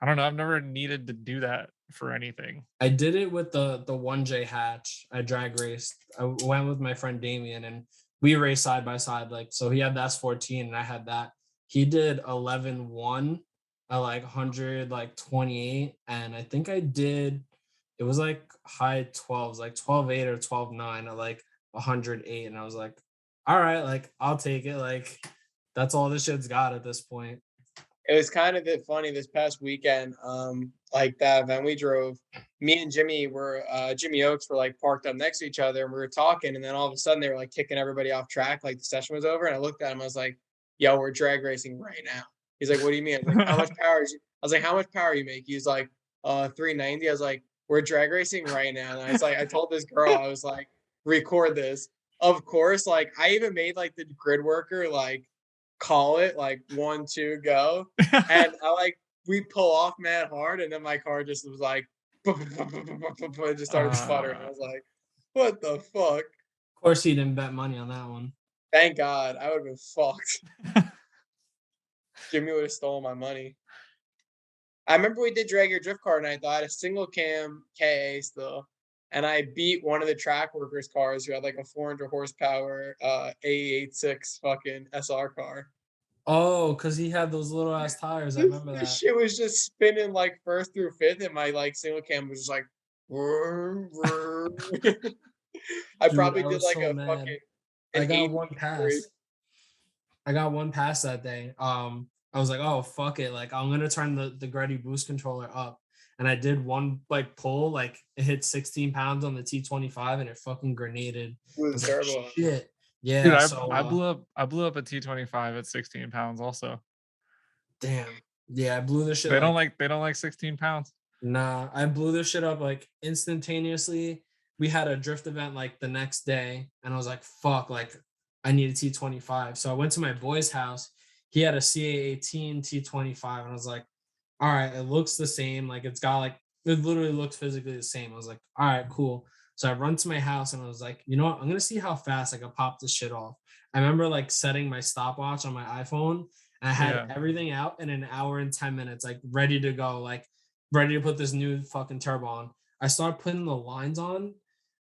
I don't know. I've never needed to do that for anything. I did it with the 1J hatch. I drag raced. I went with my friend Damien and we raced side by side. Like, so he had the S14 and I had that. He did 11-1 at like 100, like 28. And I think I did, it was like high 12s, like 12-8 or 12-9 at like 108. And I was like, all right, like I'll take it. Like, that's all this shit's got at this point. It was kind of funny this past weekend. Like that event we drove, me and Jimmy Oaks were like parked up next to each other, and we were talking, and then all of a sudden they were like kicking everybody off track, like the session was over. And I looked at him, I was like, "Yo, we're drag racing right now." He's like, "What do you mean?" I was like, "How much power is you?" I was like, "How much power you make?" He's like, 390. I was like, "We're drag racing right now." And I was like, I told this girl, I was like, "Record this." Of course, like I even made like the grid worker like call it like 1, 2, go. And we pull off mad hard, and then my car just was like, it just started sputtering. I was like, what the fuck? Of course, he didn't bet money on that one. Thank God. I would have been fucked. Jimmy would have stolen my money. I remember we did drag your drift car night though. I had a single cam KA still. And I beat one of the track workers' cars who had like a 400 horsepower A86 fucking SR car. Oh, because he had those little ass tires. I remember This that. shit was just spinning like first through fifth, and my like single cam was just like. I Dude, probably I did was like so a mad. fucking I an got 80 one race. pass. I got one pass that day. I was like, oh fuck it. Like I'm gonna turn the Gretty boost controller up. And I did one like pull, like it hit 16 pounds on the T25 and it fucking grenaded. Blew I the was turbo like, on. shit. Dude, Yeah, so I blew up a T25 at 16 pounds also. damn. Yeah, I blew this shit They don't like 16 pounds. Nah, I blew this shit up like instantaneously. We had a drift event like the next day, and I was like, fuck, like I need a T25. So I went to my boy's house. He had a CA18 T25, and I was like, all right, it looks the same. Like it literally looks physically the same. I was like, all right, cool. So I run to my house and I was like, you know what? I'm gonna see how fast I can pop this shit off. I remember like setting my stopwatch on my iPhone, and I had everything out in an hour and 10 minutes, like ready to go, like ready to put this new fucking turbo on. I started putting the lines on,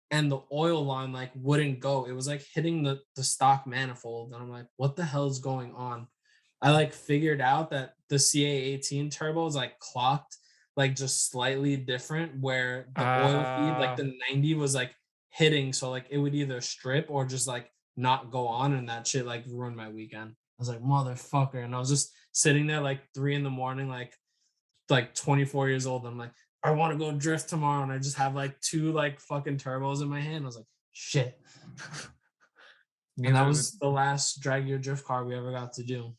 and the oil line like wouldn't go. It was like hitting the stock manifold, and I'm like, what the hell is going on? I like figured out that the CA18 turbo is like clocked like just slightly different, where the oil feed, like the 90 was like hitting, so like it would either strip or just like not go on, and that shit like ruined my weekend. I was like, motherfucker. And I was just sitting there like 3 a.m, like 24 years old. I'm like, I want to go drift tomorrow, and I just have like 2 like fucking turbos in my hand. I was like, shit. And that was the last drag your drift car we ever got to do.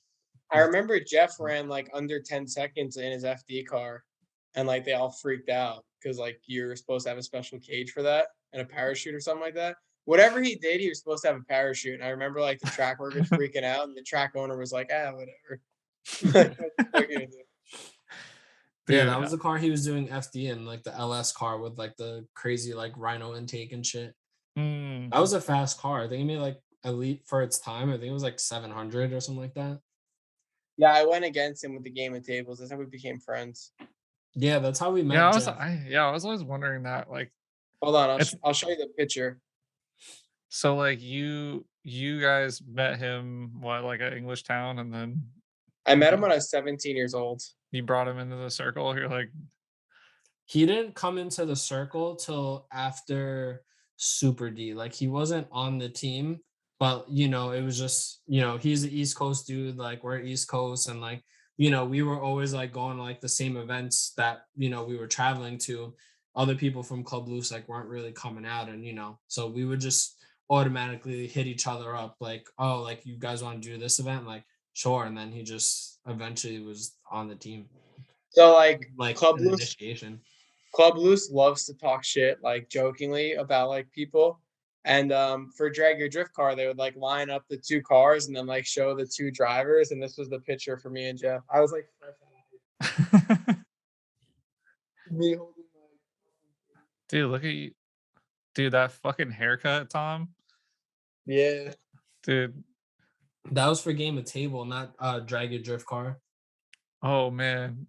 I remember Jeff ran like under 10 seconds in his FD car, and like they all freaked out because like you're supposed to have a special cage for that and a parachute or something like that. Whatever he did, he was supposed to have a parachute. And I remember like the track workers freaking out, and the track owner was like, whatever. Yeah, that was the car he was doing FD in, like the LS car with like the crazy like Rhino intake and shit. That was a fast car. I think he made like elite for its time. I think it was like 700 or something like that. Yeah, I went against him with the game of tables. That's how we became friends. Yeah, that's how we met. I was always wondering that. Like, hold on, I'll show you the picture. So like you you guys met him what, like at English Town, and then I met him you when I was 17 years old. you brought him into the circle. You're like, He didn't come into the circle till after Super D. Like he wasn't on the team, but it was just, he's the East Coast dude, like we're East Coast, and like, we were always like going to like the same events that, we were traveling to. Other people from Club Loose like weren't really coming out, and so we would just automatically hit each other up like, oh, like you guys want to do this event? Like, sure. And then he just eventually was on the team, So like like Club an Loose, initiation. Club Loose loves to talk shit like jokingly about like people. And for Drag Your Drift Car, they would like line up the two cars and then like show the two drivers. And this was the picture for me and Jeff. I was like, me holding dude, look at you, dude. That fucking haircut, Tom, yeah. dude. That was for Game of Table, not Drag Your Drift Car. Oh man,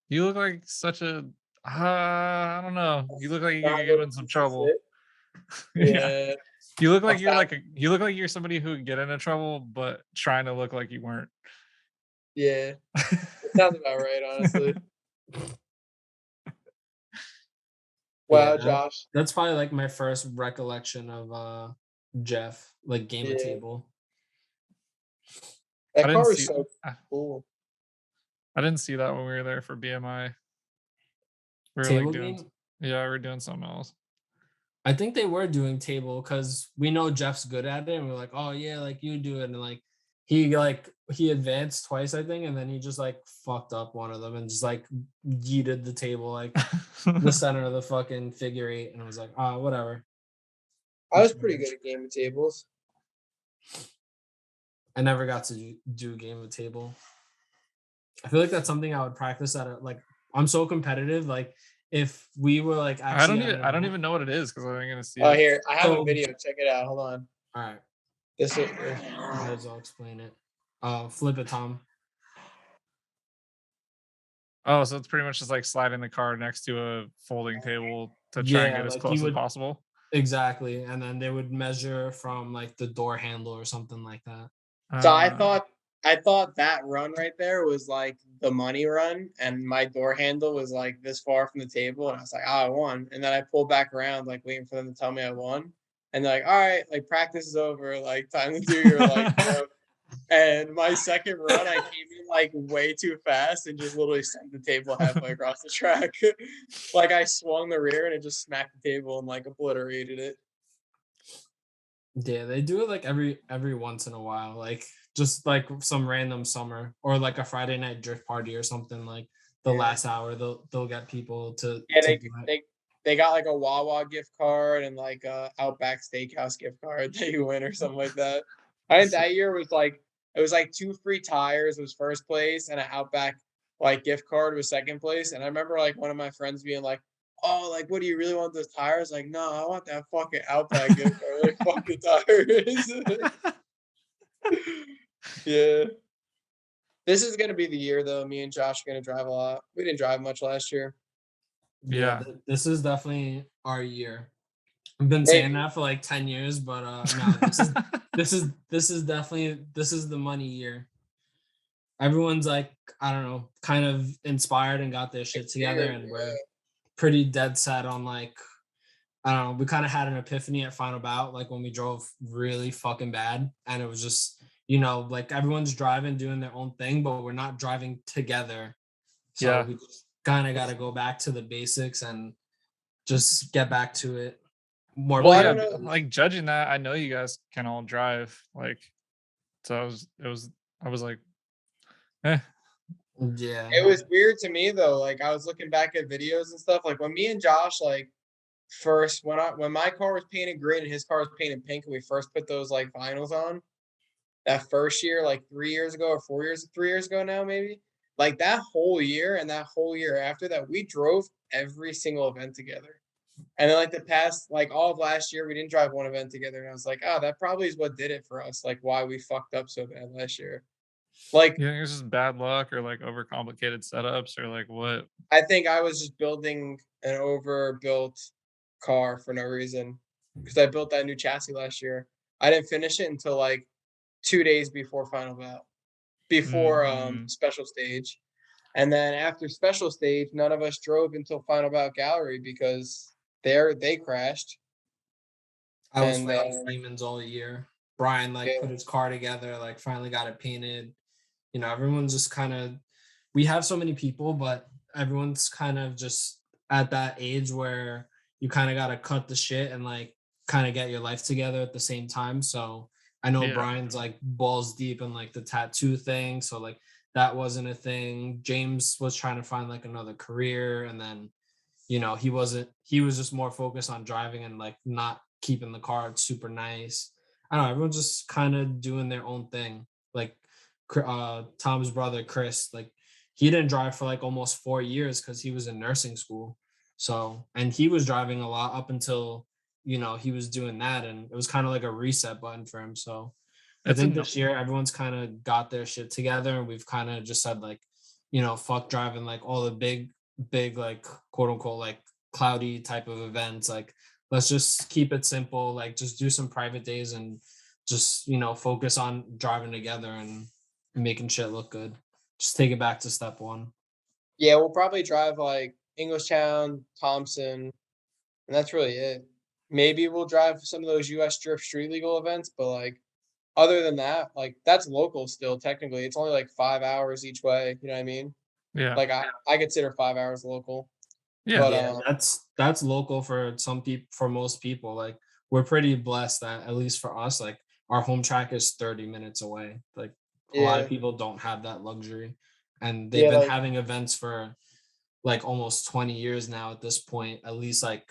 you look like such a. I don't know. You look like you could get in some trouble. Yeah. Yeah. You look like you look like you're somebody who would get into trouble, but trying to look like you weren't. Yeah. It sounds about right, honestly. Wow, Yeah, Josh. that's probably like my first recollection of Jeff, like Game of Yeah. Table. That didn't car is see- so I cool. I didn't see that when we were there for BMI. We were Table like doing, game? yeah, we were doing something else. I think they were doing table because we know Jeff's good at it, and we're like, oh yeah, like you do it, and like he advanced twice, I think, and then he just like fucked up one of them and just like yeeted the table like the center of the fucking figure eight, and I was like, whatever. I was pretty good at game of tables. I never got to do game of table. I feel like that's something I would practice like I'm so competitive. Like if we were like actually I don't even know what it is because I'm gonna see Oh, it. here I have a So- video. Check it out. Hold on. all right, This is might as well explain it. Flip it, Tom. Oh, so it's pretty much just like sliding the car next to a folding table to try and Yeah, get as like close you as would- possible. Exactly, and then they would measure from like the door handle or something like that. So Uh, I thought that run right there was like the money run, and my door handle was like this far from the table, and I was like, I won. And then I pulled back around, like waiting for them to tell me I won. And they're like, all right, like practice is over, like time to do your like. And my second run, I came in like way too fast and just literally sent the table halfway across the track. Like I swung the rear and it just smacked the table and like obliterated it. Yeah, they do it like every once in a while, like just like some random summer or like a Friday night drift party or something. Like the Yeah. last hour, they'll get people to Yeah, to do it. they got like a Wawa gift card and like a Outback Steakhouse gift card that you win or something like that. I think that year was like it was like 2 free tires was first place and an Outback like gift card was second place. And I remember like one of my friends being like, "Oh, like what do you really want those tires?" Like, no, I want that fucking Outback gift card. Like, fuck the tires. Yeah. This is gonna be the year though. Me and Josh are gonna drive a lot. We didn't drive much last year. Yeah. This is definitely our year. I've been saying that for like 10 years, but no, this is definitely the money year. Everyone's like, I don't know, kind of inspired and got their shit together, and we're pretty dead set on like, I don't know, we kind of had an epiphany at Final Bout, like when we drove really fucking bad, and it was just, like everyone's driving, doing their own thing, but we're not driving together. So Yeah. we kind of got to go back to the basics and just get back to it. More. Well, I yeah, don't know. like judging that, I know you guys can all drive. Like, so I was like, eh. Yeah. It was weird to me though. Like I was looking back at videos and stuff. Like when me and Josh like first when my car was painted green and his car was painted pink, and we first put those like vinyls on that first year, like 3 years ago or 3 years ago now, maybe. Like that whole year and that whole year after that, we drove every single event together. And then like the past, like all of last year, we didn't drive one event together. And I was like, oh, that probably is what did it for us. Like why we fucked up so bad last year. Like You think it's just bad luck or like overcomplicated setups or like what? I think I was just building an overbuilt car for no reason because I built that new chassis last year. I didn't finish it until like 2 days before final bout, before special stage. And then after special stage, none of us drove until final bout gallery because they crashed. I was And fighting demons all year. Brian like yeah, put his car together, like finally got it painted. You know, everyone's just kind of, we have so many people, but everyone's kind of just at that age where you kind of got to cut the shit and like kind of get your life together at the same time. So I know Yeah. Brian's like balls deep in like the tattoo thing. So like that wasn't a thing. James was trying to find like another career. And then, you know, he was just more focused on driving and like not keeping the car super nice. I don't know. Everyone's just kind of doing their own thing. Like Tom's brother Chris, like he didn't drive for like almost 4 years because he was in nursing school. So, and he was driving a lot up until, you know, he was doing that, and it was kind of like a reset button for him. So I It's think a this year everyone's kind of got their shit together, and we've kind of just said like, you know, fuck driving like all the big like quote unquote like cloudy type of events. Like let's just keep it simple, like just do some private days and just, you know, focus on driving together and making shit look good. Just take it back to step one. yeah, we'll probably drive like Englishtown, Thompson, and that's really it. Maybe we'll drive some of those US Drift Street Legal events, but like other than that, like that's local still technically. It's only like 5 hours each way. You know what I mean? yeah. Like I consider 5 hours local. Yeah. But Yeah, that's local for some people, for most people. Like we're pretty blessed that at least for us, like our home track is 30 minutes away. Like a lot of yeah, people don't have that luxury. And they've yeah, been like having events for like almost 20 years now at this point, at least like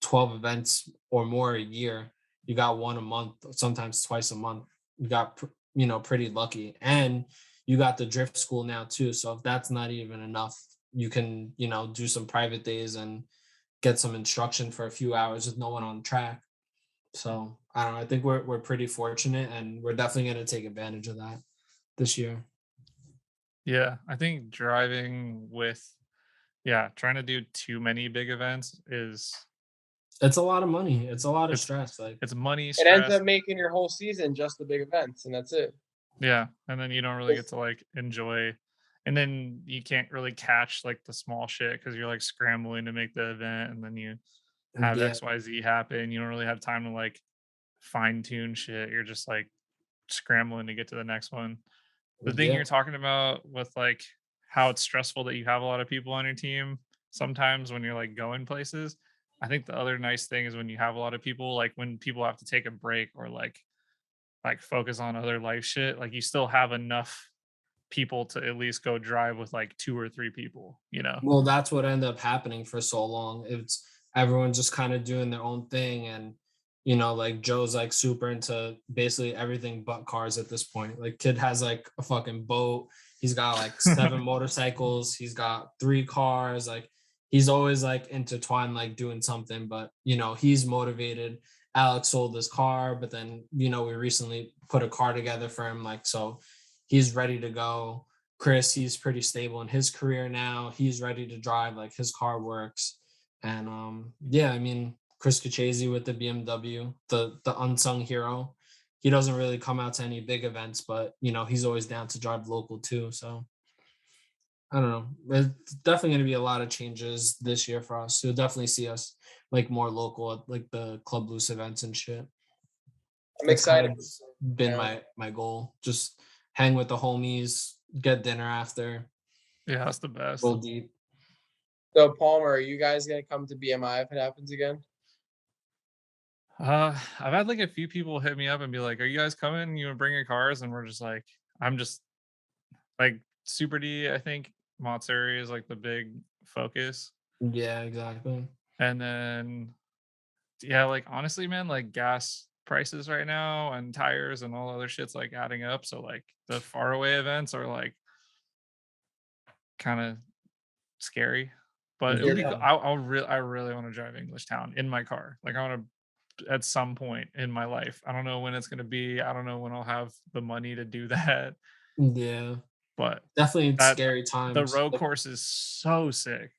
12 events or more a year. You got one a month, sometimes twice a month. You got, you know, pretty lucky. And you got the drift school now too. So if that's not even enough, you can, you know, do some private days and get some instruction for a few hours with no one on track. So I don't know. I think we're pretty fortunate, and we're definitely going to take advantage of that this year. Yeah. I think driving with, yeah, trying to do too many big events is It's a lot of money. It's a lot of it's stress. Like, it's money, it ends stress. up making your whole season just the big events, and that's it. Yeah. And then you don't really get to like enjoy, and then you can't really catch like the small shit because you're like scrambling to make the event, and then you have yeah, XYZ happen. You don't really have time to like fine tune shit. You're just like scrambling to get to the next one. The thing yeah, you're talking about with like how it's stressful that you have a lot of people on your team sometimes when you're like going places. I think the other nice thing is when you have a lot of people, like when people have to take a break or like focus on other life shit, like you still have enough people to at least go drive with like two or three people, you know? well, that's what ended up happening for so long. It's everyone just kind of doing their own thing, and you know, like Joe's like super into basically everything but cars at this point. Like, kid has like a fucking boat. He's got like 7 motorcycles. He's got 3 cars. Like, he's always like intertwined, like doing something. But you know, he's motivated. Alex sold his car, but then you know, we recently put a car together for him. Like, so he's ready to go. Chris, he's pretty stable in his career now. He's ready to drive, like his car works. And yeah, I mean, Chris Kachese with the BMW, the unsung hero. He doesn't really come out to any big events, but you know, he's always down to drive local too. So I don't know. It's definitely going to be a lot of changes this year for us. You'll definitely see us like more local at like the Club Loose events and shit. I'm That's kind excited. of been Now. my goal. Just hang with the homies, get dinner after, Yeah, that's the best. roll deep. So Palmer, are you guys gonna come to BMI if it happens again? I've had like a few people hit me up and be like, "Are you guys coming? You wanna bring your cars?" And we're just like, I'm just like Super D, I think Matsuri is like the big focus. Yeah, exactly. And then yeah, like honestly, man, like gas prices right now and tires and all other shit's like adding up. So like the faraway events are like kind of scary. But it'll be Yeah. I really want to drive English Town in my car. Like I want to at some point in my life. I don't know when it's gonna be. I don't know when I'll have the money to do that. Yeah. But Definitely that scary the times. road Like, course is so sick.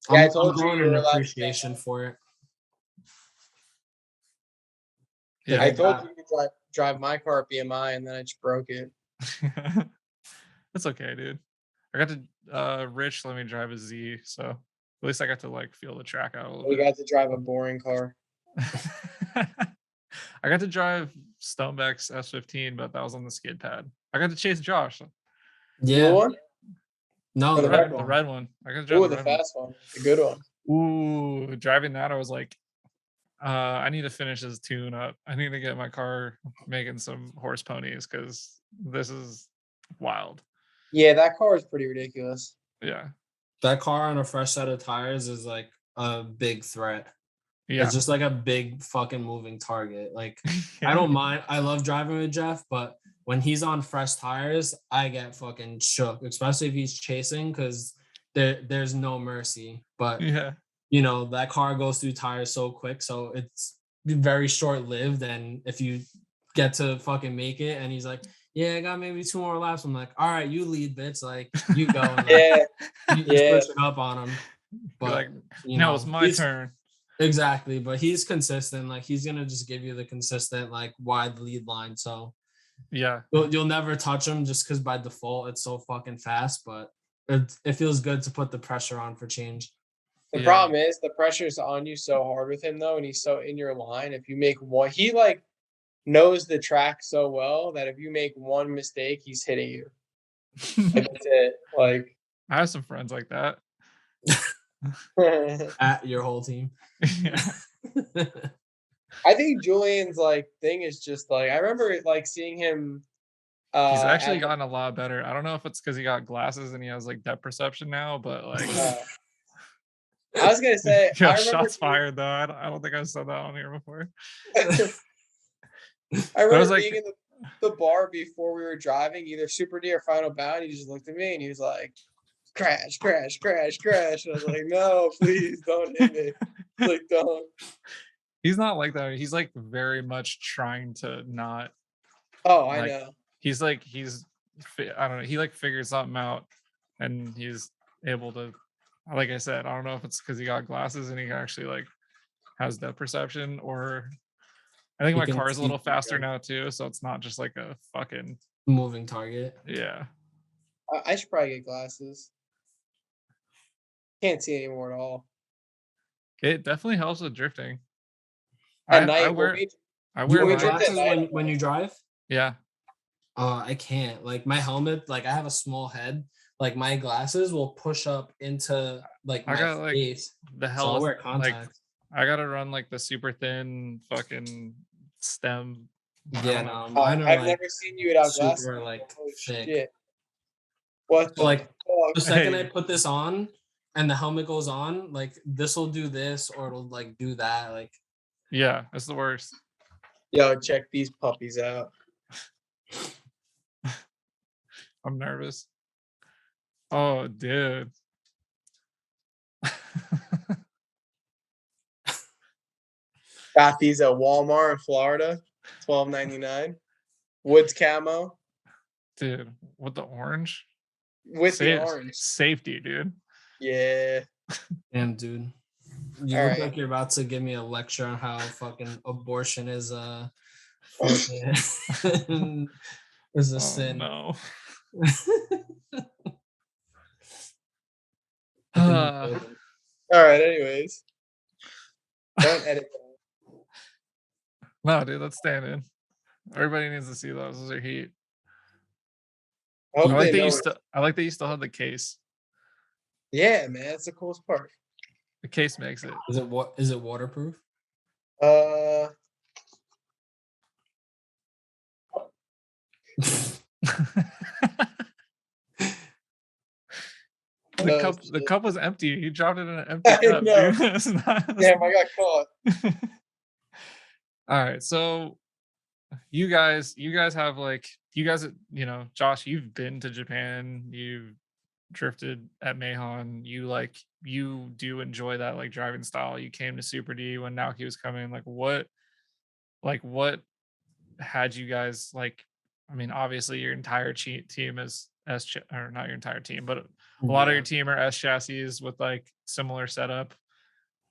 Yeah, I I'm told you growing you an were allowed to stay. appreciation for it. Yeah. I told you to drive my car at BMI, and then I just broke it. That's okay, dude. I got to Rich let me drive a Z, so at least I got to like feel the track out a little We bit. got to drive a boring car. I got to drive Stonebeck's S15, but that was on the skid pad. I got to chase Josh. Blue one? No, Or the the red The one. red one. I got to drive Ooh, the the red fast one. The good one. one. Ooh, driving that, I was like, I need to finish this tune up. I need to get my car making some horse ponies because this is wild. Yeah, that car is pretty ridiculous. Yeah. That car on a fresh set of tires is like a big threat. Yeah. It's just like a big fucking moving target. Like I don't mind. I love driving with Jeff, but when he's on fresh tires, I get fucking shook, especially if he's chasing, because there's no mercy. But Yeah. you know, that car goes through tires so quick, so it's very short-lived. And if you get to fucking make it and he's like, yeah, I got maybe 2 more laps, I'm like, all right, you lead, bitch, like you go. And, like, Yeah, you yeah. switch it up on him. But like, you now know, it's my turn. Exactly, but he's consistent. Like he's gonna just give you the consistent, like wide lead line. So Yeah. you'll never touch him just because by default it's so fucking fast. But it feels good to put the pressure on for change. The Yeah. problem is the pressure's on you so hard with him though, and he's so in your line. If you make one, he like knows the track so well that if you make one mistake, he's hitting you. Like, that's it. Like I have some friends like that. At your whole team. Yeah. I think Julian's like thing is just like I remember like seeing him. He's actually at gotten a lot better. I don't know if it's because he got glasses and he has like depth perception now, but like I was gonna say yeah, I remember shots fired though. I don't think I said that on here before. I remember was like- being in the bar before we were driving, either Super D or Final Bound. He just looked at me and he was like, "Crash, crash, crash, crash." And I was like, "No, please don't hit me. Like, don't." He's not like that. He's like very much trying to not. Oh, I Like, know. He's like I don't know. He like figured something out, and he's able to. Like I said, I don't know if it's because he got glasses and he actually like has depth perception, or I think He my can car is a see little faster better. now too, so it's not just like a fucking Moving target. yeah. I should probably get glasses. Can't see anymore at all. It definitely helps with drifting. At I night, wear when I You wear we wear mine. drift at glasses night, when you drive? Yeah. I can't. Like my helmet, like I have a small head. Like my glasses will push up into like I my got like face. the So hell I'll wear like contacts. I gotta run like the super thin fucking stem. I Yeah, don't know. no, mine are I've like never seen you without glasses. super like Holy thick. shit! What So the like the fuck? second I Hey. put this on and the helmet goes on, like this will do this or it'll like do that. Like Yeah, that's the worst. Yo, check these puppies out. I'm nervous. Oh, dude. Got these at Walmart in Florida, $12.99. Woods camo Dude, with the orange? with the Safe- orange. Safety, dude. Yeah. damn dude. You All look right. like you're about to give me a lecture on how fucking abortion is fucking is a Oh, sin. no. I think Uh, you did. All right. Anyways, don't edit that. no, dude, let's stand in. Everybody needs to see those. Those are heat. I hope I like they that know. you still. I like that you still have the case. Yeah, man, that's the coolest part. The case makes it. Is it waterproof? Uh, The cup was empty. You dropped it in an empty I cup, know. dude. It's not- Damn, I got caught. All right, so you guys have like Josh, you've been to Japan, you've drifted at Meihan, you do enjoy that like driving style. You came to Super D when Naoki was coming. What had you guys like? I mean, obviously your entire team is or not your entire team, but a lot of your team are S chassis with like similar setup.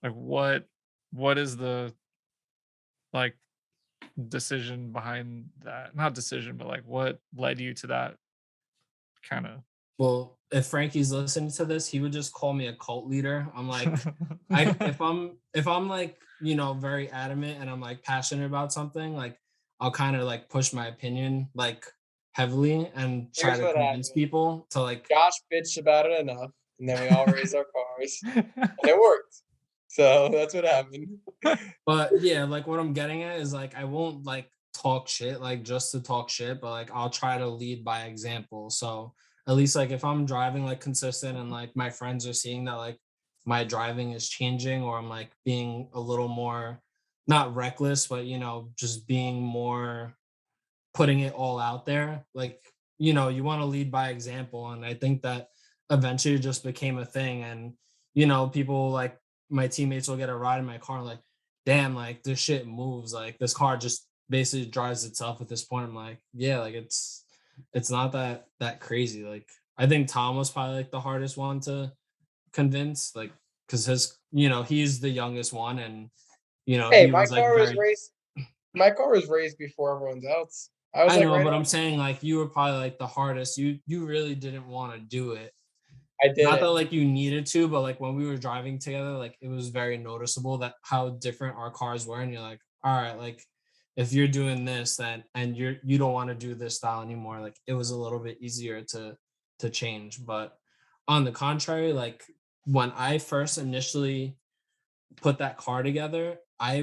Like what is the like decision behind that? Not decision, but like what led you to that kind of? Well, if Frankie's listening to this, he would just call me a cult leader. I'm like, if I'm like, very adamant and I'm like passionate about something, like I'll kind of like push my opinion like heavily and try Here's to what convince happened. people to like. Josh bitched about it enough, and then we all raised our cars, and it worked. So that's what happened. But yeah, like what I'm getting at is like I won't like talk shit like just to talk shit, but like I'll try to lead by example. So at least like if I'm driving like consistent and like my friends are seeing that like my driving is changing or I'm like being a little more not reckless, but just being more putting it all out there. Like, you want to lead by example. And I think that eventually it just became a thing. And, people like my teammates will get a ride in my car and like, damn, like this shit moves. Like this car just basically drives itself at this point. I'm like, yeah, like it's not that crazy. Like I think Tom was probably like the hardest one to convince, like, because he's the youngest one and Hey, he was like very. my car was raised before everyone's else. I was I like know, right but on. I'm saying like you were probably like the hardest. You really didn't want to do it. I did Not it. that like you needed to, but like when we were driving together, like it was very noticeable that how different our cars were. And you're like, all right, like if you're doing this, then and you don't want to do this style anymore, like it was a little bit easier to change. But on the contrary, like when I first initially put that car together, I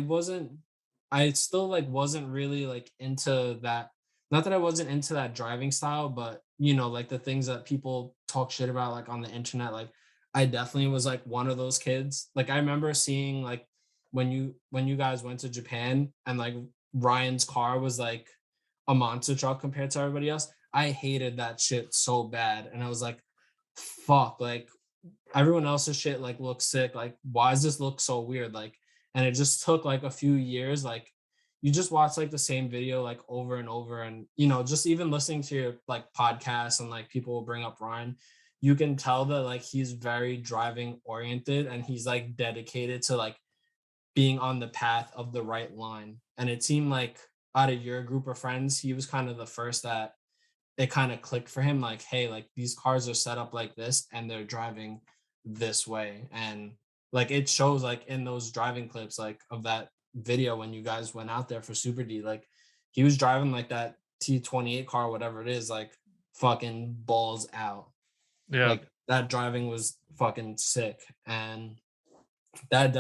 still like wasn't really like into that. Not that I wasn't into that driving style, but like the things that people talk shit about like on the internet, like I definitely was like one of those kids. Like I remember seeing like when you guys went to Japan and like Ryan's car was like a monster truck compared to everybody else. I hated that shit so bad. And I was like, fuck, like everyone else's shit like looks sick. Like, why does this look so weird? Like, and it just took like a few years. Like, you just watch like the same video like over and over, and just even listening to your like podcasts and like people will bring up Ryan, you can tell that like he's very driving oriented and he's like dedicated to like being on the path of the right line. And it seemed like out of your group of friends, he was kind of the first that it kind of clicked for him like, hey, like these cars are set up like this and they're driving this way. And like it shows like in those driving clips like of that video when you guys went out there for Super D, like he was driving like that T28 car, whatever it is, like fucking balls out. Yeah. Like that driving was fucking sick. And that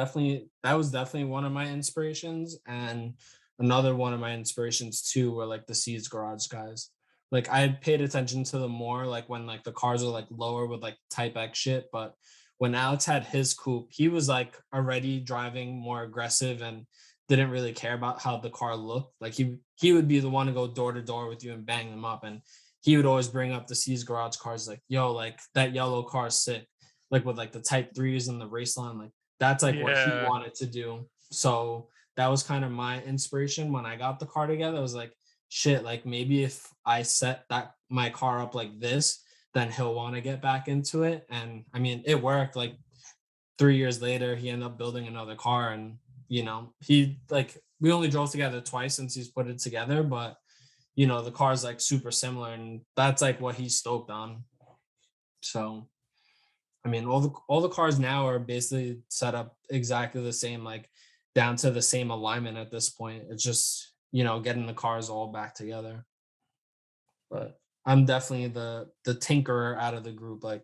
was definitely one of my inspirations. And another one of my inspirations too were like the Seeds Garage guys. Like I paid attention to them more like when like the cars are like lower with like Type X shit. But when Alex had his coupe, he was like already driving more aggressive and didn't really care about how the car looked. Like he would be the one to go door to door with you and bang them up. And he would always bring up the Seeds Garage cars like, yo, like that yellow car is sick. Like with like the Type 3s and the race line, like that's like what he Yeah. wanted to do. So that was kind of my inspiration when I got the car together. I was like, shit, like maybe if I set that my car up like this, then he'll want to get back into it. And I mean, it worked. Like 3 years later, he ended up building another car, and he like we only drove together twice since he's put it together, but the car's like super similar, and that's like what he's stoked on. So I mean, all the cars now are basically set up exactly the same, like down to the same alignment at this point. It's just, getting the cars all back together. But I'm definitely the tinkerer out of the group. Like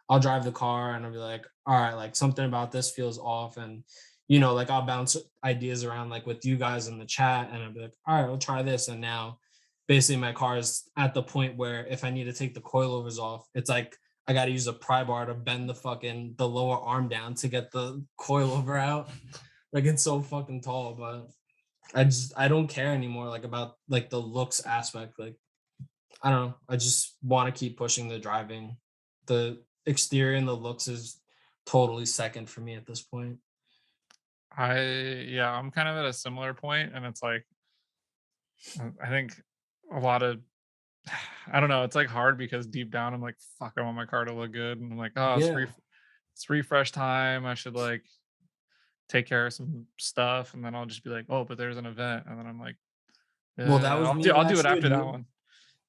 I'll drive the car and I'll be like, all right, like something about this feels off. And like I'll bounce ideas around like with you guys in the chat and I'll be like, all right, I'll try this. And now basically my car is at the point where if I need to take the coilovers off, it's like I got to use a pry bar to bend the lower arm down to get the coilover out. Like it's so fucking tall, but I don't care anymore like about like the looks aspect. Like I don't know. I just want to keep pushing the driving. The exterior and the looks is totally second for me at this point. Yeah, I'm kind of at a similar point, and it's like I think a lot of I don't know, it's like hard because deep down I'm like, fuck, I want my car to look good. And I'm like, oh, Yeah. it's refresh time. I should take care of some stuff. And then I'll just be like, oh, but there's an event. And then I'm like, Well, that was me I'll do last it year, after that dude. one.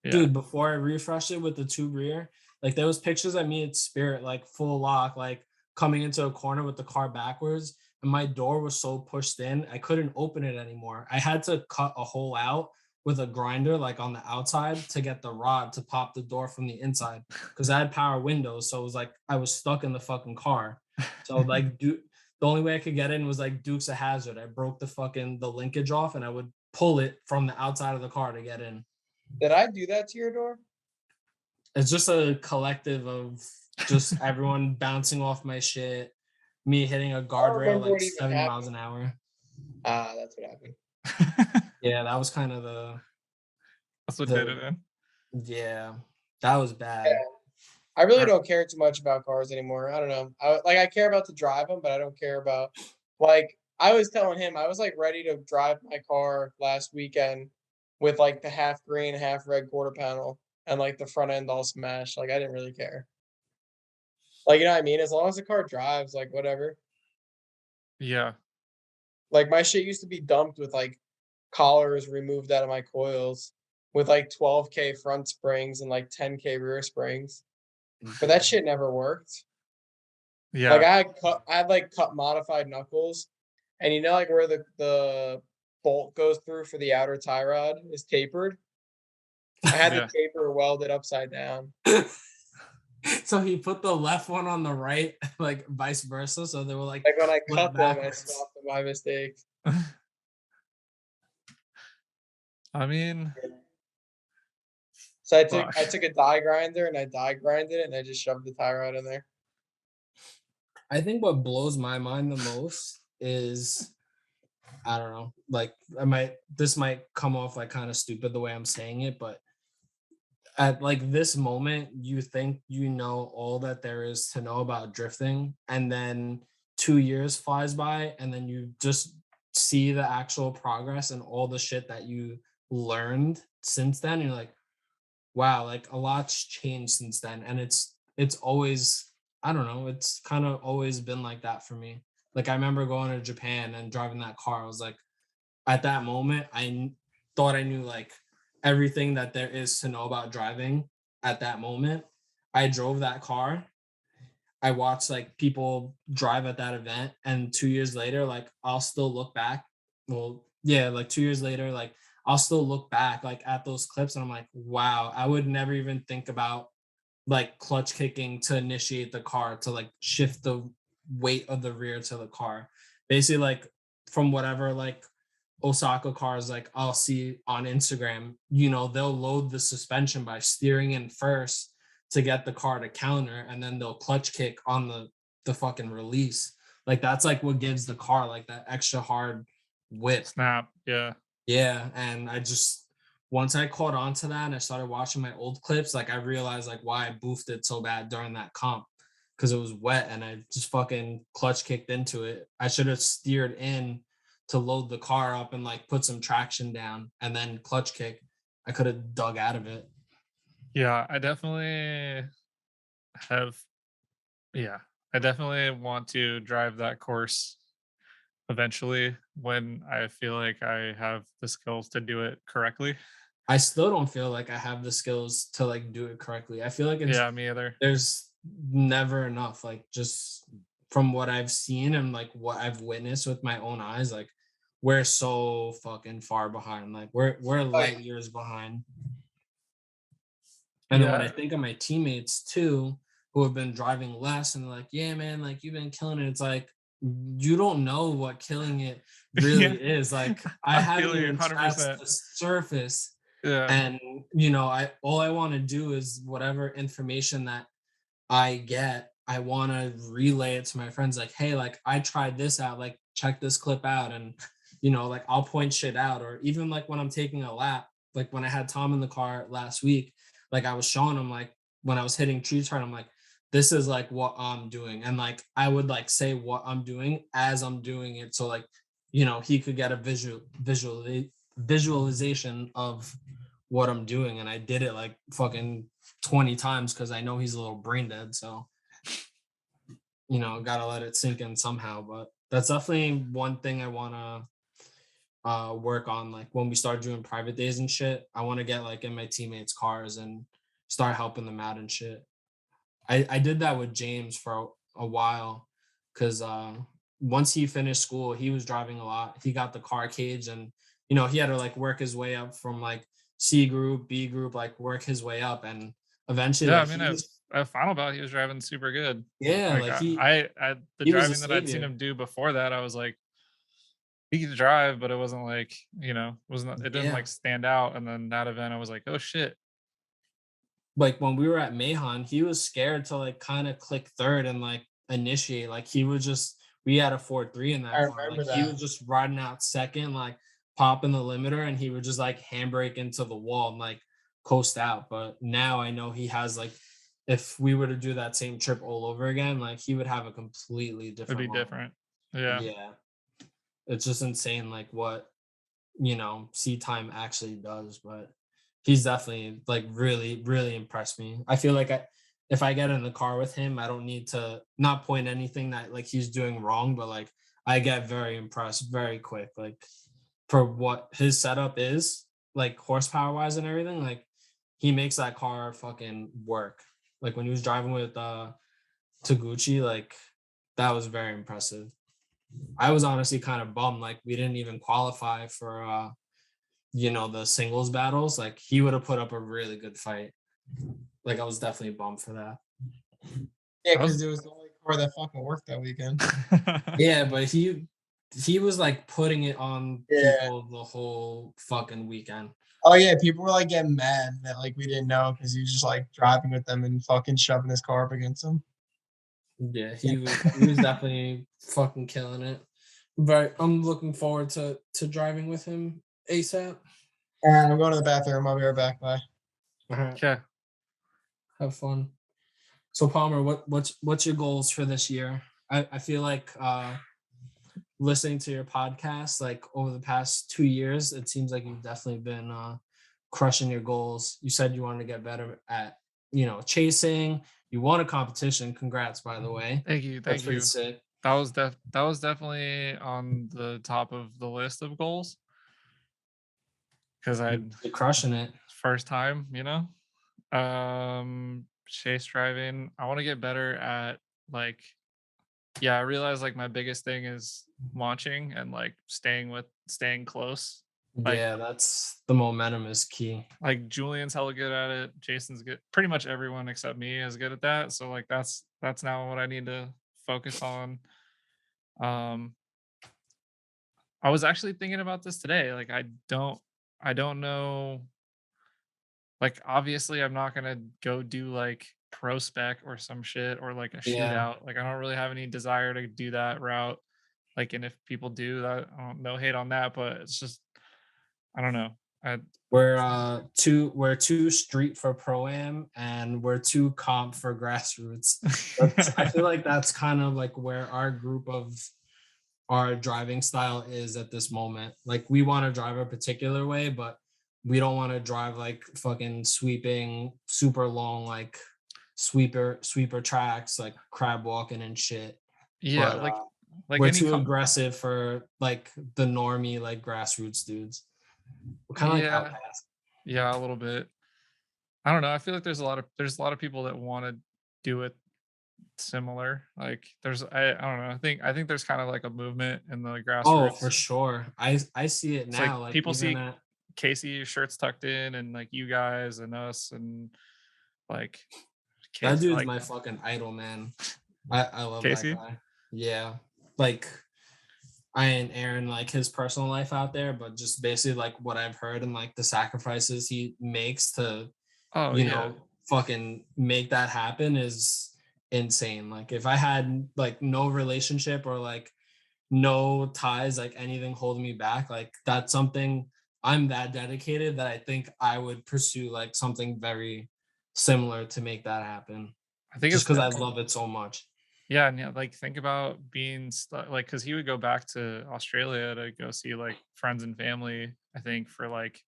Yeah. Dude, before I refreshed it with the tube rear, like there was pictures of me at Spirit, like full lock, like coming into a corner with the car backwards, and my door was so pushed in, I couldn't open it anymore. I had to cut a hole out with a grinder, like on the outside, to get the rod to pop the door from the inside, because I had power windows, so it was like I was stuck in the fucking car. So like, dude, the only way I could get in was like Dukes of Hazard. I broke the linkage off, and I would pull it from the outside of the car to get in. Did I do that to your door? It's just a collective of just everyone bouncing off my shit, me hitting a guardrail remember like what even 70 miles happened. an hour. Ah, that's what happened. Yeah, that was kind of That's what did it in. yeah, that was bad. I really don't care too much about cars anymore. I don't know. I care about to drive them, but I don't care about, like, I was telling him, I was like ready to drive my car last weekend with like the half green, half red quarter panel and like the front end all smashed. Like, I didn't really care. Like, you know what I mean? As long as the car drives, like, whatever. Yeah. Like, my shit used to be dumped with like collars removed out of my coils with like 12K front springs and like 10K rear springs. But that shit never worked. Yeah. Like I had like cut modified knuckles, and you know like where the bolt goes through for the outer tie rod is tapered. I had the taper welded upside down. So he put the left one on the right, like vice versa. So they were like when I cut them, I backwards. swapped them by mistake. I mean, so I took a die grinder and I die grinded it and I just shoved the tie rod in there. I think what blows my mind the most is, I don't know, like this might come off like kind of stupid the way I'm saying it, but at like this moment, you think you know all that there is to know about drifting, and then 2 years flies by, and then you just see the actual progress and all the shit that you learned since then. You're like, wow, like a lot's changed since then. And it's always, I don't know, it's kind of always been like that for me. Like I remember going to Japan and driving that car. I was like, at that moment, thought I knew like everything that there is to know about driving at that moment. I drove that car. I watched like people drive at that event, and 2 years later, like I'll still look back. Well, yeah, like 2 years later, like I'll still look back like at those clips, and I'm like, wow, I would never even think about like clutch kicking to initiate the car to like shift the weight of the rear to the car. Basically, like from whatever like Osaka cars like I'll see on Instagram, you know, they'll load the suspension by steering in first to get the car to counter, and then they'll clutch kick on the fucking release. Like that's like what gives the car like that extra hard whip. Snap. Yeah. Yeah. And I just, once I caught on to that and I started watching my old clips, like I realized like why I boofed it so bad during that comp, because it was wet and I just fucking clutch kicked into it. I should have steered in to load the car up and like put some traction down and then clutch kick. I could have dug out of it. Yeah, I definitely have. Yeah, I definitely want to drive that course eventually when I feel like I have the skills to do it correctly. I still don't feel like I have the skills to like do it correctly. I feel like it's, Yeah, me either. there's never enough. Like just from what I've seen and like what I've witnessed with my own eyes, like we're so fucking far behind. Like we're light years behind. And then when I think of my teammates too, who have been driving less and like, yeah, man, like you've been killing it. It's like, you don't know what killing it really is. Like I haven't even scratched the surface. Yeah. And you know, all I want to do is whatever information that I get, I want to relay it to my friends. Like, hey, like I tried this out, like check this clip out. And, you know, like I'll point shit out. Or even like when I'm taking a lap, like when I had Tom in the car last week, like I was showing him like when I was hitting tree turn, I'm like, this is like what I'm doing. And like, I would like say what I'm doing as I'm doing it. So like, you know, he could get a visualization of what I'm doing. And I did it like fucking 20 times because I know he's a little brain dead. So, you know, gotta let it sink in somehow. But that's definitely one thing I want to work on like when we start doing private days and shit. I want to get like in my teammates' cars and start helping them out and shit. I did that with James for a while because once he finished school, he was driving a lot. He got the car cage and he had to like work his way up from like C group, B group, like work his way up and eventually Yeah, I like mean, he was at Final Bout, he was driving super good. yeah, Like like the he was a driving that I'd seen savior. him do before that, I was like, he could drive, but it wasn't like, wasn't it didn't Yeah. like stand out. And then that event, I was like, oh shit. Like when we were at Meihan, he was scared to like kind of click third and like initiate. Like he was just we had a 4-3 in I that car. remember Like he that. was just riding out second, like popping the limiter, and he would just like handbrake into the wall and like coast out. But now I know he has like if we were to do that same trip all over again, like he would have a completely It'd be different line. different. Yeah. Yeah. It's just insane like what seat time actually does, but he's definitely like really, really impressed me. I feel like if I get in the car with him, I don't need to not point anything that like he's doing wrong, but like I get very impressed very quick. Like for what his setup is, like horsepower wise and everything, like he makes that car fucking work. Like when he was driving with Taguchi, like that was very impressive. I was honestly kind of bummed, like we didn't even qualify for the singles battles. Like he would have put up a really good fight. Like I was definitely bummed for that. Yeah, I was because it was the only car that fucking worked that weekend. Yeah, but he was like putting it on Yeah. people the whole fucking weekend. Oh yeah, people were like getting mad that like we didn't know because he was just like driving with them and fucking shoving his car up against them. Yeah, he was definitely fucking killing it. But I'm looking forward to driving with him ASAP. All right, I'm going to the bathroom. I'll be right back. Bye. All right, yeah. have fun. So Palmer, what's your goals for this year? I feel like listening to your podcast like over the past 2 years, it seems like you've definitely been crushing your goals. You said you wanted to get better at chasing. You won a competition. Congrats, by the way. Thank you. That's Thank pretty you. sick. That was definitely on the top of the list of goals because I'd You're crushing it. first time, chase driving. I want to get better at like, yeah, I realize like my biggest thing is launching and like staying close. Like Yeah, that's the momentum is key. like Julian's hella good at it. Jason's good. Pretty much everyone except me is good at that. So like that's now what I need to focus on. Um I was actually thinking about this today. Like I don't know, like obviously I'm not gonna go do like pro spec or some shit or like a Yeah. shootout. Like I don't really have any desire to do that route. Like, and if people do that, I don't no hate on that, but it's just I don't know. I We're two street for pro am and we're two comp for grassroots. I feel like that's kind of like where our group of our driving style is at this moment. Like we want to drive a particular way, but we don't want to drive like fucking sweeping super long like sweeper tracks like crab walking and shit. yeah, But like we're any too aggressive for like the normie like grassroots dudes. We're kind of like yeah, outcasts. yeah, a little bit. I don't know. I feel like there's a lot of people that want to do it similar. Like I don't know. I think there's kind of like a movement in the Oh, for grassroots. sure. I see it It's like now. Like people even see at Casey shirts tucked in and like you guys and us and like that dude's like my fucking idol, man. I love that Casey. guy. Yeah. Like I ain't airing like his personal life out there, but just basically like what I've heard and like the sacrifices he makes to, Oh yeah. fucking make that happen is insane. Like if I had like no relationship or like no ties, like anything holding me back, like that's something I'm that dedicated that I think I would pursue like something very similar to make that happen. I think Just it's because I love it so much. yeah, and yeah, like think about being stuck like because he would go back to Australia to go see like friends and family, I think for like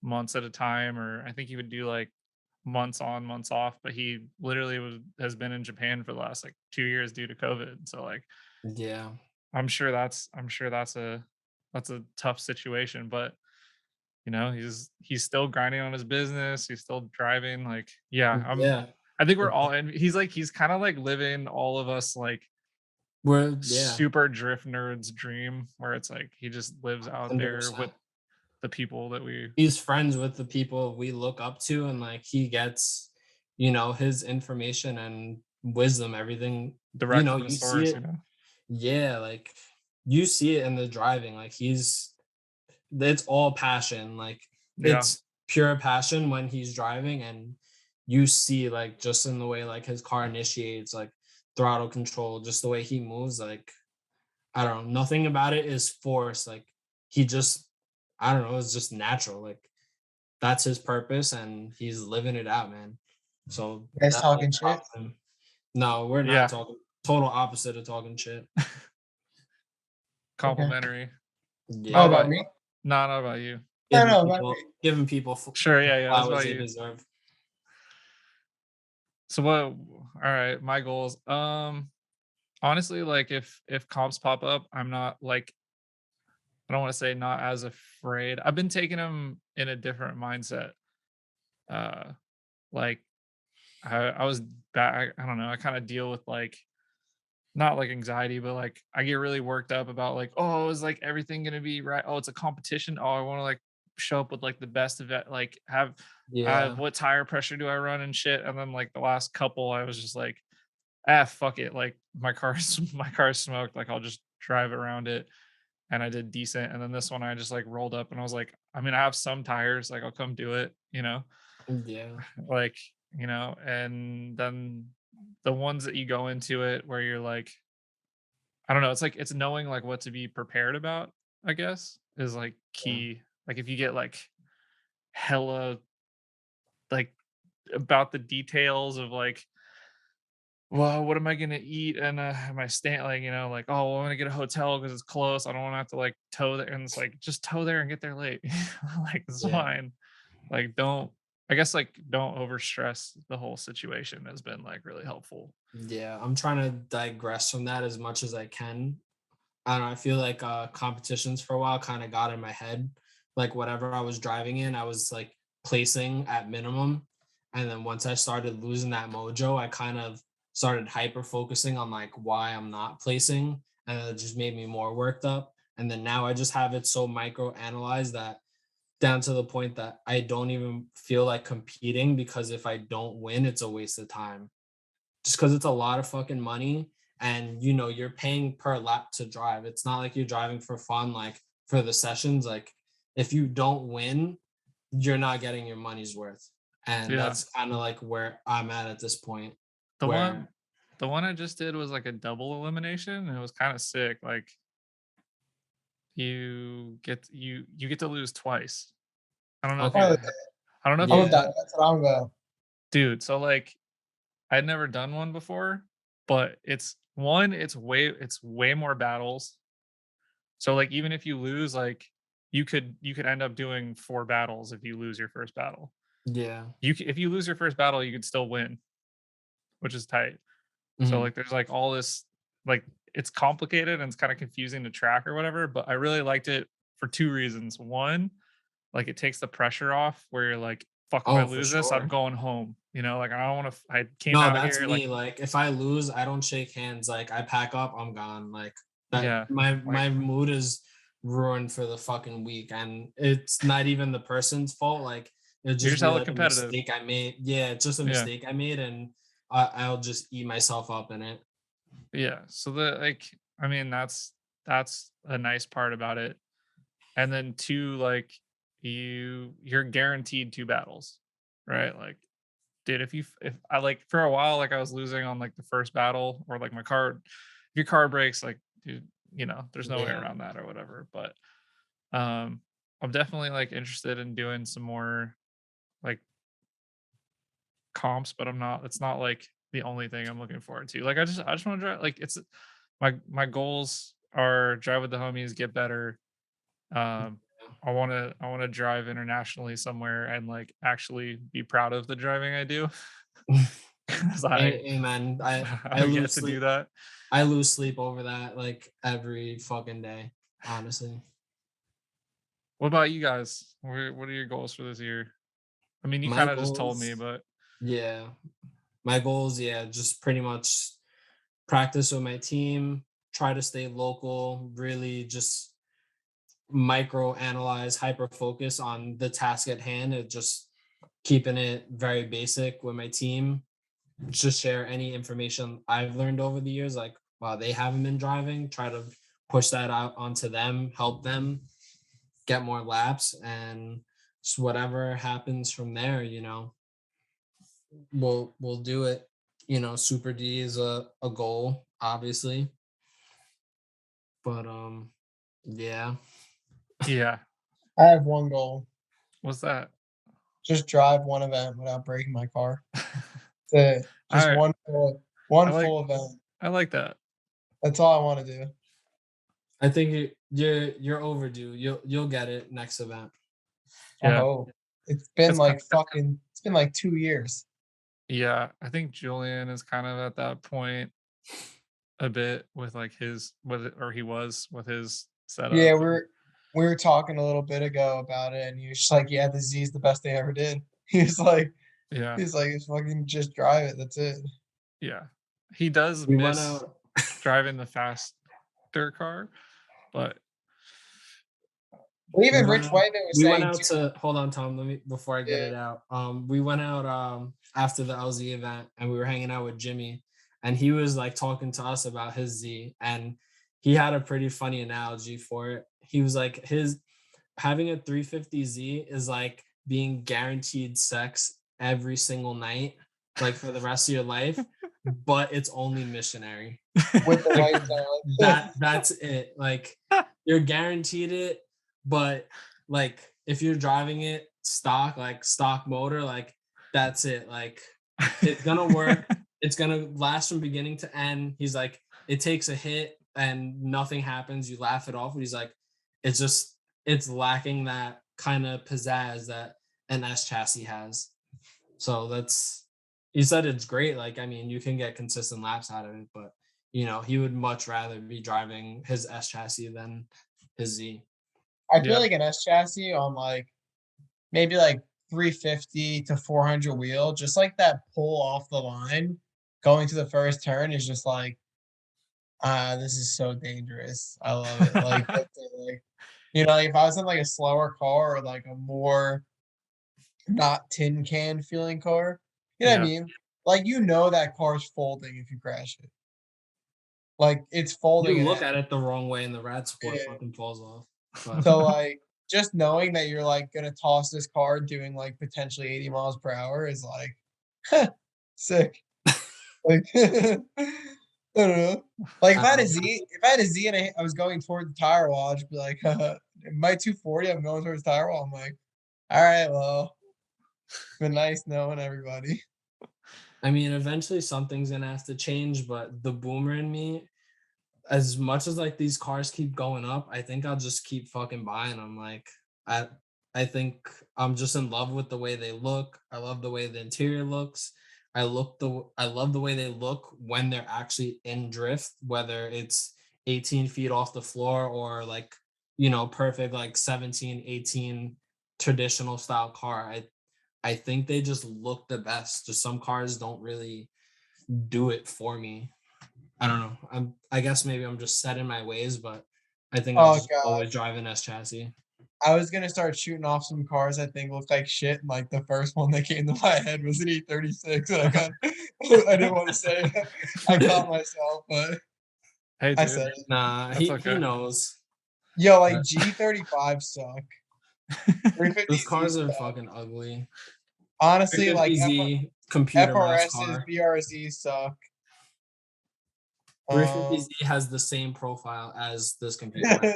months at a time, or I think he would do like months on, months off, but he literally has been in Japan for the last like 2 years due to COVID. So like Yeah. I'm sure that's that's a tough situation, but you know, he's still grinding on his business. He's still driving. Like, yeah, Yeah. I think we're all, and he's kind of like living all of us like Yeah, super drift nerds dream, where it's like he just lives out there 100%. with the people that we He's friends with the people we look up to, and like he gets, his information and wisdom, everything, direct from the you see source, you it. know. Yeah, like you see it in the driving. Like it's all passion. Like Yeah, it's pure passion when he's driving, and you see like just in the way like his car initiates, like throttle control, just the way he moves, like I don't know, nothing about it is forced. Like he just, I don't know, it's just natural. Like that's his purpose and he's living it out, man. So You guys definitely talking shit? props to him. No, we're not yeah, talking, total opposite of talking shit. Okay. complimentary. Yeah. Not Oh, about about me? not about you. No, Giving no, about people me. giving people Sure, yeah, yeah, that's flowers about they you. deserve. So what? All right, my goals. Honestly, like if comps pop up, I'm not like, I don't want to say not as afraid. I've been taking them in a different mindset. Uh, like I was back. I don't know. I kind of deal with like not like anxiety, but like I get really worked up about like, oh, is like everything gonna be right? Oh, it's a competition. Oh, I want to like show up with like the best of it. Like have Yeah. what tire pressure do I run and shit. And then like the last couple, I was just like, ah, fuck it. Like my car's smoked. Like I'll just drive around it. And I did decent. And then this one, I just like rolled up and I was like, I mean, I have some tires. Like I'll come do it. You know, Yeah. like you know. And then the ones that you go into it where you're like, I don't know. It's like it's knowing like what to be prepared about, I guess, is like Yeah. key. Like if you get like hella like about the details of like, well, what am I gonna eat? And am I staying like, you know, like, oh, well, I'm gonna get a hotel because it's close. I don't want to have to like tow there. And it's like just tow there and get there late. Like it's Yeah. fine. Like don't I guess like don't over stress the whole situation has been like really helpful. Yeah. I'm trying to digress from that as much as I can. I don't know. I feel like competitions for a while kind of got in my head. Like whatever I was driving in, I was like placing at minimum. And then once I started losing that mojo, I kind of started hyper focusing on like why I'm not placing. And it just made me more worked up. And then now I just have it so micro analyzed that down to the point that I don't even feel like competing, because if I don't win, it's a waste of time. Just because it's a lot of fucking money, and you're paying per lap to drive. It's not like you're driving for fun, like for the sessions. Like if you don't win, you're not getting your money's worth. And Yeah. that's kind of like where I'm at this point, The one where the one I just did was like a double elimination and it was kind of sick. Like you get to lose twice. I don't know if okay, Oh, you I don't know if I'm you yeah, about that's what I'm about. dude, so like I'd never done one before, but it's way more battles. So like even if you lose, like you could end up doing 4 battles if you lose your first battle. yeah, If you lose your first battle, you could still win, which is tight. So mhm, like there's like all this like it's complicated and it's kind of confusing to track or whatever, but I really liked it for 2 reasons. One, like it takes the pressure off where you're like, fuck, if I oh, for lose this, I'm sure. going home. You know, like I don't want to I came No, out that's here like me. Like if I lose, I don't shake hands. Like I pack up, I'm gone. Like that yeah, like my mood is ruined for the fucking week. And it's not even the person's fault. Like it'd you're just just be hella like a competitive. mistake I made. Yeah, it's just a Yeah. mistake I made, and I'll just eat myself up in it. Yeah. So the like I mean that's a nice part about it. And then two, like you're guaranteed 2 battles, right? Like dude, if I like for a while, like I was losing on like the first battle or like my car, if your car breaks, like dude, you know, there's no way Yeah. around that or whatever. But um I'm definitely like interested in doing some more like comps, but it's not like the only thing I'm looking forward to. Like I just want to drive like it's my goals are drive with the homies, get better. Um I want to drive internationally somewhere and like actually be proud of the driving I do. Cuz Hey, man, I I've yet lose to do sleep. that. I lose sleep over that like every fucking day, honestly. What about you guys? What are your goals for this year? I mean, you My kind of just told me, goals, but yeah, my goals, yeah, just pretty much practice with my team, try to stay local, really just micro analyze, hyper focus on the task at hand, and just keeping it very basic with my team. Just share any information I've learned over the years, like while they haven't been driving, try to push that out onto them, help them get more laps, and just whatever happens from there, we'll do it. Super D is a goal, obviously. But yeah. yeah. I have one goal: What's that? just drive one event without breaking my car. That's it. All Just right. one I like full event. I like that. That's all I want to do. I think you're overdue. You'll get it next event. I Yeah. hope. It's been It's like fucking. It's been like 2 years. yeah, I think Julian is kind of at that point a bit with like his or he was with his Yeah, setup. we were talking a little bit ago about it, and he was just like, "Yeah, the Z is the best they ever did." He was like, Yeah. "It's fucking just drive it. That's it." Yeah. He does We went miss out. driving the faster car, but Well, We even went Rich out. Whiteman was We went saying out too. to hold on, Tom. Let me before I get Yeah, it out. We went out after the LZ event, and we were hanging out with Jimmy, and he was like talking to us about his Z, and he had a pretty funny analogy for it. He was like, his having a 350Z is like being guaranteed sex every single night, like for the rest of your life, but it's only missionary. with the Like lights on. that's it. Like you're guaranteed it, but like if you're driving it stock, like stock motor, like that's it. Like it's gonna work. It's gonna last from beginning to end. He's like, it takes a hit and nothing happens. You laugh it off. But he's like, it's just it's lacking that kind of pizzazz that an S chassis has. So that's he said it's great. Like, I mean, you can get consistent laps out of it, but he would much rather be driving his S chassis than his Z. I feel yeah. like an S chassis on like maybe like 350 to 400 wheel, just like that pull off the line going to the first turn is just like, this is so dangerous. I love it. Like, that's it, like like if I was in like a slower car or like a more not tin can feeling car, you know what I Yeah. mean? Like that car's folding if you crash it. Like it's You folding in look half. at it the wrong way and the rad support Yeah. fucking falls off. But So like just knowing that you're like gonna toss this car doing like potentially 80 miles per hour is like sick. Like I don't know. Like if I I don't had a know. Z, if I had a Z and I was going toward the tire wall, I'd just be like, my 240, I'm going towards the tire wall. I'm like, all right, well, it's been nice knowing everybody. I mean, eventually something's gonna have to change, but the boomer in me, as much as like these cars keep going up, I think I'll just keep fucking buying them. Like I I think I'm just in love with the way they look. I love the way the interior looks. I love the way they look when they're actually in drift, whether it's 18 feet off the floor or like, perfect like 17, 18 traditional style car. I think they just look the best. Just some cars don't really do it for me. I don't know. I guess maybe I'm just set in my ways, but I think I'll Oh just god. always drive an S chassis. I was gonna start shooting off some cars I think looked like shit. And like the first one that came to my head was an E36, and I got I didn't want to say it. I caught myself, but Hey, I dude, said it. Nah, that's he okay. knows. Yo, like But G35 suck. those 350Z cars are suck. fucking ugly. Honestly, like 350Z computer mouse FRS's car. BRZs suck. 350Z has the same profile as this computer mouse.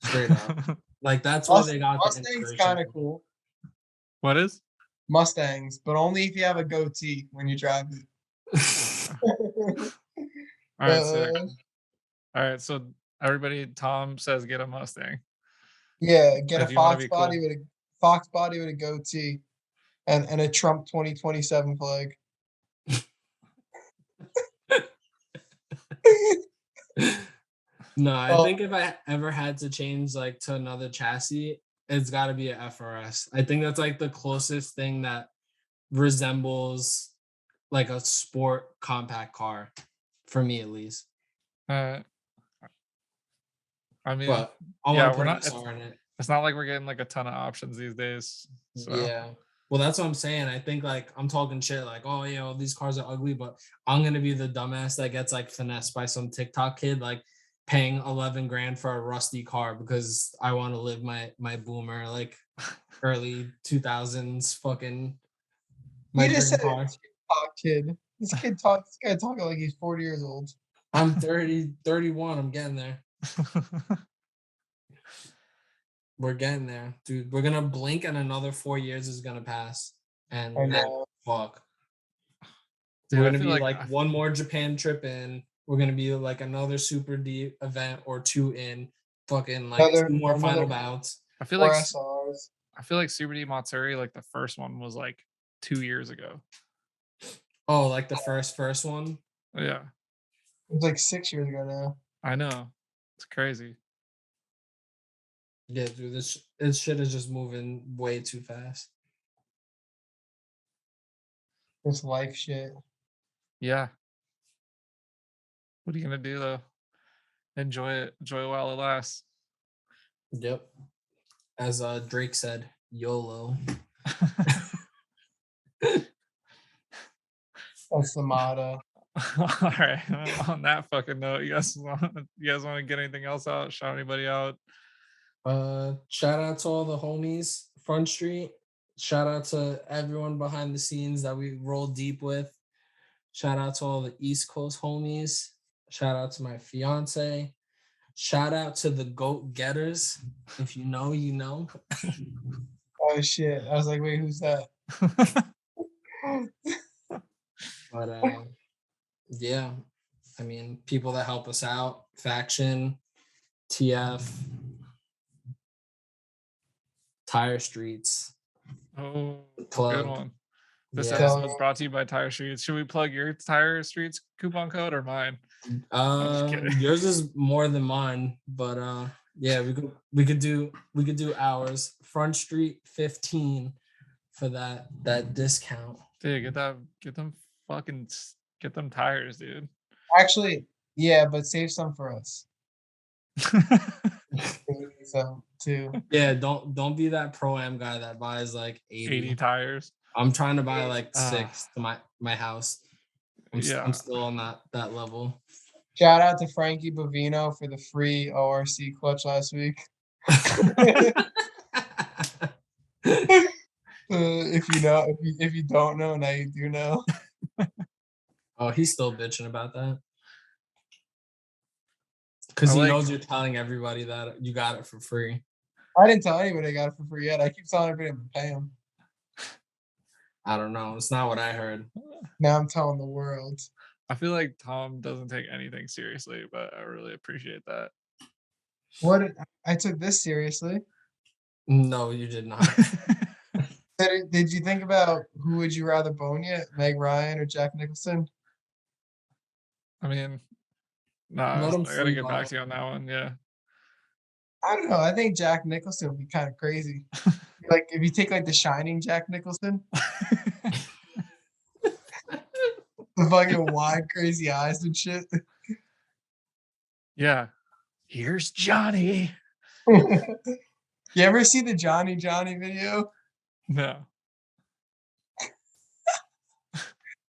Straight up. Like that's where they got the Mustang's inspiration kind of from. cool. What is? Mustangs, but only if you have a goatee when you drive it. All right, sick. uh, All right, so everybody, Tom says get a Mustang yeah, get a if you want to Fox be body cool. with a Fox body with a goatee and a Trump 2027 flag. No, I Oh, think if I ever had to change like to another chassis, it's got to be a FRS. I think that's like the closest thing that resembles like a sport compact car, for me at least. I mean, But I yeah, want to we're put not. SR in it. It's not like we're getting like a ton of options these days. So. Yeah. Well, that's what I'm saying. I think like I'm talking shit like, oh, you know, these cars are ugly, but I'm gonna be the dumbass that gets like finessed by some TikTok kid like paying 11 grand for a rusty car because I want to live my boomer like early 2000s fucking my You just dream said car. TikTok kid. This guy talking like he's 40 years old. I'm 30, 31. I'm getting there. We're getting there, dude. We're gonna blink and another 4 years is gonna pass. And I know. fuck. Dude, We're I gonna feel be like like one more Japan trip in. We're gonna be like another Super D event or two in. Fucking like two more final bouts. I feel Or like SRs. I feel like Super D Matsuri, like the first one was like 2 years ago. Oh, like the first one? Yeah, It was like 6 years ago now. I know. It's crazy. Yeah, dude, this shit is just moving way too fast. This life shit. Yeah. What are you gonna do though? Enjoy it. Enjoy it while it lasts. Yep. As Drake said, YOLO. That's the motto. All right. On that fucking note, you guys want to get anything else out? Shout anybody out? Shout out to all the homies, Front Street. Shout out to everyone behind the scenes that we roll deep with. Shout out to all the East Coast homies. Shout out to my fiance. Shout out to the GOAT getters. If you know, you know. Oh shit. I was like, wait, who's that? But yeah, I mean, people that help us out, Faction, TF, Tire Streets. Oh, Plug. good one. This Yeah. episode is brought to you by Tire Streets. Should we plug your Tire Streets coupon code or mine? I'm just kidding. Yours is more than mine, but yeah, we could do ours. Front Street 15 for that discount. Dude, get them tires, dude. Actually, yeah, but save some for us. So too. Yeah, don't be that pro-am guy that buys like 80 tires. I'm trying to buy like 6 to my house. Yeah. I'm still on that level. Shout out to Frankie Bovino for the free ORC clutch last week. If you don't know, now you do know. Oh, he's still bitching about that. Because he knows you're telling everybody that you got it for free. I didn't tell anybody I got it for free yet. I keep telling everybody I'm pay him. I don't know. It's not what I heard. Now I'm telling the world. I feel like Tom doesn't take anything seriously, but I really appreciate that. I took this seriously. No, you did not. Did you think about who would you rather bone yet? Meg Ryan or Jack Nicholson? I mean, I gotta get back to you on that one. Yeah. I don't know. I think Jack Nicholson would be kind of crazy. Like if you take like the Shining Jack Nicholson, the fucking wide, crazy eyes and shit. Yeah. Here's Johnny. You ever see the Johnny video? No.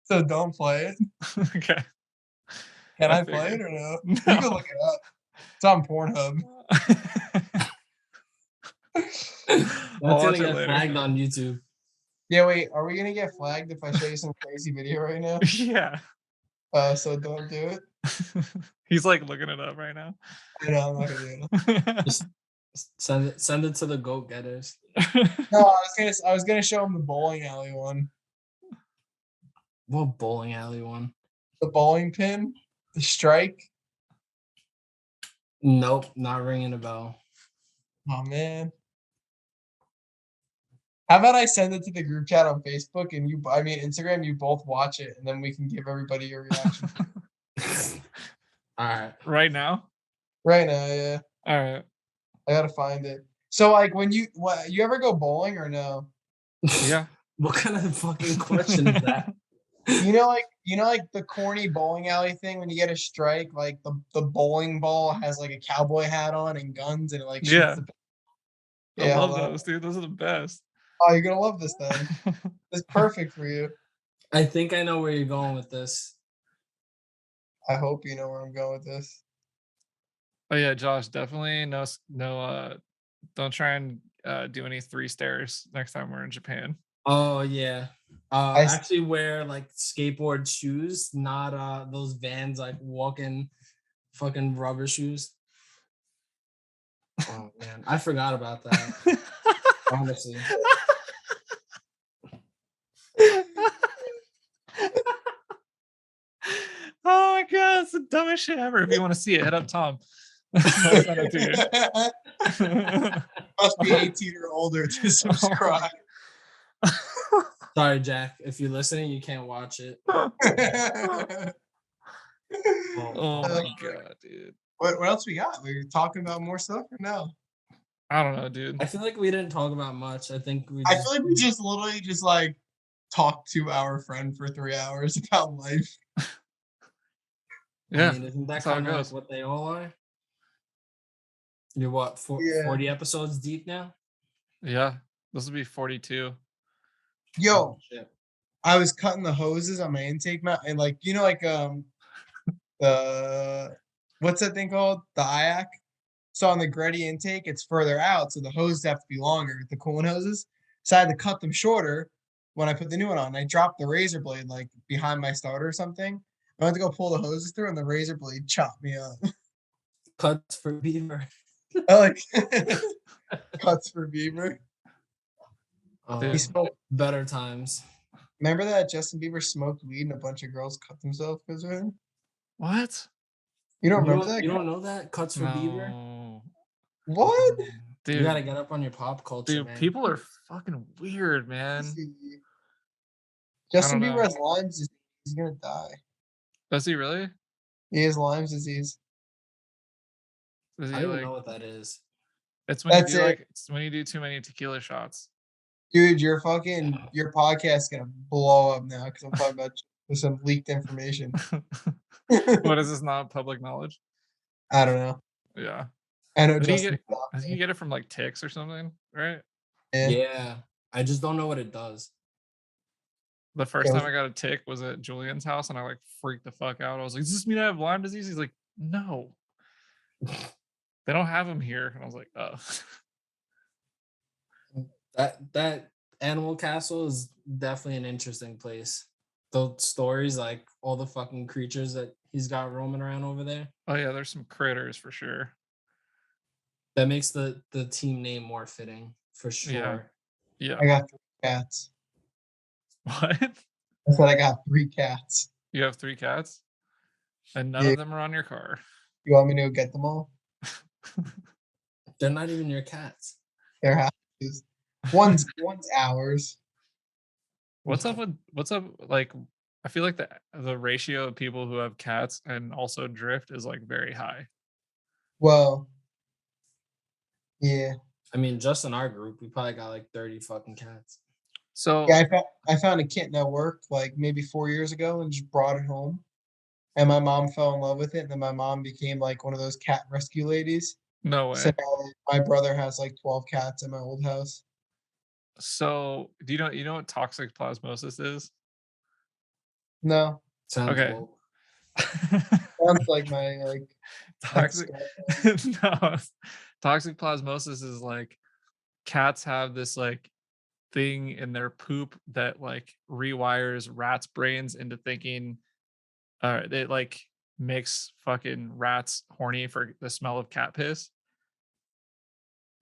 So don't play it. Okay. Can I play it or no? You can look it up. It's on Pornhub. That's gonna get flagged on YouTube. Yeah, wait. Are we gonna get flagged if I show you some crazy video right now? Yeah. So don't do it. He's like looking it up right now. I know, I'm not gonna do it. Just send it to the GOAT getters. No, I was gonna show him the bowling alley one. What bowling alley one? The bowling pin, the strike. Nope, not ringing a bell. Oh man. How about I send it to the group chat on Facebook and Instagram, you both watch it and then we can give everybody your reaction. All right. Right now? Right now, yeah. All right. I gotta find it. So like when you ever go bowling or no? Yeah. What kind of fucking question is that? Like the corny bowling alley thing when you get a strike, like the bowling ball has like a cowboy hat on and guns and it like shoots Yeah. the I yeah, love hold on. those, dude. Those are the best. Oh, you're gonna love this then. It's perfect for you. I think I know where you're going with this. I hope you know where I'm going with this. Oh yeah, Josh, definitely no don't try and do any 3 stairs next time we're in Japan. Oh yeah. I s- Actually wear like skateboard shoes, not those Vans like walking fucking rubber shoes. Oh man, I forgot about that. Honestly. Oh my god, it's the dumbest shit ever. If you want to see it, hit up Tom. I'll send it to you. Must be 18 or older to subscribe. Sorry, Jack. If you're listening, you can't watch it. Oh my god, dude. What else we got? We were talking about more stuff or no? I don't know, dude. I feel like we didn't talk about much. I think we I just feel like we just literally just like talked to our friend for 3 hours about life. Yeah, I mean, isn't that that's how it kind of like goes. what they all are? You're what, Yeah. 40 episodes deep now? Yeah, this will be 42. Yo, Oh, shit. I was cutting the hoses on my intake mount and like like the what's that thing called? The IAC. So on the Gretty intake, it's further out, so the hoses have to be longer, the coolant hoses. So I had to cut them shorter when I put the new one on. I dropped the razor blade like behind my starter or something. I went to go pull the hoses through, and the razor blade chopped me up. Cuts for Beaver. I like cuts for Bieber. He Dude. smoked. Better times. Remember that Justin Bieber smoked weed and a bunch of girls cut themselves because of him? What? You don't You remember don't, that? you don't know that? Cuts for Beaver? No. What? You gotta Dude, get up on your pop culture, dude, man. people are fucking weird, man. Justin know. Bieber has Lyme disease. He's gonna die. Does he really? He has Lyme disease. Does I he don't even like? know what that is. It's when That's you do it. it's when you do too many tequila shots. Dude, your podcast is gonna blow up now because I'm talking about some leaked information. What is this not public knowledge? I don't know. Yeah. I know I think you Justin. get I think you get it from like ticks or something, right? Yeah. I just don't know what it does. The first Yeah, time I got a tick was at Julian's house and I like freaked the fuck out. I was like, does this mean I have Lyme disease? He's like, no. They don't have them here. And I was like, oh. That Animal Castle is definitely an interesting place. Those stories, like all the fucking creatures that he's got roaming around over there. Oh yeah, there's some critters for sure. That makes the team name more fitting for sure. Yeah. I got 3 cats. What? I said I got 3 cats. You have 3 cats? And none Yeah. of them are on your car. You want me to go get them all? They're not even your cats. They're houses. One's ours. What's up like I feel like the ratio of people who have cats and also drift is like very high. Well, yeah. I mean, just in our group, we probably got like 30 fucking cats. So Yeah, I found a kitten at work like maybe 4 years ago and just brought it home. And my mom fell in love with it. And then my mom became like one of those cat rescue ladies. no way. So now my brother has like 12 cats in my old house. So do you know what toxic plasmosis is? No, Sounds Okay. woke. sounds like my toxic no, toxic plasmosis is like cats have this like thing in their poop that like rewires rats' brains into thinking it like makes fucking rats horny for the smell of cat piss.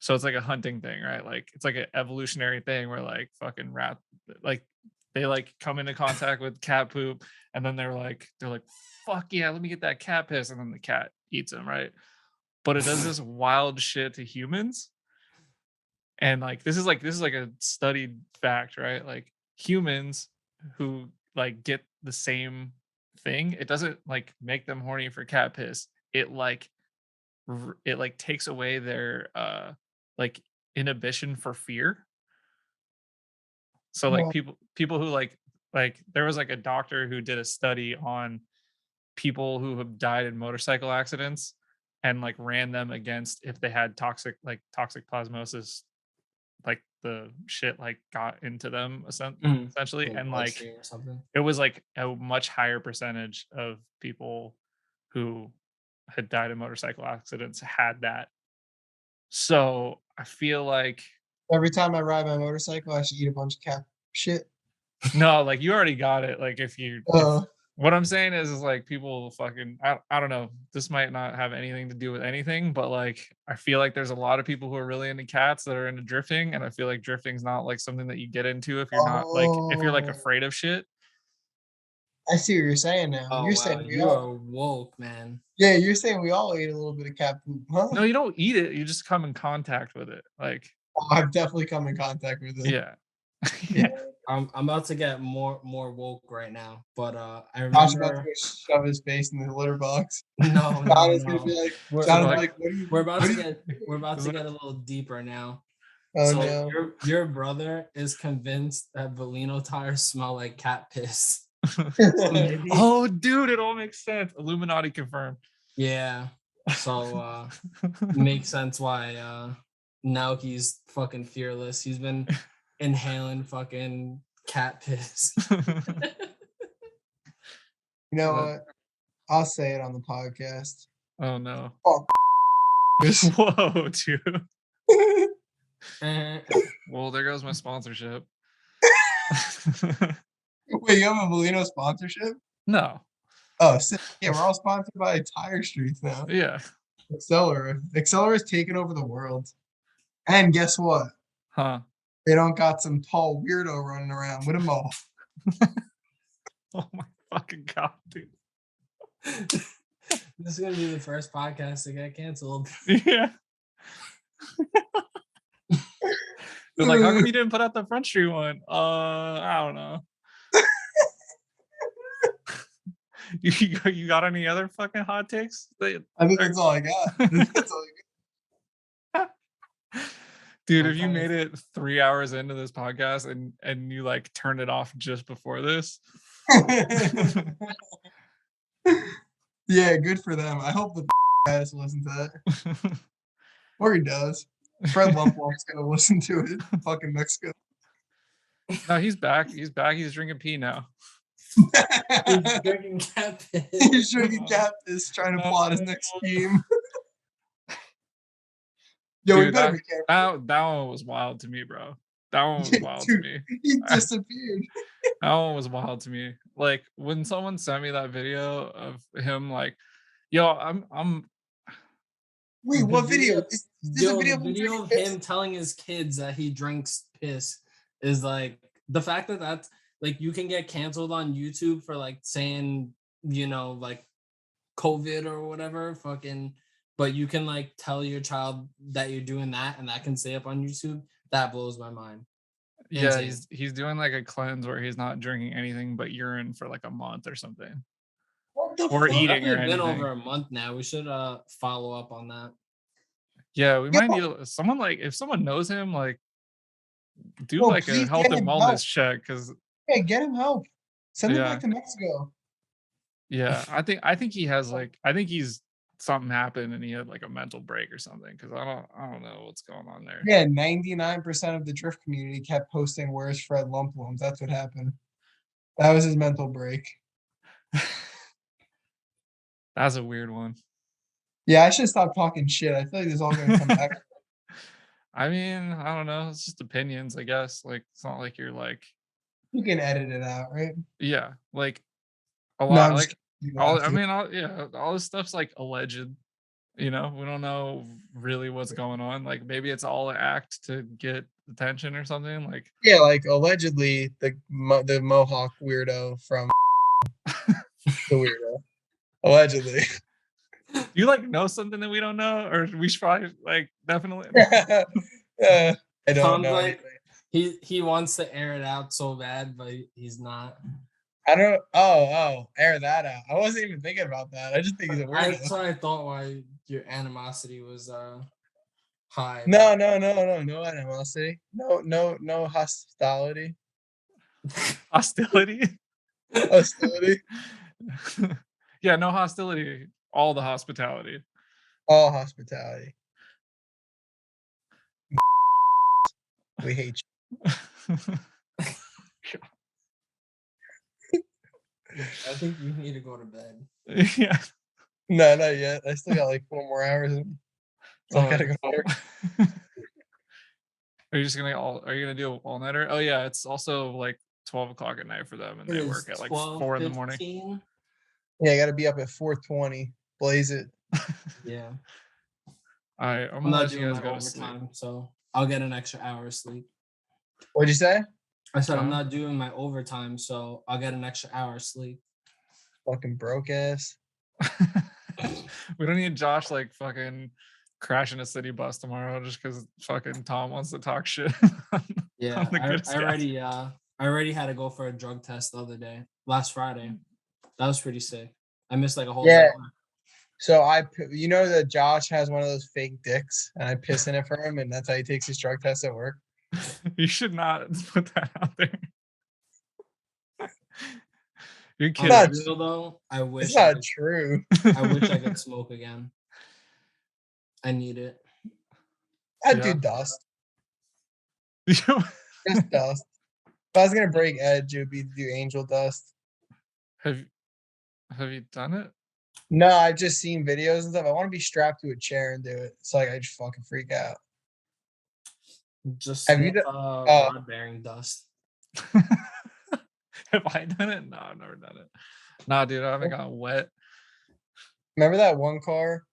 So it's like a hunting thing, right? Like it's like an evolutionary thing where like fucking rat like they like come into contact with cat poop and then they're like fuck yeah, let me get that cat piss, and then the cat eats them, right? But it does this wild shit to humans. And like this is like a studied fact, right? Like humans who like get the same thing, it doesn't like make them horny for cat piss. It like takes away their like inhibition for fear. So like Well, people who like there was like a doctor who did a study on people who have died in motorcycle accidents and like ran them against if they had toxic plasmosis, like the shit like got into them essentially, Like and like bloodstream or something. it was like a much higher percentage of people who had died in motorcycle accidents had that. So I feel like every time I ride my motorcycle, I should eat a bunch of cat shit. no, like you already got it. Like if Uh, what I'm saying is like people fucking I don't know. This might not have anything to do with anything, but like I feel like there's a lot of people who are really into cats that are into drifting, and I feel like drifting's not like something that you get into if you're not like if you're like oh, afraid of shit. I see what you're saying now. Oh You're wow, saying we you all, are woke, man. yeah, you're saying we all ate a little bit of cat poop, huh? No, you don't eat it. You just come in contact with it. Like Oh, I've definitely come in contact with it. yeah. Yeah, Yeah. I'm about to get more woke right now, but I Josh about to remember go shove his face in the litter box. no John no is gonna be no. like, We're So John is like like, what do you, we're about what to do you? get we're about is to it- get a little deeper now. Oh So no. your brother is convinced that Valino tires smell like cat piss. So maybe oh dude, it all makes sense. Illuminati confirmed. yeah. So makes sense why now he's fucking fearless. He's been inhaling fucking cat piss. You know But- what? I'll say it on the podcast. oh no. Fuck. Whoa, dude. Eh, Well, there goes my sponsorship. Wait, you have a Molino sponsorship? No. Oh, sick. Yeah, we're all sponsored by Tire Streets now. Yeah. Accelera is taking over the world. And guess what? Huh. They don't got some tall weirdo running around with a mohawk. Oh my fucking god, dude. this is gonna be the first podcast to get canceled. Yeah. They're like, how come you didn't put out the Front Street one? I don't know. You got any other fucking hot takes? I think that's all I got. That's all Dude, I'm if you trying to- made it 3 hours into this podcast and you like turned it off just before this, I got. Yeah, good for them. I hope the guys listen to that. Or he does. Fred Lumplump's gonna listen to it. Fucking Mexico. no, he's back. He's back. He's drinking pee now. He's drinking cat piss. He's drinking cat piss, trying to plot his next scheme. Yo, we Dude, better be careful. that one was wild to me, bro. That one was wild to Dude. me. He disappeared. That one was wild to me. Like when someone sent me that video of him, like, yo, I'm Wait, what video? Is this a video the of him video drinking of piss? him telling his kids that he drinks piss is like the fact that that's like you can get canceled on YouTube for like saying, you know, like COVID or whatever, fucking, but you can like tell your child that you're doing that and that can stay up on YouTube. That blows my mind. yeah, Insane. he's doing like a cleanse where he's not drinking anything but urine for like a month or something. What the Or fuck? eating or Definitely been anything. over a month now. We should follow up on that. Yeah, we Yo. might need someone like if someone knows him, like do Yo, like a please health get and him wellness help. check because Yeah, get him help. Send him Yeah. back to Mexico. yeah, I think he has like I think he's something happened and he had like a mental break or something because I don't know what's going on there. Yeah, 99% of the drift community kept posting, "Where's Fred Lumplums?" That's what happened. That was his mental break. That's a weird one. Yeah, I should stop talking shit. I feel like this is all gonna come back. I mean, I don't know. It's just opinions, I guess. Like it's not like you're like You can edit it out, right? yeah, like a No, lot I'm like just kidding. You all have I to. mean all this stuff's like alleged. You know, we don't know really what's going on. Like maybe it's all an act to get attention or something. Like Yeah, like allegedly the Mohawk weirdo from the weirdo. Allegedly. you like know something that we don't know, or we should probably like definitely. I don't Tom's know like, anything. he wants to air it out so bad, but he's not. I don't. Oh, air that out. I wasn't even thinking about that. I just think he's a weirdo. That's what I thought. Why your animosity was Hi. No animosity. No hostility. Hostility. Hostility. Yeah, no hostility. All the hospitality. All hospitality. We hate I think you need to go to bed. Yeah. you. No, not yet. I still got like 4 more hours. So I gotta go to work. Are you gonna do an all-nighter? Oh yeah, it's also like 12 o'clock at night for them, and they work at like 4 in the morning. 12:15. Yeah, I gotta be up at 4:20. Blaze it. Yeah. All right, I'm I'm gonna not let you doing guys my go to sleep. overtime, so I'll get an extra hour of sleep. What'd you say? I said I'm Uh-huh. not doing my overtime, so I'll get an extra hour of sleep. Fucking broke ass. We don't need Josh like fucking crashing a city bus tomorrow just because fucking Tom wants to talk shit. Yeah, the I Goodest cast. already had to go for a drug test the other day, last Friday. That was pretty sick. I missed like a whole Yeah. day. So you know that Josh has one of those fake dicks, and I piss in it for him, and that's how he takes his drug test at work. You should not put that out there. You're On kidding. the real though, I wish It's not true. I wish I could smoke again. I need it. I'd Yeah. do dust. Just dust. If I was gonna break edge, it would be to do angel dust. Have you done it? No, I've just seen videos and stuff. I want to be strapped to a chair and do it. It's like I just fucking freak out. Just Have you sniff, rod bearing dust. Have I done it? No, I've never done it. Nah, dude, I haven't gotten wet. Remember that one car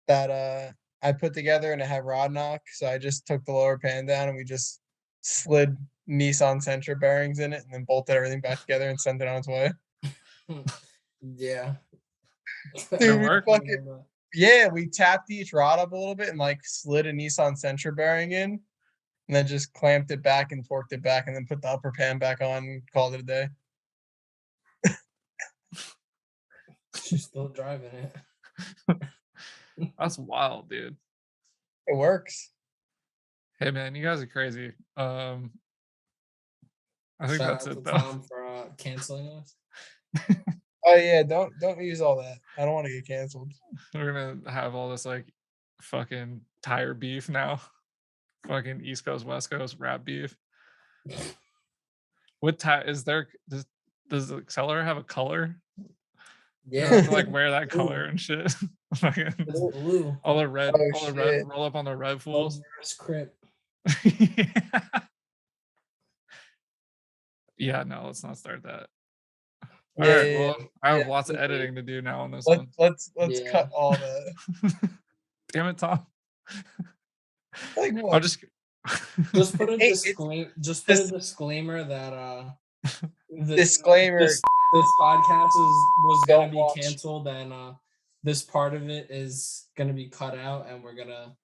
that I put together and it had rod knock? So I just took the lower pan down and we just slid Nissan Sentra bearings in it and then bolted everything back together and sent it on its way. Yeah. Dude, we tapped each rod up a little bit and like slid a Nissan Sentra bearing in and then just clamped it back and torqued it back and then put the upper pan back on and called it a day. She's still driving it. That's wild, dude. It works. Hey man, you guys are crazy. I think Shout that's out it to though. Tom for canceling us. Oh yeah, don't use all that. I don't want to get canceled. We're gonna have all this like fucking tire beef now. Fucking East Coast, West Coast rap beef. What is there? Does the accelerator have a color? You Yeah. have to like wear that color and shit. Fucking It's blue. all the red, Oh, all the red, shit. roll up on the red fools. Crip. Yeah, no, let's not start that. Yeah, All right, yeah, well, I have yeah. lots of editing to do now on this one. Let's Yeah. cut all that. Damn it, Tom. Like I'll what? just put a disclaimer that Disclaimer. This podcast was gonna Don't be watch. canceled, and this part of it is gonna be cut out, and we're gonna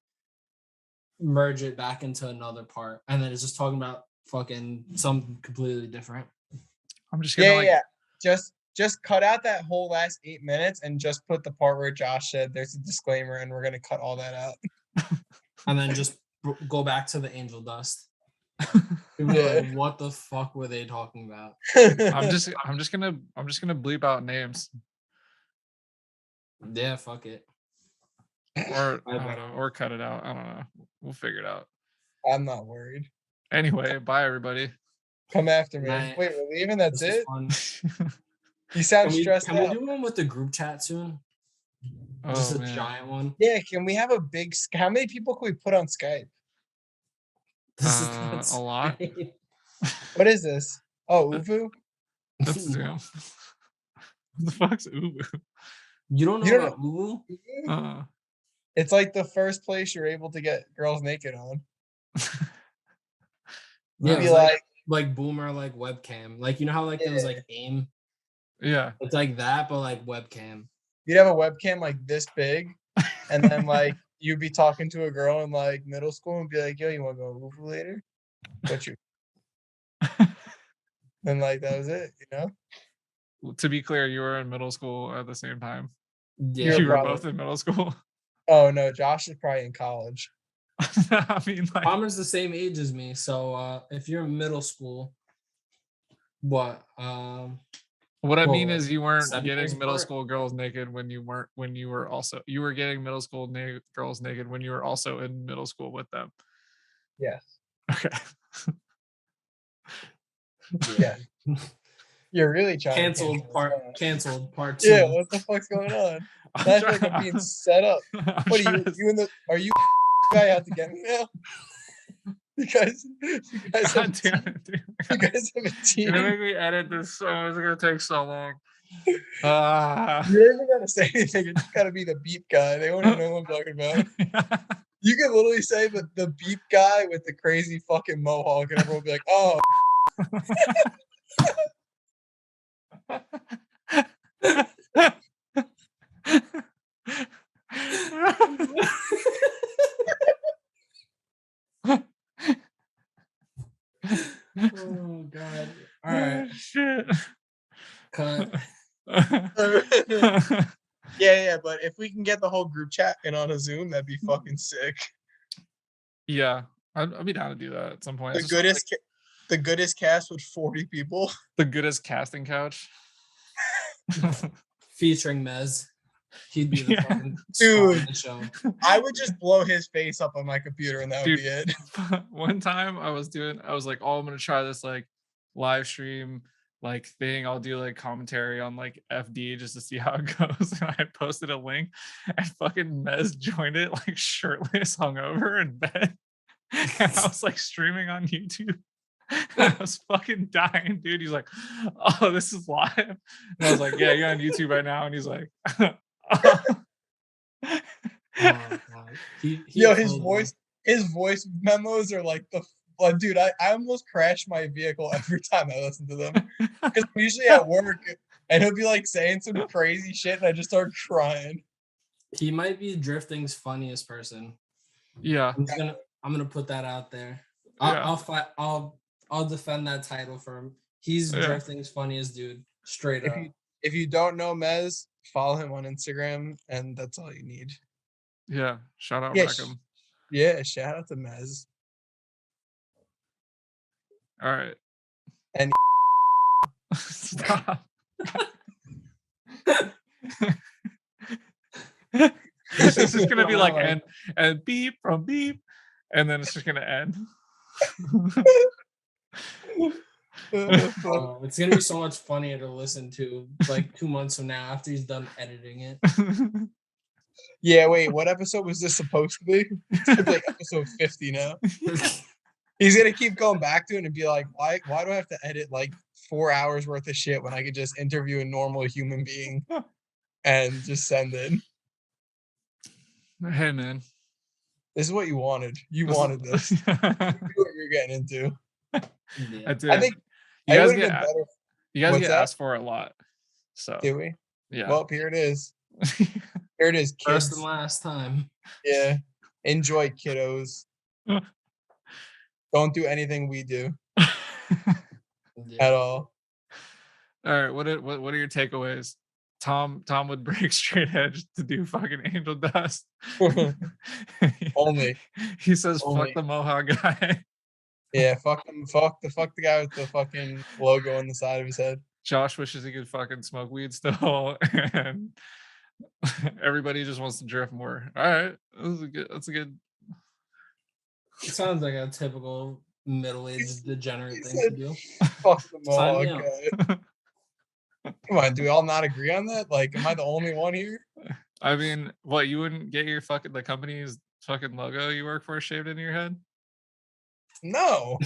merge it back into another part, and then it's just talking about fucking something completely different. I'm just gonna Just cut out that whole last 8 minutes and just put the part where Josh said there's a disclaimer, and we're gonna cut all that out. And then just go back to the angel dust. Yeah. Like, what the fuck were they talking about? I'm just gonna bleep out names. Yeah, fuck it. Or I don't know, or cut it out. I don't know. We'll figure it out. I'm not worried. Anyway, bye everybody. Come after me. Night. Wait, we're leaving? That's This it? was fun. You sound stressed Can out. we do one with the group chat soon? Just a giant one. Yeah, can we have a big? How many people can we put on Skype? A lot. What is this? Oh, Uvu. That's Zoom. What the fuck's Uvu? You don't know about Uvu? It's like the first place you're able to get girls naked on. Yeah, Be like Boomer, like webcam. Like, you know how like there was like AIM? Yeah. It's like that, but like webcam. You'd have a webcam like this big, and then like you'd be talking to a girl in like middle school and be like, "Yo, you want to go Uvu later?" But you, and like that was it, you know. To be clear, you were in middle school at the same time. Yeah, you were both in middle school. Oh no, Josh is probably in college. I mean, like, Palmer's the same age as me, so if you're in middle school, what? what I mean Well, is you weren't 7 years getting middle apart? school girls naked when you were getting middle school girls naked when you were also in middle school with them. Yes. Okay. Yeah. You're really trying Canceled to part. Canceled part 2. Yeah, what the fuck's going on? I feel like I'm being set up. What are you? Are you guy out to get me now? You guys have God damn it, dude. you guys have a You're gonna team. make me edit this so it's gonna take so long. You ain't even gotta say anything. You just gotta be the beep guy. They won't even know what I'm talking about. You can literally say the beep guy with the crazy fucking mohawk, and everyone will be like, "Oh." Oh god. All right. Shit. Cut. Yeah, but if we can get the whole group chat in on a Zoom, that'd be fucking sick. Yeah, I'd be down to do that at some point. The goodest cast with 40 people. The goodest casting couch. Featuring Mez. He'd be the fucking Dude. star of the show. I would just blow his face up on my computer, and that would be it. One time I was like, oh, I'm gonna try this like live stream like thing. I'll do like commentary on like FD just to see how it goes. And I posted a link, and fucking Mez joined it like shirtless, hungover in bed. And I was like streaming on YouTube. I was fucking dying, dude. He's like, oh, this is live. And I was like, yeah, you're on YouTube right now. And he's like, oh. Oh, God. Yo, his voice memos are like dude, I almost crash my vehicle every time I listen to them. Because I'm usually at work, and he'll be like saying some crazy shit, and I just start crying. He might be Drifting's funniest person. Yeah. I'm gonna put that out there. Yeah. I'll defend that title for him. He's Drifting's funniest dude. Straight up. If you don't know Mez, follow him on Instagram, and that's all you need. Yeah. Shout out Rackham. Yeah, shout out to Mez. All right. And stop. This is just gonna be like and beep from beep, and then it's just gonna end. It's gonna be so much funnier to listen to like 2 months from now after he's done editing it. Yeah, wait, what episode was this supposed to be? It's like episode 50 now. He's gonna keep going back to it and be like, why do I have to edit like 4 hours worth of shit when I could just interview a normal human being and just send it? Hey man, this is what you wanted. You wanted this. You knew what you're getting into. Yeah. I did. I think you guys get asked for a lot. So do we? Yeah. Well, here it is. Here it is, kids. First and last time. Yeah. Enjoy, kiddos. Don't do anything we do at all. All right. What are your takeaways? Tom would break straight edge to do fucking angel dust. Only. He says Only. fuck the Mohawk guy. Yeah, fuck him. Fuck the guy with the fucking logo on the side of his head. Josh wishes he could fucking smoke weed still, and everybody just wants to drift more. All right, that's a good. It sounds like a typical middle-aged degenerate thing to do. Fuck the Mohawk guy. Come on, do we all not agree on that? Like, am I the only one here? I mean, what, you wouldn't get your the company's fucking logo you work for shaved into your head? No.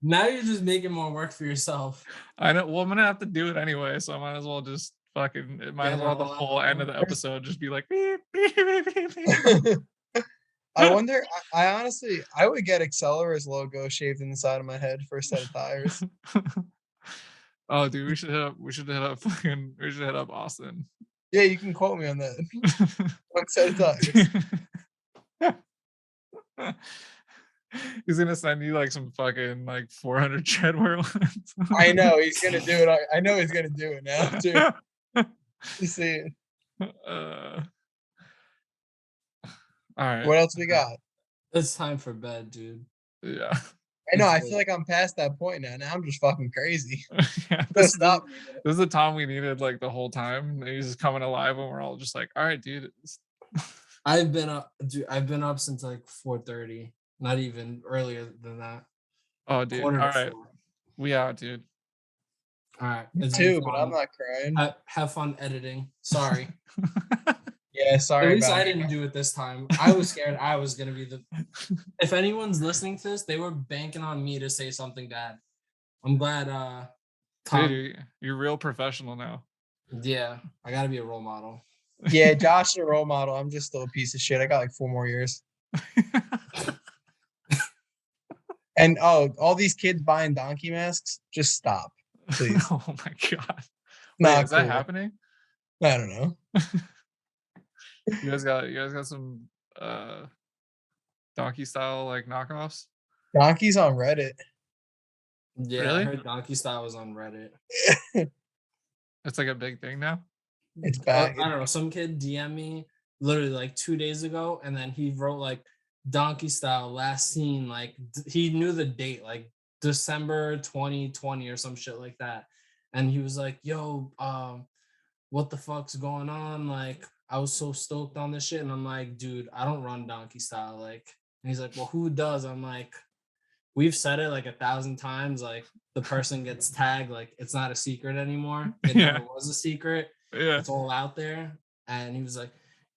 Now you're just making more work for yourself. I know. Well, I'm gonna have to do it anyway, so I might as well just fucking. It might as well the whole end of the episode just be like beep, beep, beep, beep, beep. I wonder. I honestly, I would get Accelera's logo shaved in the side of my head for a set of tires. Oh, dude, we should hit up Austin. Yeah, you can quote me on that. One set of tires. He's gonna send you like some fucking like 400 treadwear lines. I know he's gonna do it. I know he's gonna do it now too. You see it. All right. What else we got? It's time for bed, dude. Yeah. I know. It's I late. feel like I'm past that point now. Now I'm just fucking crazy. Yeah, This stop me. this is the Tom we needed like the whole time. He's just coming alive and we're all just like, all right, dude. I've been up, dude. I've been up since like 4:30. Not even earlier than that. Oh, dude. Quarter All to right. 4. We out, dude. All right. Me It's been too, but I'm fun. not crying. Have fun editing. Sorry. Yeah, At sorry least about I it. didn't do it this time. I was scared I was gonna be the. If anyone's listening to this, they were banking on me to say something bad. I'm glad. Tom. Dude, you're real professional now. Yeah, I gotta be a role model. Yeah, Josh is a role model. I'm just still a piece of shit. I got like 4 more years. And all these kids buying donkey masks, just stop, please. Oh my god. Nah, Wait, is that cool. happening? I don't know. You guys got some donkey style like knockoffs? Donkeys on Reddit. Yeah, Really? I heard Donkey Style was on Reddit. It's like a big thing now. It's back. I don't know. Some kid DM me literally like 2 days ago, and then he wrote like Donkey Style last seen like he knew the date like December 2020 or some shit like that, and he was like, "Yo, what the fuck's going on? Like, I was so stoked on this shit," and I'm like, "Dude, I don't run Donkey Style." Like, and he's like, "Well, who does?" I'm like, "We've said it like 1,000 times. Like, the person gets tagged. Like, it's not a secret anymore. It Yeah. never was a secret. Yeah. It's all out there." And he was like,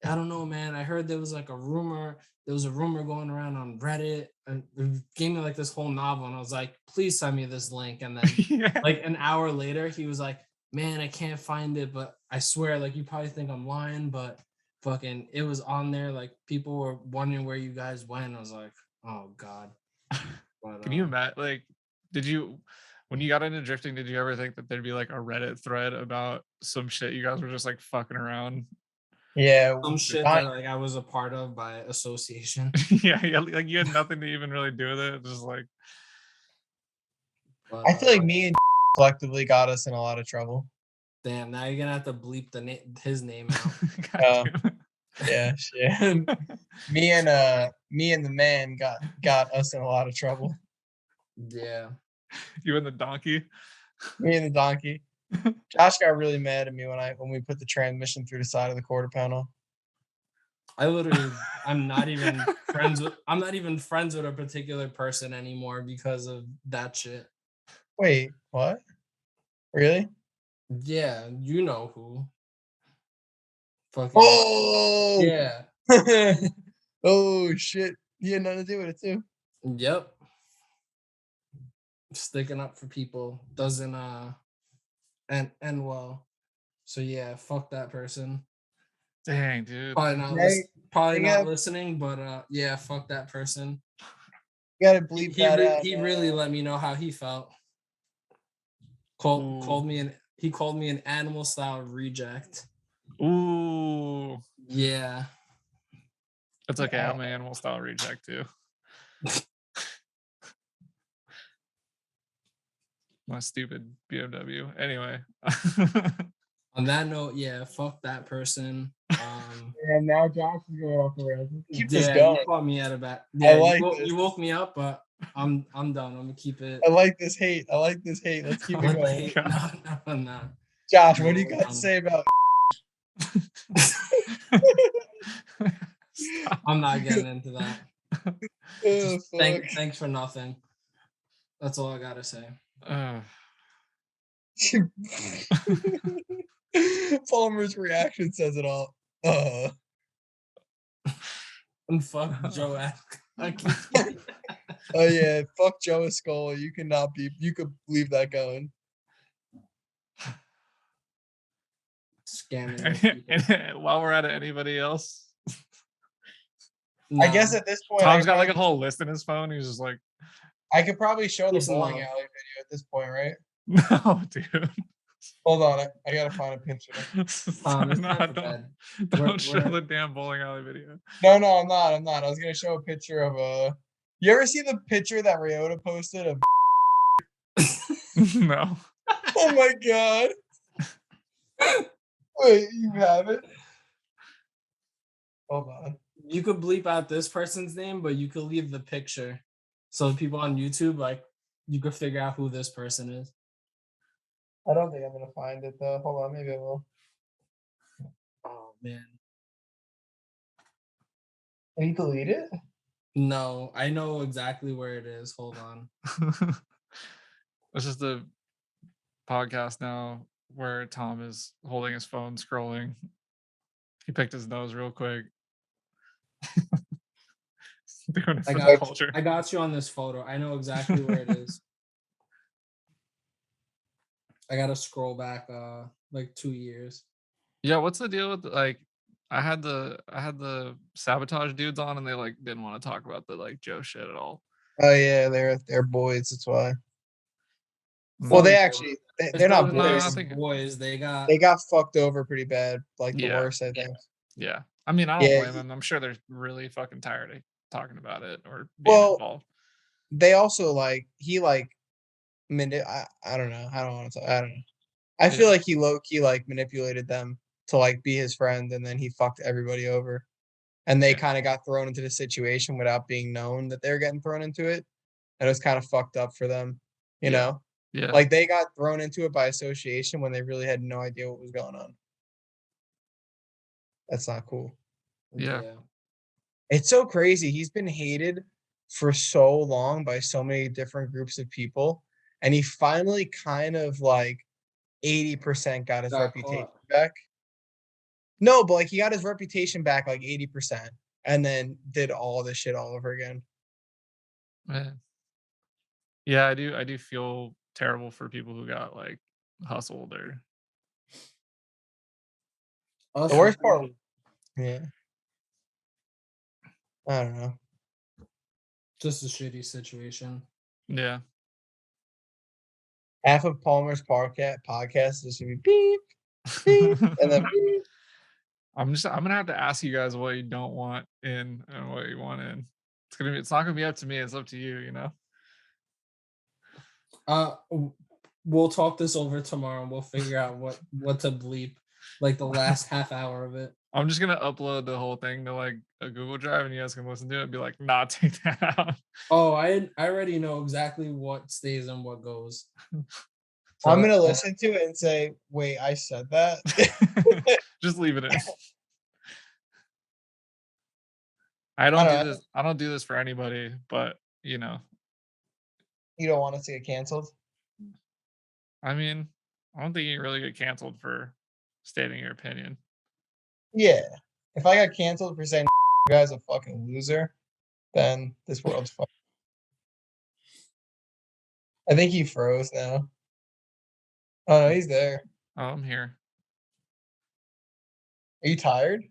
"I don't know, man. I heard there was like a rumor. There was a rumor going around on Reddit." And it gave me like this whole novel. And I was like, "Please send me this link." And then Yeah. like an hour later, he was like, "Man, I can't find it, but I swear, like, you probably think I'm lying, but fucking it was on there. Like, people were wondering where you guys went." I was like, "Oh God." But, Can you imagine? Like, did you, when you got into drifting, did you ever think that there'd be like a Reddit thread about some shit you guys were just like fucking around? Yeah. some shit that like I was a part of by association? Yeah, like you had nothing to even really do with it. Just like, But, I feel like me and collectively got us in a lot of trouble. damn, now you're gonna have to bleep his name out. God damn it. Yeah, shit. me and the man got us in a lot of trouble. Yeah. You and the donkey. Me and the donkey. Josh got really mad at me when we put the transmission through the side of the quarter panel. I literally I'm not even friends with a particular person anymore because of that shit. Wait, what? Really? Yeah, you know who. Fucking Oh yeah. Oh shit. He had nothing to do with it too. Yep. Sticking up for people doesn't end well. So yeah, fuck that person. Dang, dude. Probably Yeah. not listening, but yeah, fuck that person. You gotta bleep that out. He really let me know how he felt. Called me an animal style reject. Ooh. Yeah. It's okay. I'm an animal style reject too. My stupid BMW. Anyway. On that note, yeah, fuck that person. And now Josh is going off the rails. Keep this Yeah, going. you caught me at a bat. I Yeah, like you woke me up, but I'm done. I'm gonna keep it. I like this hate. Let's keep it going. No. Josh, what do you got to say about I'm not getting into that. oh, Thanks for nothing. That's all I gotta say. Palmer's reaction says it all. And fuck Joe. Oh yeah, fuck Joe Escola. You could leave that going. Scamming. And while we're at it, anybody else? No. I guess at this point, Tom's got like a whole list in his phone. He's just like, I could probably show the bowling alley video at this point, right? No, dude. Hold on, I gotta find a picture. Don't show the damn bowling alley video. No, I'm not. I was gonna show a picture of You ever see the picture that Ryota posted of? No. Oh my god. Wait, you have it? Hold on. You could bleep out this person's name, but you could leave the picture. So people on YouTube, like, you could figure out who this person is. I don't think I'm gonna find it though. Hold on, maybe I will. Oh man. Can you delete it? No, I know exactly where it is. Hold on. It's just a podcast now where Tom is holding his phone, scrolling. He picked his nose real quick. Doing it for the culture. I got you on this photo. I know exactly where it is. I gotta scroll back like 2 years. Yeah, what's the deal with like I had the sabotage dudes on and they like didn't want to talk about the like Joe shit at all. Oh yeah, they're boys. That's why. Mm. Well, they actually they're not No, I boys. think Boys, they got fucked over pretty bad, like the Yeah. worst, I think. yeah. I mean, I don't Yeah. blame them. I'm sure they're really fucking tired of talking about it or being Well, involved. they also like he like I don't know. I don't want to talk. I don't know. I feel Yeah. like he low key like manipulated them to like be his friend, and then he fucked everybody over. And they Yeah. kind of got thrown into the situation without being known that they were getting thrown into it. And it was kind of fucked up for them, you Yeah. know? Yeah. Like they got thrown into it by association when they really had no idea what was going on. That's not cool. Yeah. It's so crazy. He's been hated for so long by so many different groups of people. And he finally kind of like 80% got his reputation back. No, but like he got his reputation back like 80% and then did all this shit all over again. Man. Yeah, I do feel terrible for people who got like hustled or The worst part, yeah. I don't know. just a shitty situation. yeah. Half of Palmer's podcast is gonna be beep, beep, and then beep. I'm gonna have to ask you guys what you don't want in and what you want in. It's not gonna be up to me, it's up to you, you know. We'll talk this over tomorrow and we'll figure out what to bleep, like the last half hour of it. I'm just gonna upload the whole thing to like a Google Drive and you guys can listen to it and be like, nah, take that out. Oh, I already know exactly what stays and what goes. So I'm gonna listen to it and say, wait, I said that. Just leave it in. I don't do this for anybody, but you know. You don't want us to get canceled? I mean, I don't think you really get canceled for stating your opinion. Yeah. If I got canceled for saying you guys a fucking loser, then this world's fucked. I think he froze now. Oh no, he's there. Oh, I'm here. Are you tired?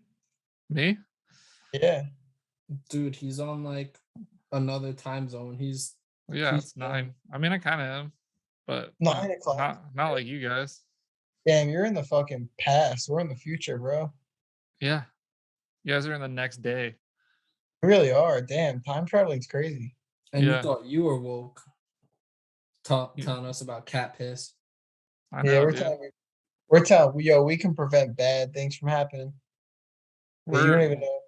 Me? Yeah. Dude, he's on like another time zone. Yeah, it's 9. I mean, I kind of am, but 9 o'clock. Not like you guys. Damn, you're in the fucking past. We're in the future, bro. Yeah, you guys are in the next day. We really are. Damn, time traveling's crazy. And you thought you were woke, telling us about cat piss. I know, we're telling, we can prevent bad things from happening. You don't even know.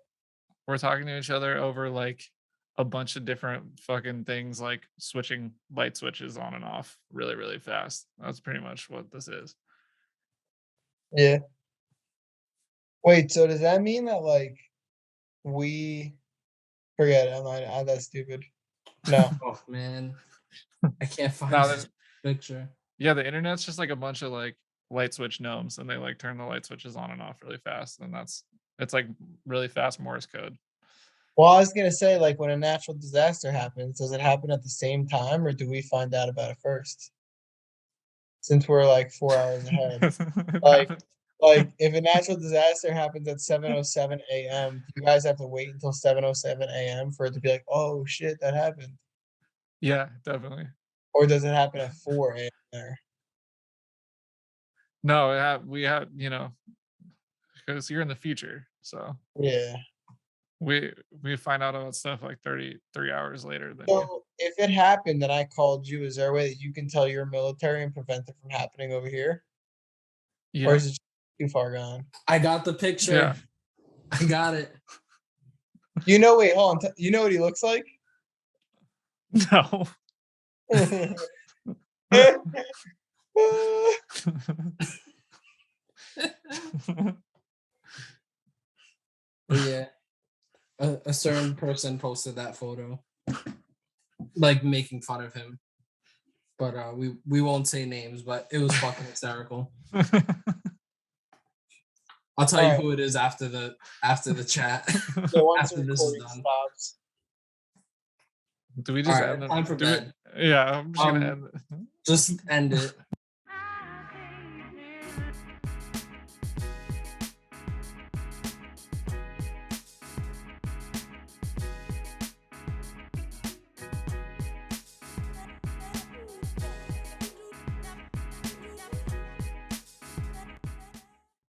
We're talking to each other over like a bunch of different fucking things, like switching light switches on and off really, really fast. That's pretty much what this is. Yeah. Wait, so does that mean that like we forget it? I'm that stupid. No. Oh man, I can't find this picture. Yeah, the internet's just like a bunch of like light switch gnomes, and they like turn the light switches on and off really fast, and it's like really fast Morse code. Well, I was gonna say, like, when a natural disaster happens, does it happen at the same time, or do we find out about it first? Since we're like 4 hours ahead, like if a natural disaster happens at 7:07 a.m., do you guys have to wait until 7:07 a.m. for it to be like, oh shit, that happened? Yeah, definitely. Or does it happen at 4 a.m. there? No, we have, you know, because you're in the future, so yeah. We find out about stuff like 33 hours later than So if it happened and I called you, is there a way that you can tell your military and prevent it from happening over here? Yeah. Or is it too far gone? I got the picture. Yeah. I got it. You know, wait, hold on. You know what he looks like? No. Yeah. A certain person posted that photo, like making fun of him. But we won't say names, but it was fucking hysterical. I'll tell you who it is after the chat. Once After the this is recording done. stops. Do we just All right, end it? time for bed. Yeah, I'm just gonna end it. Just end it.